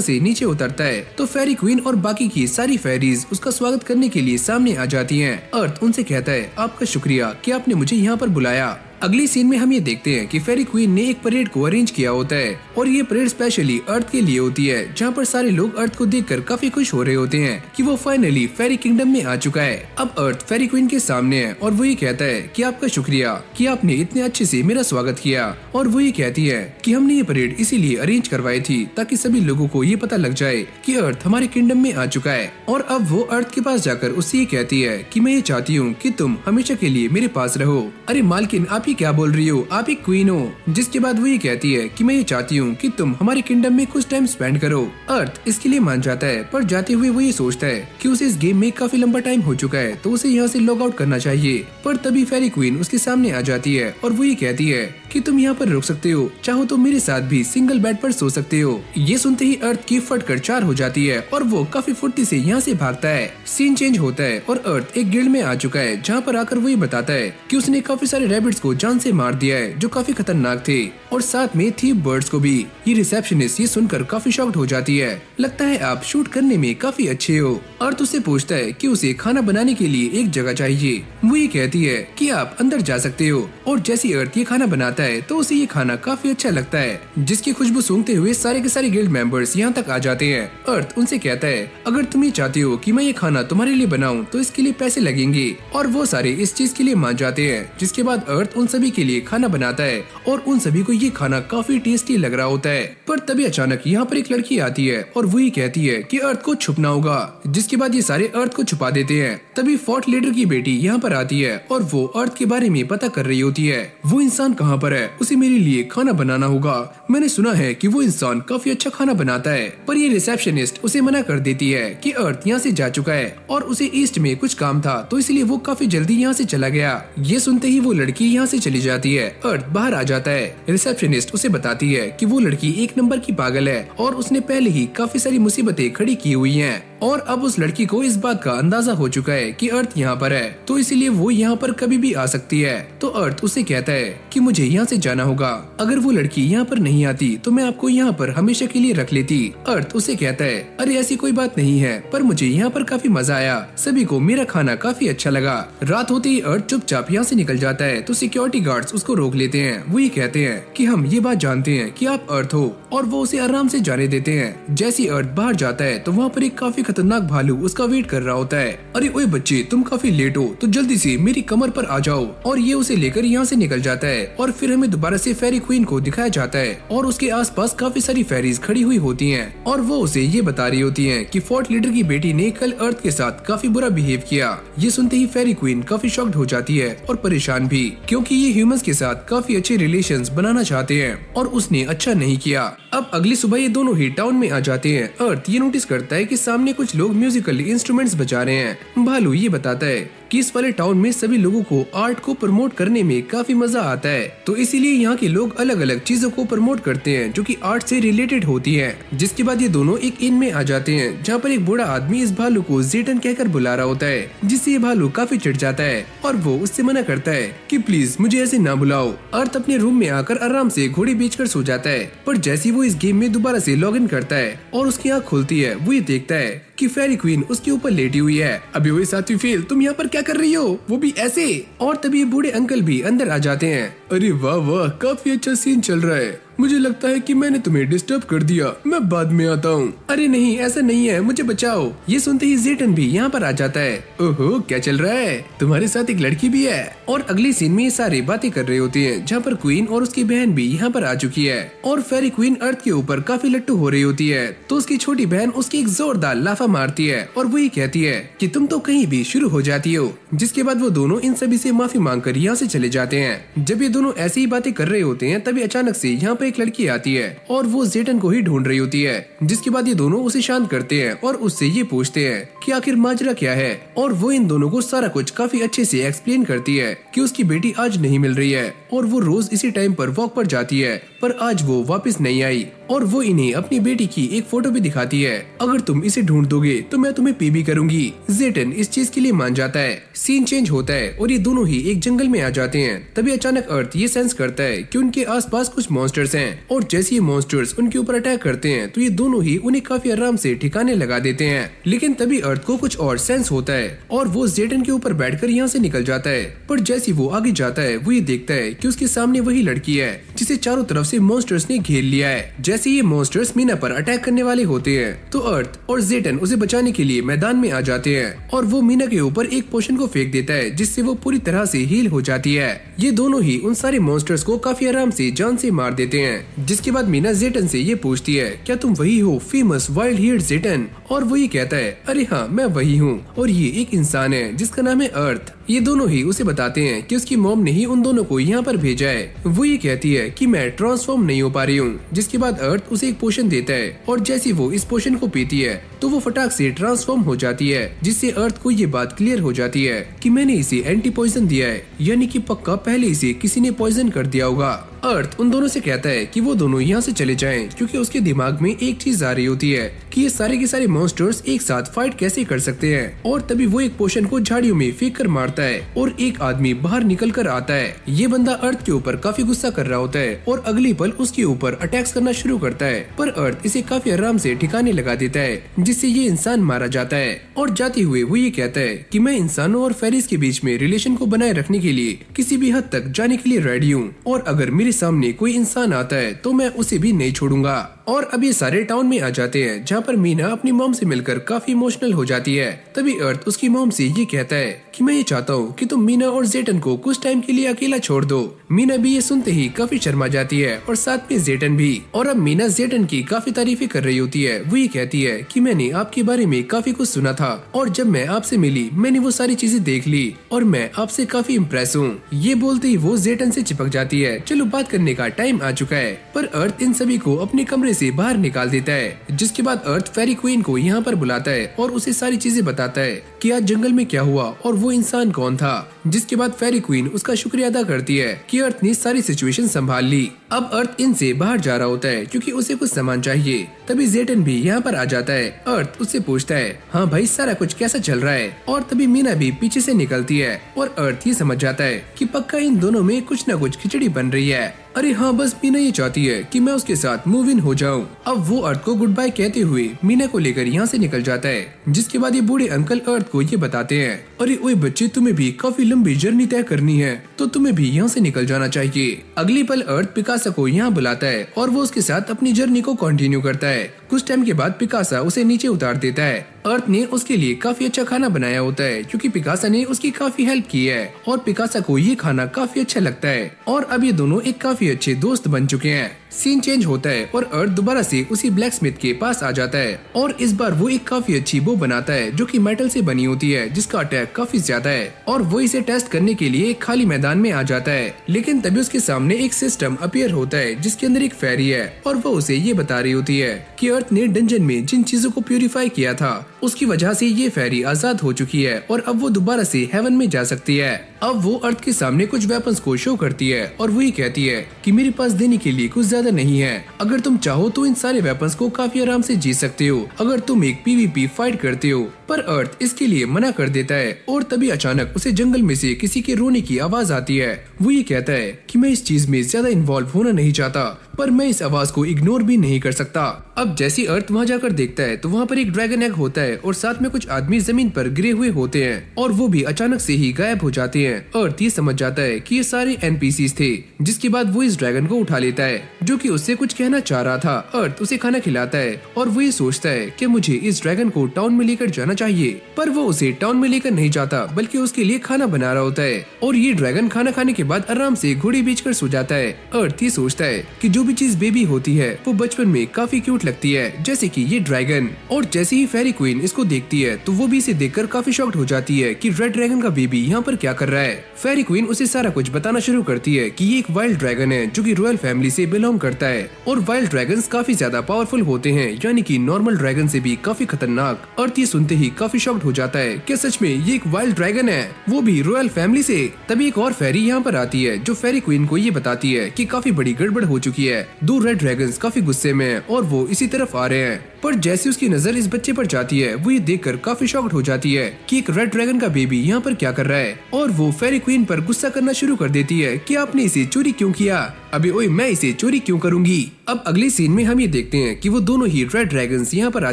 [SPEAKER 1] से नीचे उतरता है तो फेरी क्वीन और बाकी की सारी फेरीज उसका स्वागत करने के लिए सामने आ जाती हैं। अर्थ उनसे कहता है आपका शुक्रिया कि आपने मुझे यहाँ पर बुलाया। अगली सीन में हम ये देखते हैं कि फेरी क्वीन ने एक परेड को अरेंज किया होता है और ये परेड स्पेशली अर्थ के लिए होती है जहाँ पर सारे लोग अर्थ को देखकर काफी खुश हो रहे होते हैं कि वो फाइनली फेरी किंगडम में आ चुका है। अब अर्थ फेरी क्वीन के सामने है और वो ये कहता है कि आपका शुक्रिया कि आपने इतने अच्छे से मेरा स्वागत किया। और वो ये कहती है कि हमने ये परेड इसीलिए अरेंज करवाई थी ताकि सभी लोगों को ये पता लग जाए कि अर्थ हमारे किंगडम में आ चुका है। और अब वो अर्थ के पास जाकर उससे ये कहती है कि मैं ये चाहती हूँ कि तुम हमेशा के लिए मेरे पास रहो। अरे मालकिन आप ये क्या बोल रही हो, आप एक क्वीन हो। जिसके बाद वो ये कहती है कि मैं ये चाहती हूँ कि तुम हमारे किंगडम में कुछ टाइम स्पेंड करो। अर्थ इसके लिए मान जाता है पर जाते हुए वो ये सोचता है कि उसे इस गेम में काफी लंबा टाइम हो चुका है तो उसे यहाँ से लॉग आउट करना चाहिए। पर तभी फेरी क्वीन उसके सामने आ जाती है और वो ये कहती है कि तुम यहाँ पर रुक सकते हो, चाहो तो मेरे साथ भी सिंगल बेड पर सो सकते हो। ये सुनते ही अर्थ की फटकर 4 हो जाती है और वो काफी फुर्ती से यहाँ से भागता है। सीन चेंज होता है और अर्थ एक गिल्ड में आ चुका है जहाँ पर आकर वो ये बताता है कि उसने काफी सारे रैबिट्स को जान से मार दिया है जो काफी खतरनाक थे और साथ में थीफ बर्ड्स को भी। ये रिसेप्शनिस्ट ये सुनकर काफी शॉक्ड हो जाती है, लगता है आप शूट करने में काफी अच्छे हो। अर्थ उससे पूछता है कि उसे खाना बनाने के लिए एक जगह चाहिए। वो ये कहती है कि आप अंदर जा सकते हो और जैसे अर्थ ये खाना बनाता है तो उसे ये खाना काफी अच्छा लगता है जिसकी खुशबू सूंघते हुए सारे के सारे गिल्ड मेंबर्स यहाँ तक आ जाते हैं। अर्थ उनसे कहता है अगर तुम ये चाहती हो कि मैं ये खाना तुम्हारे लिए बनाऊं तो इसके लिए पैसे लगेंगे और वो सारे इस चीज के लिए मान जाते हैं। जिसके बाद अर्थ उन सभी के लिए खाना बनाता है और उन सभी को ये खाना काफी टेस्टी लग रहा होता है। पर तभी अचानक यहाँ पर एक लड़की आती है और वो ये कहती है कि अर्थ को छुपना होगा। जिसके बाद ये सारे अर्थ को छुपा देते हैं। तभी फोर्ट लीडर की बेटी यहाँ पर आती है और वो अर्थ के बारे में पता कर रही होती है। वो इंसान कहाँ पर है, उसे मेरे लिए खाना बनाना होगा। मैंने सुना है कि वो इंसान काफी अच्छा खाना बनाता है। पर ये रिसेप्शनिस्ट उसे मना कर देती है कि अर्थ यहाँ से जा चुका है और उसे ईस्ट में कुछ काम था तो इसलिए वो काफी जल्दी यहाँ से चला गया। ये सुनते ही वो लड़की यहाँ से चली जाती है। अर्थ बाहर आ जाता है। रिसेप्शनिस्ट उसे बताती है कि वो लड़की एक नंबर की पागल है और उसने पहले ही काफी सारी मुसीबतें खड़ी की हुई हैं। और अब उस लड़की को इस बात का अंदाजा हो चुका है कि अर्थ यहाँ पर है, तो इसीलिए वो यहाँ पर कभी भी आ सकती है। तो अर्थ उसे कहता है कि मुझे यहाँ से जाना होगा, अगर वो लड़की यहाँ पर नहीं आती तो मैं आपको यहाँ पर हमेशा के लिए रख लेती। अर्थ उसे कहता है अरे ऐसी कोई बात नहीं है, पर मुझे यहाँ पर काफी मजा आया, सभी को मेरा खाना काफी अच्छा लगा। रात होते ही अर्थ चुपचाप यहाँ से निकल जाता है तो सिक्योरिटी गार्ड्स उसको रोक लेते हैं। वो ये कहते हैं कि हम ये बात जानते हैं कि आप अर्थ हो, और वो उसे आराम से जाने देते हैं। जैसे ही अर्थ बाहर जाता है तो वहाँ पर एक काफी खतरनाक भालू उसका वेट कर रहा होता है। अरे ओए बच्चे, तुम काफी लेट हो तो जल्दी से मेरी कमर पर आ जाओ। और ये उसे लेकर यहाँ से निकल जाता है और फिर हमें दोबारा से फेरी क्वीन को दिखाया जाता है और उसके आसपास काफी सारी फेरीज खड़ी हुई होती हैं और वो उसे ये बता रही होती हैं कि फोर्ट लीडर की बेटी ने कल अर्थ के साथ काफी बुरा बिहेव किया। ये सुनते ही फेरी क्वीन काफी शॉक्ड हो जाती है और परेशान भी, क्योंकि ये ह्यूमंस के साथ काफी अच्छे रिलेशंस बनाना चाहते हैं और उसने अच्छा नहीं किया। अब अगली सुबह ये दोनों ही टाउन में आ जाते हैं। अर्थ ये नोटिस करता है कि सामने कुछ लोग म्यूजिकल इंस्ट्रूमेंट्स बजा रहे हैं। भालू ये बताता है कि इस वाले टाउन में सभी लोगों को आर्ट को प्रमोट करने में काफी मजा आता है, तो इसीलिए यहाँ के लोग अलग अलग चीजों को प्रमोट करते हैं जो कि आर्ट से रिलेटेड होती है। जिसके बाद ये दोनों एक इन में आ जाते हैं जहाँ पर एक बूढ़ा आदमी इस भालू को जेटन कहकर बुला रहा होता है, जिससे ये भालू काफी चिढ़ जाता है और वो उससे मना करता है कि प्लीज मुझे ऐसे ना बुलाओ। अर्थ अपने रूम में आकर आराम से घोड़ी बेचकर सो जाता है, पर जैसे वो इस गेम में दोबारा से लॉग इन करता है और उसकी आँख खुलती है, वो ये देखता है कि फेरी क्वीन उसके ऊपर लेटी हुई है। अभी वही साथी फेल, तुम यहाँ पर क्या कर रही हो, वो भी ऐसे। और तभी बूढ़े अंकल भी अंदर आ जाते हैं। अरे वाह वाह, काफी अच्छा सीन चल रहा है, मुझे लगता है कि मैंने तुम्हें डिस्टर्ब कर दिया, मैं बाद में आता हूँ। अरे नहीं, ऐसा नहीं है, मुझे बचाओ। ये सुनते ही जेटन भी यहाँ पर आ जाता है। ओहो, क्या चल रहा है, तुम्हारे साथ एक लड़की भी है। और अगली सीन में ये सारी बातें कर रही होती हैं, जहाँ पर क्वीन और उसकी बहन भी यहाँ पर आ चुकी है और फेरी क्वीन अर्थ के ऊपर काफी लट्टू हो रही होती है। तो उसकी छोटी बहन उसकी एक जोरदार लाफा मारती है और वही कहती है कि तुम तो कहीं भी शुरू हो जाती हो। जिसके बाद वो दोनों इन सभी से माफी मांगकर यहाँ से चले जाते हैं। जब ये दोनों ऐसी ही बातें कर रहे होते हैं तभी अचानक से यहाँ पे एक लड़की आती है और वो जेटन को ही ढूंढ रही होती है। जिसके बाद ये दोनों उसे शांत करते हैं और उससे ये पूछते हैं कि आखिर माजरा क्या है, और वो इन दोनों को सारा कुछ काफी अच्छे से एक्सप्लेन करती है कि उसकी बेटी आज नहीं मिल रही है और वो रोज इसी टाइम पर वॉक पर जाती है, पर आज वो वापस नहीं आई। और वो इन्हें अपनी बेटी की एक फोटो भी दिखाती है। अगर तुम इसे ढूंढ दोगे तो मैं तुम्हें पे भी करूंगी। जेटन इस चीज के लिए मान जाता है। सीन चेंज होता है और ये दोनों ही एक जंगल में आ जाते हैं। तभी अचानक अर्थ ये सेंस करता है कि उनके आसपास कुछ मॉन्स्टर्स हैं और जैसे ये मॉन्स्टर्स उनके ऊपर अटैक करते हैं तो ये दोनों ही उन्हें काफी आराम से ठिकाने लगा देते हैं। लेकिन तभी अर्थ को कुछ और सेंस होता है और वो जेटन के ऊपर बैठकर यहाँ से निकल जाता है। पर जैसे वो आगे जाता है वो ये देखता है कि उसके सामने वही लड़की है जिसे चारों तरफ से मॉन्स्टर्स ने घेर लिया है। जैसे ये मॉन्स्टर्स मीना पर अटैक करने वाले होते हैं तो अर्थ और जेटन उसे बचाने के लिए मैदान में आ जाते हैं और वो मीना के ऊपर एक पोशन को फेंक देता है जिससे वो पूरी तरह से हील हो जाती है। ये दोनों ही उन सारे मॉन्स्टर्स को काफी आराम से जान से मार देते हैं। जिसके बाद मीना जेटन से ये पूछती है क्या तुम वही हो फेमस वाइल्ड हेयर जेटन, और वो ये कहता है अरे हाँ मैं वही हूँ और ये एक इंसान है जिसका नाम है अर्थ। ये दोनों ही उसे बताते हैं कि उसकी मॉम ने ही उन दोनों को यहाँ पर भेजा है। वो ये कहती है कि मैं ट्रांसफॉर्म नहीं हो पा रही हूँ। जिसके बाद अर्थ उसे एक पोशन देता है और जैसे वो इस पोशन को पीती है तो वो फटाक से ट्रांसफॉर्म हो जाती है, जिससे अर्थ को ये बात क्लियर हो जाती है कि मैंने इसे एंटी पॉइजन दिया है, यानी कि पक्का पहले इसे किसी ने पॉइजन कर दिया होगा। अर्थ उन दोनों से कहता है कि वो दोनों यहाँ से चले जाएं, क्योंकि उसके दिमाग में एक चीज आ रही होती है कि ये सारे के सारे मॉन्स्टर्स एक साथ फाइट कैसे कर सकते हैं। और तभी वो एक पोशन को झाड़ियों में फेंक कर मारता है और एक आदमी बाहर निकल कर आता है। ये बंदा अर्थ के ऊपर काफी गुस्सा कर रहा होता है और अगली पल उसके ऊपर अटैक्स करना शुरू करता है, पर अर्थ इसे काफी आराम से ठिकाने लगा देता है, जिससे ये इंसान मारा जाता है। और जाते हुए वो ये कहता है कि मैं इंसानों और फेरीज के बीच में रिलेशन को बनाए रखने के लिए किसी भी हद तक जाने के लिए रेडी हूँ, और अगर मेरे सामने कोई इंसान आता है तो मैं उसे भी नहीं छोड़ूंगा। और अब ये सारे टाउन में आ जाते हैं, जहाँ पर मीना अपनी मॉम से मिलकर काफी इमोशनल हो जाती है। तभी अर्थ उसकी मॉम से ये कहता है कि मैं ये चाहता हूँ कि तुम मीना और जेटन को कुछ टाइम के लिए अकेला छोड़ दो। मीना भी ये सुनते ही काफी शर्मा जाती है और साथ में जेटन भी। और अब मीना जेटन की काफी तारीफें कर रही होती है। वो ये कहती है कि मैंने आपके बारे में काफी कुछ सुना था और जब मैं आपसे मिली मैंने वो सारी चीजें देख ली और मैं आपसे काफी इम्प्रेस हूँ। ये बोलते ही वो जेटन से चिपक जाती है। चलो बात करने का टाइम आ चुका है। पर अर्थ इन सभी को अपने कमरे से बाहर निकाल देता है। जिसके बाद अर्थ फेरी क्वीन को यहाँ पर बुलाता है और उसे सारी चीजें बताता है कि आज जंगल में क्या हुआ और वो इंसान कौन था जिसके बाद फेरी क्वीन उसका शुक्रिया अदा करती है कि अर्थ ने सारी सिचुएशन संभाल ली। अब अर्थ इनसे बाहर जा रहा होता है क्योंकि उसे कुछ सामान चाहिए। तभी जेटन भी यहाँ पर आ जाता है। अर्थ उससे पूछता है, हाँ भाई सारा कुछ कैसा चल रहा है? और तभी मीना भी पीछे से निकलती है और अर्थ ये समझ जाता है कि पक्का इन दोनों में कुछ न कुछ खिचड़ी बन रही है। अरे हाँ, बस मीना ये चाहती है कि मैं उसके साथ मूव इन हो जाऊं। अब वो अर्थ को गुड बाय कहते हुए मीना को लेकर यहाँ से निकल जाता है। जिसके बाद ये बूढ़े अंकल अर्थ को ये बताते हैं, अरे ओए बच्चे, तुम्हें भी काफी लंबी जर्नी तय करनी है तो तुम्हें भी यहाँ से निकल जाना चाहिए। अगली पल अर्थ पिकासा को यहाँ बुलाता है और वो उसके साथ अपनी जर्नी को कंटिन्यू करता है। कुछ टाइम के बाद पिकासा उसे नीचे उतार देता है। अर्थ ने उसके लिए काफी अच्छा खाना बनाया होता है क्योंकि पिकासा ने उसकी काफी हेल्प की है और पिकासा को ये खाना काफी अच्छा लगता है और अब ये दोनों एक काफी अच्छे दोस्त बन चुके हैं। सीन चेंज होता है और अर्थ दोबारा से उसी ब्लैक स्मिथ के पास आ जाता है और इस बार वो एक काफी अच्छी बो बनाता है जो कि मेटल से बनी होती है जिसका अटैक काफी ज्यादा है और वो इसे टेस्ट करने के लिए एक खाली मैदान में आ जाता है। लेकिन तभी उसके सामने एक सिस्टम अपीयर होता है जिसके अंदर एक फेरी है और वो उसे ये बता रही होती है कि अर्थ ने डंजन में जिन चीजों को प्यूरिफाई किया था उसकी वजह से ये फेरी आजाद हो चुकी है और अब वो दोबारा से हेवन में जा सकती है। अब वो अर्थ के सामने कुछ वेपन्स को शो करती है और वही कहती है कि मेरे पास देने के लिए कुछ ज्यादा नहीं है, अगर तुम चाहो तो इन सारे वेपन्स को काफी आराम से जीत सकते हो अगर तुम एक पीवीपी फाइट करते हो। पर अर्थ इसके लिए मना कर देता है और तभी अचानक उसे जंगल में से किसी के रोने की आवाज आती है। वो ये कहता है कि मैं इस चीज में ज्यादा इन्वॉल्व होना नहीं चाहता पर मैं इस आवाज को इग्नोर भी नहीं कर सकता। अब जैसे अर्थ वहाँ जाकर देखता है तो वहाँ पर एक ड्रैगन एग होता है और साथ में कुछ आदमी जमीन पर गिरे हुए होते हैं और वो भी अचानक से ही गायब हो जाते हैं। अर्थ ये समझ जाता है कि ये सारे एनपीसीज थे। जिसके बाद वो इस ड्रैगन को उठा लेता है जो कि उससे कुछ कहना चाह रहा था। अर्थ उसे खाना खिलाता है और वो ये सोचता है कि मुझे इस ड्रैगन को टाउन में लेकर जाना चाहिए, पर वो उसे टाउन में लेकर नहीं जाता बल्कि उसके लिए खाना बना रहा होता है और ये ड्रैगन खाना खाने के बाद आराम से घोड़ी बेचकर सो जाता है। अर्थ ये सोचता है कि जो भी चीज बेबी होती है वो बचपन में काफी क्यूट लगती है, जैसे कि ये ड्रैगन। और जैसे ही फेरी क्वीन इसको देखती है तो वो भी इसे देखकर काफी शॉक्ड हो जाती है कि रेड ड्रैगन का बेबी यहाँ पर क्या कर रहा है। फेरी क्वीन उसे सारा कुछ बताना शुरू करती है कि ये एक वाइल्ड ड्रैगन है जो कि रॉयल फैमिली से बिलोंग करता है और वाइल्ड ड्रैगन्स काफी ज्यादा पावरफुल होते हैं, यानी कि नॉर्मल ड्रैगन से भी काफी खतरनाक। अर्थ ये सुनते ही काफी शॉक्ड हो जाता है कि सच में ये एक वाइल्ड ड्रैगन है, वो भी रॉयल फैमिली से। तभी एक और फेरी यहाँ पर आती है जो फेरी क्वीन को ये बताती है कि काफी बड़ी गड़बड़ हो चुकी है, 2 रेड ड्रैगन्स काफी गुस्से में हैं और वो इसी तरफ आ रहे हैं। पर जैसे उसकी नजर इस बच्चे पर जाती है वो ये देखकर काफी शॉक्ड हो जाती है कि एक रेड ड्रैगन का बेबी यहाँ पर क्या कर रहा है और वो फेरी क्वीन पर गुस्सा करना शुरू कर देती है कि आपने इसे चोरी क्यों किया। अबे ओए, मैं इसे चोरी क्यों करूंगी। अब अगले सीन में हम ये देखते हैं कि वो दोनों ही रेड ड्रैगन्स यहाँ पर आ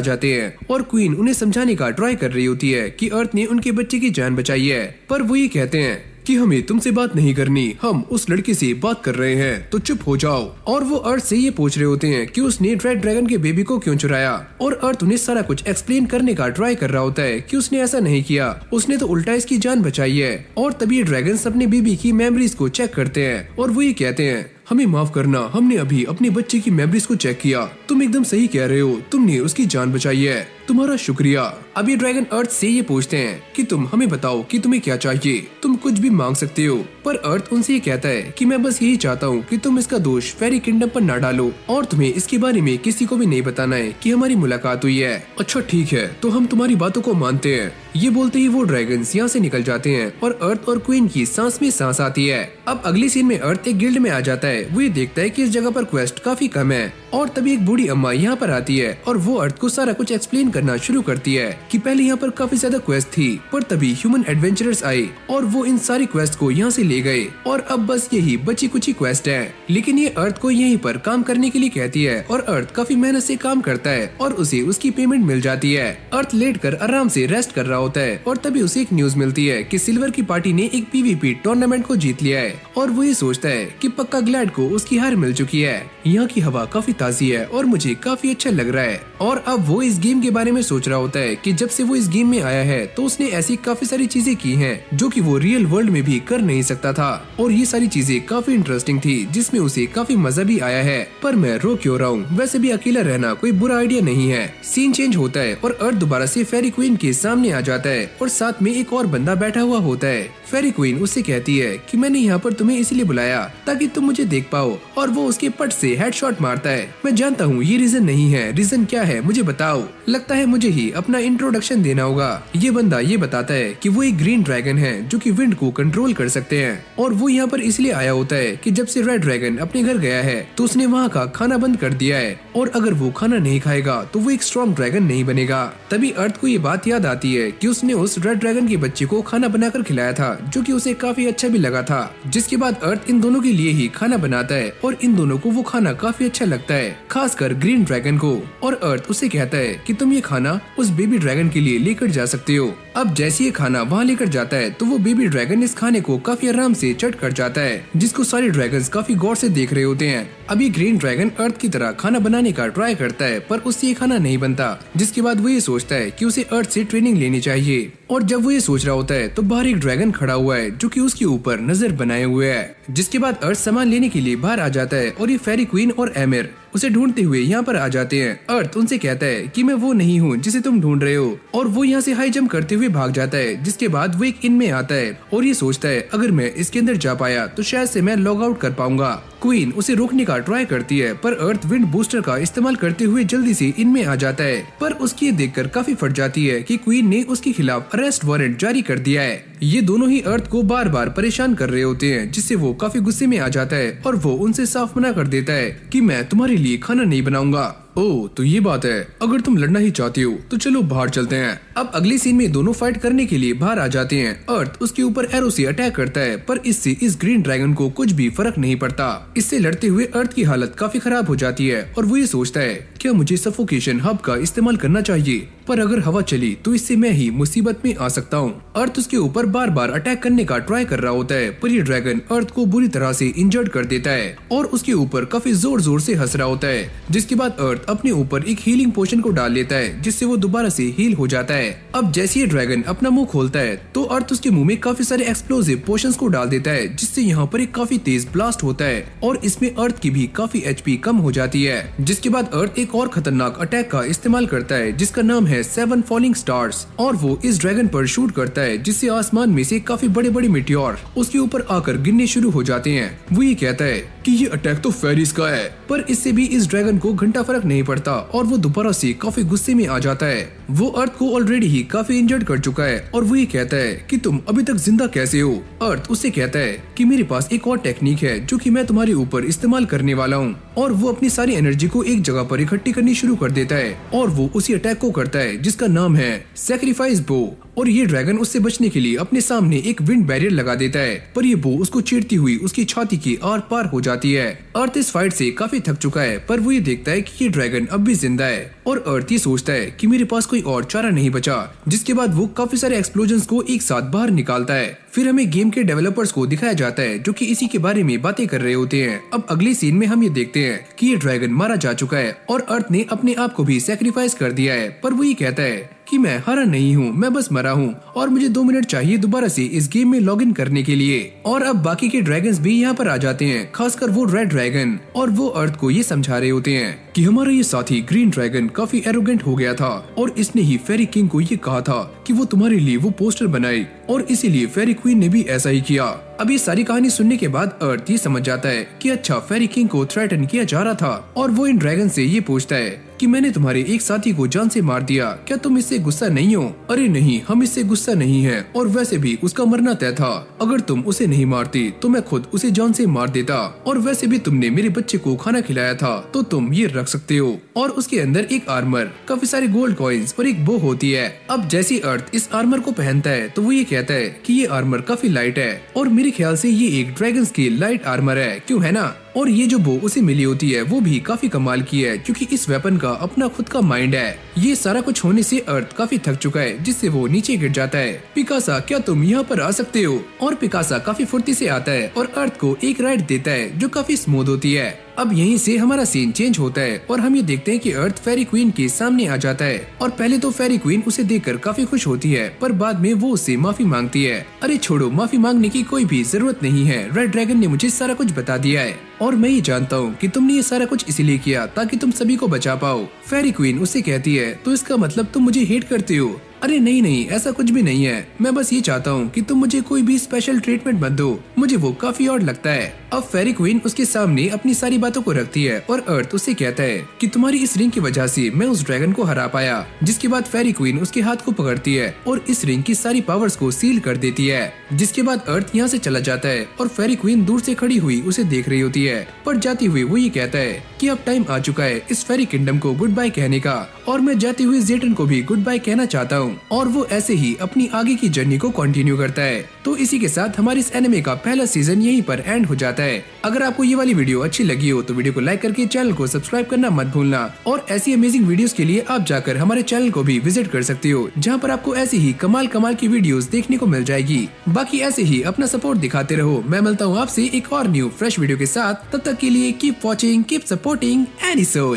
[SPEAKER 1] जाते हैं और क्वीन उन्हें समझाने का ट्राई कर रही होती है कि अर्थ ने उनके बच्चे की जान बचाई है, पर वो ये कहते हैं कि हमें तुमसे बात नहीं करनी, हम उस लड़के से बात कर रहे हैं तो चुप हो जाओ। और वो अर्थ से ये पूछ रहे होते हैं कि उसने रेड ड्रैगन के बेबी को क्यों चुराया और अर्थ उन्हें सारा कुछ एक्सप्लेन करने का ट्राई कर रहा होता है कि उसने ऐसा नहीं किया, उसने तो उल्टा इसकी जान बचाई है। और तभी ड्रैगन्स अपने बेबी की मेमोरीज को चेक करते हैं और वो ये कहते हैं, हमें माफ करना, हमने अभी अपने बच्चे की मेमोरीज को चेक किया, तुम एकदम सही कह रहे हो, तुमने उसकी जान बचाई है, तुम्हारा शुक्रिया। अब ये ड्रैगन अर्थ से ये पूछते हैं कि तुम हमें बताओ कि तुम्हें क्या चाहिए, तुम कुछ भी मांग सकते हो। पर अर्थ उनसे ये कहता है कि मैं बस यही चाहता हूँ कि तुम इसका दोष फेरी किंगडम पर न डालो और तुम्हें इसके बारे में किसी को भी नहीं बताना है कि हमारी मुलाकात हुई है। अच्छा ठीक है, तो हम तुम्हारी बातों को मानते हैं। ये बोलते ही वो ड्रैगन्स यहाँ से निकल जाते हैं और अर्थ और क्वीन की सांस में सांस आती है। अब अगली सीन में अर्थ एक गिल्ड में आ जाता है। वो ये देखता है कि इस जगह पर क्वेस्ट काफी कम है और तभी एक बूढ़ी अम्मा यहाँ पर आती है और वो अर्थ को सारा कुछ एक्सप्लेन करना शुरू करती है कि पहले यहाँ पर काफी ज्यादा क्वेस्ट थी, पर तभी ह्यूमन एडवेंचरर्स आए और वो इन सारी क्वेस्ट को यहाँ से ले गए और अब बस यही बची कुची क्वेस्ट है। लेकिन ये अर्थ को यहीं पर काम करने के लिए कहती है और अर्थ काफी मेहनत से काम करता है और उसे उसकी पेमेंट मिल जाती है। अर्थ लेट कर आराम से रेस्ट कर रहा होता है और तभी उसे एक न्यूज मिलती है कि सिल्वर की पार्टी ने एक पीवीपी टूर्नामेंट को जीत लिया है और वो ये सोचता है कि पक्का ग्लैड को उसकी हार मिल चुकी है। यहाँ की हवा काफी ताजी है और मुझे काफी अच्छा लग रहा है। और अब वो इस गेम के बारे में सोच रहा होता है कि जब से वो इस गेम में आया है तो उसने ऐसी काफी सारी चीजें की हैं जो कि वो रियल वर्ल्ड में भी कर नहीं सकता था और ये सारी चीजें काफी इंटरेस्टिंग थी जिसमें उसे काफी मजा भी आया है। पर मैं रो क्यों रहा हूँ, वैसे भी अकेला रहना कोई बुरा आइडिया नहीं है। सीन चेंज होता है और अर्थ दोबारा से फेरी क्वीन के सामने आ जाता है और साथ में एक और बंदा बैठा हुआ होता है। फेरी क्वीन उससे कहती है कि मैंने यहाँ पर तुम्हें इसलिए बुलाया ताकि तुम मुझे देख पाओ और वो उसके पट से हेडशॉट मारता है। मैं जानता हूँ ये रीजन नहीं है, रीजन क्या है मुझे बताओ। लगता है मुझे ही अपना इंट्रोडक्शन देना होगा। ये बंदा ये बताता है कि वो एक ग्रीन ड्रैगन है जो कि विंड को कंट्रोल कर सकते हैं और वो यहाँ पर इसलिए आया होता है कि जब से रेड ड्रैगन अपने घर गया है तो उसने वहाँ का खाना बंद कर दिया है और अगर वो खाना नहीं खाएगा तो वो एक स्ट्रॉन्ग ड्रैगन नहीं बनेगा। तभी अर्थ को ये बात याद आती है कि उसने उस रेड ड्रैगन के बच्चे को खाना बनाकर खिलाया था जो कि उसे काफी अच्छा भी लगा था। जिसके बाद अर्थ इन दोनों के लिए ही खाना बनाता है और इन दोनों को वो खाना काफी अच्छा लगता है, खासकर ग्रीन ड्रैगन को। और अर्थ उसे कहता है कि तुम ये खाना उस बेबी ड्रैगन के लिए लेकर जा सकते हो। अब जैसे ये खाना वहाँ लेकर जाता है तो वो बेबी ड्रैगन इस खाने को काफी आराम से चट कर जाता है, जिसको सारे ड्रैगन्स काफी गौर से देख रहे होते हैं। अभी ग्रीन ड्रैगन अर्थ की तरह खाना बनाने का ट्राई करता है पर उससे ये खाना नहीं बनता। जिसके बाद वो ये सोचता है कि उसे अर्थ से ट्रेनिंग लेनी चाहिए। और जब वो ये सोच रहा होता है तो बाहर एक ड्रैगन खड़ा हुआ है जो कि उसके ऊपर नजर बनाए हुए है। जिसके बाद अर्थ सामान लेने के लिए बाहर आ जाता है और ये फेरी क्वीन और एमिर उसे ढूंढते हुए यहाँ पर आ जाते हैं। अर्थ उनसे कहता है कि मैं वो नहीं हूँ जिसे तुम ढूंढ रहे हो और वो यहाँ से हाई जंप करते हुए भाग जाता है। जिसके बाद वो एक इन में आता है और ये सोचता है अगर मैं इसके अंदर जा पाया तो शायद से मैं लॉग आउट कर पाऊंगा। क्वीन उसे रोकने का ट्राई करती है पर अर्थ विंड बूस्टर का इस्तेमाल करते हुए जल्दी से इनमें आ जाता है, पर उसकी देखकर काफी फट जाती है कि क्वीन ने उसके खिलाफ अरेस्ट वारंट जारी कर दिया है। ये दोनों ही अर्थ को बार बार परेशान कर रहे होते हैं, जिससे वो काफी गुस्से में आ जाता है और वो उनसे साफ मना कर देता है कि मैं तुम्हारे लिए खाना नहीं बनाऊंगा। ओह तो ये बात है, अगर तुम लड़ना ही चाहती हो तो चलो बाहर चलते हैं। अब अगले सीन में दोनों फाइट करने के लिए बाहर आ जाते हैं। अर्थ उसके ऊपर एरो से अटैक करता है पर इससे इस ग्रीन ड्रैगन को कुछ भी फर्क नहीं पड़ता। इससे लड़ते हुए अर्थ की हालत काफी खराब हो जाती है और वो ये सोचता है क्या मुझे सफोकेशन हब का इस्तेमाल करना चाहिए, पर अगर हवा चली तो इससे मैं ही मुसीबत में आ सकता हूँ। अर्थ उसके ऊपर बार बार अटैक करने का ट्राई कर रहा होता है पर ये ड्रैगन अर्थ को बुरी तरह से इंजर्ड कर देता है और उसके ऊपर काफी जोर जोर से हंस रहा होता है। जिसके बाद अर्थ अपने ऊपर एक हीलिंग पोशन को डाल लेता है जिससे वो दोबारा से हील हो जाता है। अब जैसे ये ड्रैगन अपना मुंह खोलता है तो अर्थ उसके मुंह में काफी सारे एक्सप्लोसिव पोशंस को डाल देता है जिससे यहाँ पर एक काफी तेज ब्लास्ट होता है और इसमें अर्थ की भी काफी एचपी कम हो जाती है। जिसके बाद अर्थ एक और खतरनाक अटैक का इस्तेमाल करता है जिसका नाम है 7 फॉलिंग स्टार्स और वो इस ड्रैगन पर शूट करता है जिससे आसमान में से काफी बड़े बड़े मिटियोर उसके ऊपर आकर गिरने शुरू हो जाते हैं। वो ये कहता है कि ये अटैक तो फेरिस का है, पर इससे भी इस ड्रैगन को घंटा फर्क नहीं पड़ता और वो दोबारा से काफी गुस्से में आ जाता है। वो अर्थ को ऑलरेडी ही काफी इंजर्ड कर चुका है और वो ये कहता है कि तुम अभी तक जिंदा कैसे हो। अर्थ उससे कहता है कि मेरे पास एक और टेक्निक है जो कि मैं तुम्हारे ऊपर इस्तेमाल करने वाला हूँ और वो अपनी सारी एनर्जी को एक जगह पर इकट्ठी करनी शुरू कर देता है और वो उसी अटैक को करता है जिसका नाम है सैक्रिफाइस बो। और ये ड्रैगन उससे बचने के लिए अपने सामने एक विंड बैरियर लगा देता है पर ये बो उसको चीरती हुई उसकी छाती के आर पार हो जाती है। अर्थ इस फाइट से काफी थक चुका है पर वो ये देखता है कि ये ड्रैगन अब भी जिंदा है और अर्थ ये सोचता है कि मेरे पास कोई और चारा नहीं बचा। जिसके बाद वो काफी सारे एक्सप्लोजन्स को एक साथ बाहर निकालता है। फिर हमें गेम के डेवलपर्स को दिखाया जाता है जो कि इसी के बारे में बातें कर रहे होते हैं। अब अगले सीन में हम ये देखते हैं कि ये ड्रैगन मारा जा चुका है और अर्थ ने अपने आप को भी सैक्रिफाइस कर दिया है, पर वो ये कहता है कि मैं हारा नहीं हूँ, मैं बस मरा हूँ और मुझे 2 मिनट चाहिए दोबारा से इस गेम में लॉगिन करने के लिए। और अब बाकी के ड्रैगन्स भी यहाँ पर आ जाते हैं, खासकर वो रेड ड्रैगन, और वो अर्थ को ये समझा रहे होते हैं कि हमारा ये साथी ग्रीन ड्रैगन काफी एरोगेंट हो गया था और इसने ही फेरी किंग को ये कहा था कि वो तुम्हारे लिए वो पोस्टर बनाए और इसीलिए फेरी क्वीन ने भी ऐसा ही किया। अब ये सारी कहानी सुनने के बाद अर्थ ये समझ जाता है कि अच्छा फेरी किंग को थ्रेटन किया जा रहा था और वो इन ड्रैगन से ये पूछता है कि मैंने तुम्हारे एक साथी को जान से मार दिया, क्या तुम इससे गुस्सा नहीं हो? अरे नहीं, हम इससे गुस्सा नहीं है और वैसे भी उसका मरना तय था। अगर तुम उसे नहीं मारती तो मैं खुद उसे जान से मार देता और वैसे भी तुमने मेरे बच्चे को खाना खिलाया था तो तुम ये रख सकते हो। और उसके अंदर एक आर्मर, काफी सारे गोल्ड कॉइन्स और एक बो होती है। अब जैसे अर्थ इस आर्मर को पहनता है तो वो ये कहता है कि ये आर्मर काफी लाइट है और मेरे ख्याल से ये एक ड्रैगन्स की लाइट आर्मर है, क्यों है ना? और ये जो बो उसे मिली होती है वो भी काफी कमाल की है क्योंकि इस वेपन का अपना खुद का माइंड है। ये सारा कुछ होने से अर्थ काफी थक चुका है जिससे वो नीचे गिर जाता है। पिकासा, क्या तुम यहाँ पर आ सकते हो? और पिकासा काफी फुर्ती से आता है और अर्थ को एक राइड देता है जो काफी स्मूथ होती है। अब यहीं से हमारा सीन चेंज होता है और हम ये देखते हैं कि अर्थ फेरी क्वीन के सामने आ जाता है और पहले तो फेरी क्वीन उसे देखकर काफी खुश होती है पर बाद में वो उससे माफी मांगती है। अरे छोड़ो, माफी मांगने की कोई भी जरूरत नहीं है, रेड ड्रैगन ने मुझे सारा कुछ बता दिया है और मैं ये जानता हूँ कि तुमने ये सारा कुछ इसीलिए किया ताकि तुम सभी को बचा पाओ। फेरी क्वीन उससे कहती है तो इसका मतलब तुम मुझे हेट करते हो? अरे नहीं नहीं, ऐसा कुछ भी नहीं है, मैं बस ये चाहता हूँ कि तुम मुझे कोई भी स्पेशल ट्रीटमेंट मत दो, मुझे वो काफी ऑड लगता है। अब फेरी क्वीन उसके सामने अपनी सारी बातों को रखती है और अर्थ उससे कहता है कि तुम्हारी इस रिंग की वजह से मैं उस ड्रैगन को हरा पाया। जिसके बाद फेरी क्वीन उसके हाथ को पकड़ती है और इस रिंग की सारी पावर्स को सील कर देती है। जिसके बाद अर्थ यहाँ से चला जाता है और फेरी क्वीन दूर से खड़ी हुई उसे देख रही होती है। पर जाती हुई वो ये कहता है कि अब टाइम आ चुका है इस फेरी किंगडम को गुड बाय कहने का और मैं जाती हुई जेटन को भी गुड बाय कहना चाहता हूँ। और वो ऐसे ही अपनी आगे की जर्नी को कंटिन्यू करता है। तो इसी के साथ हमारे इस एनिमे का पहला सीजन यहीं पर एंड हो जाता है। अगर आपको ये वाली वीडियो अच्छी लगी हो तो वीडियो को लाइक करके चैनल को सब्सक्राइब करना मत भूलना। और ऐसी अमेजिंग वीडियोस के लिए आप जाकर हमारे चैनल को भी विजिट कर सकते हो, जहाँ पर आपको ऐसी ही कमाल की वीडियोस देखने को मिल जाएगी। बाकी ऐसे ही अपना सपोर्ट दिखाते रहो। मैं मिलता हूँ आपसे एक और न्यू फ्रेश वीडियो के साथ। तब तक के लिए keep watching, keep supporting anisole.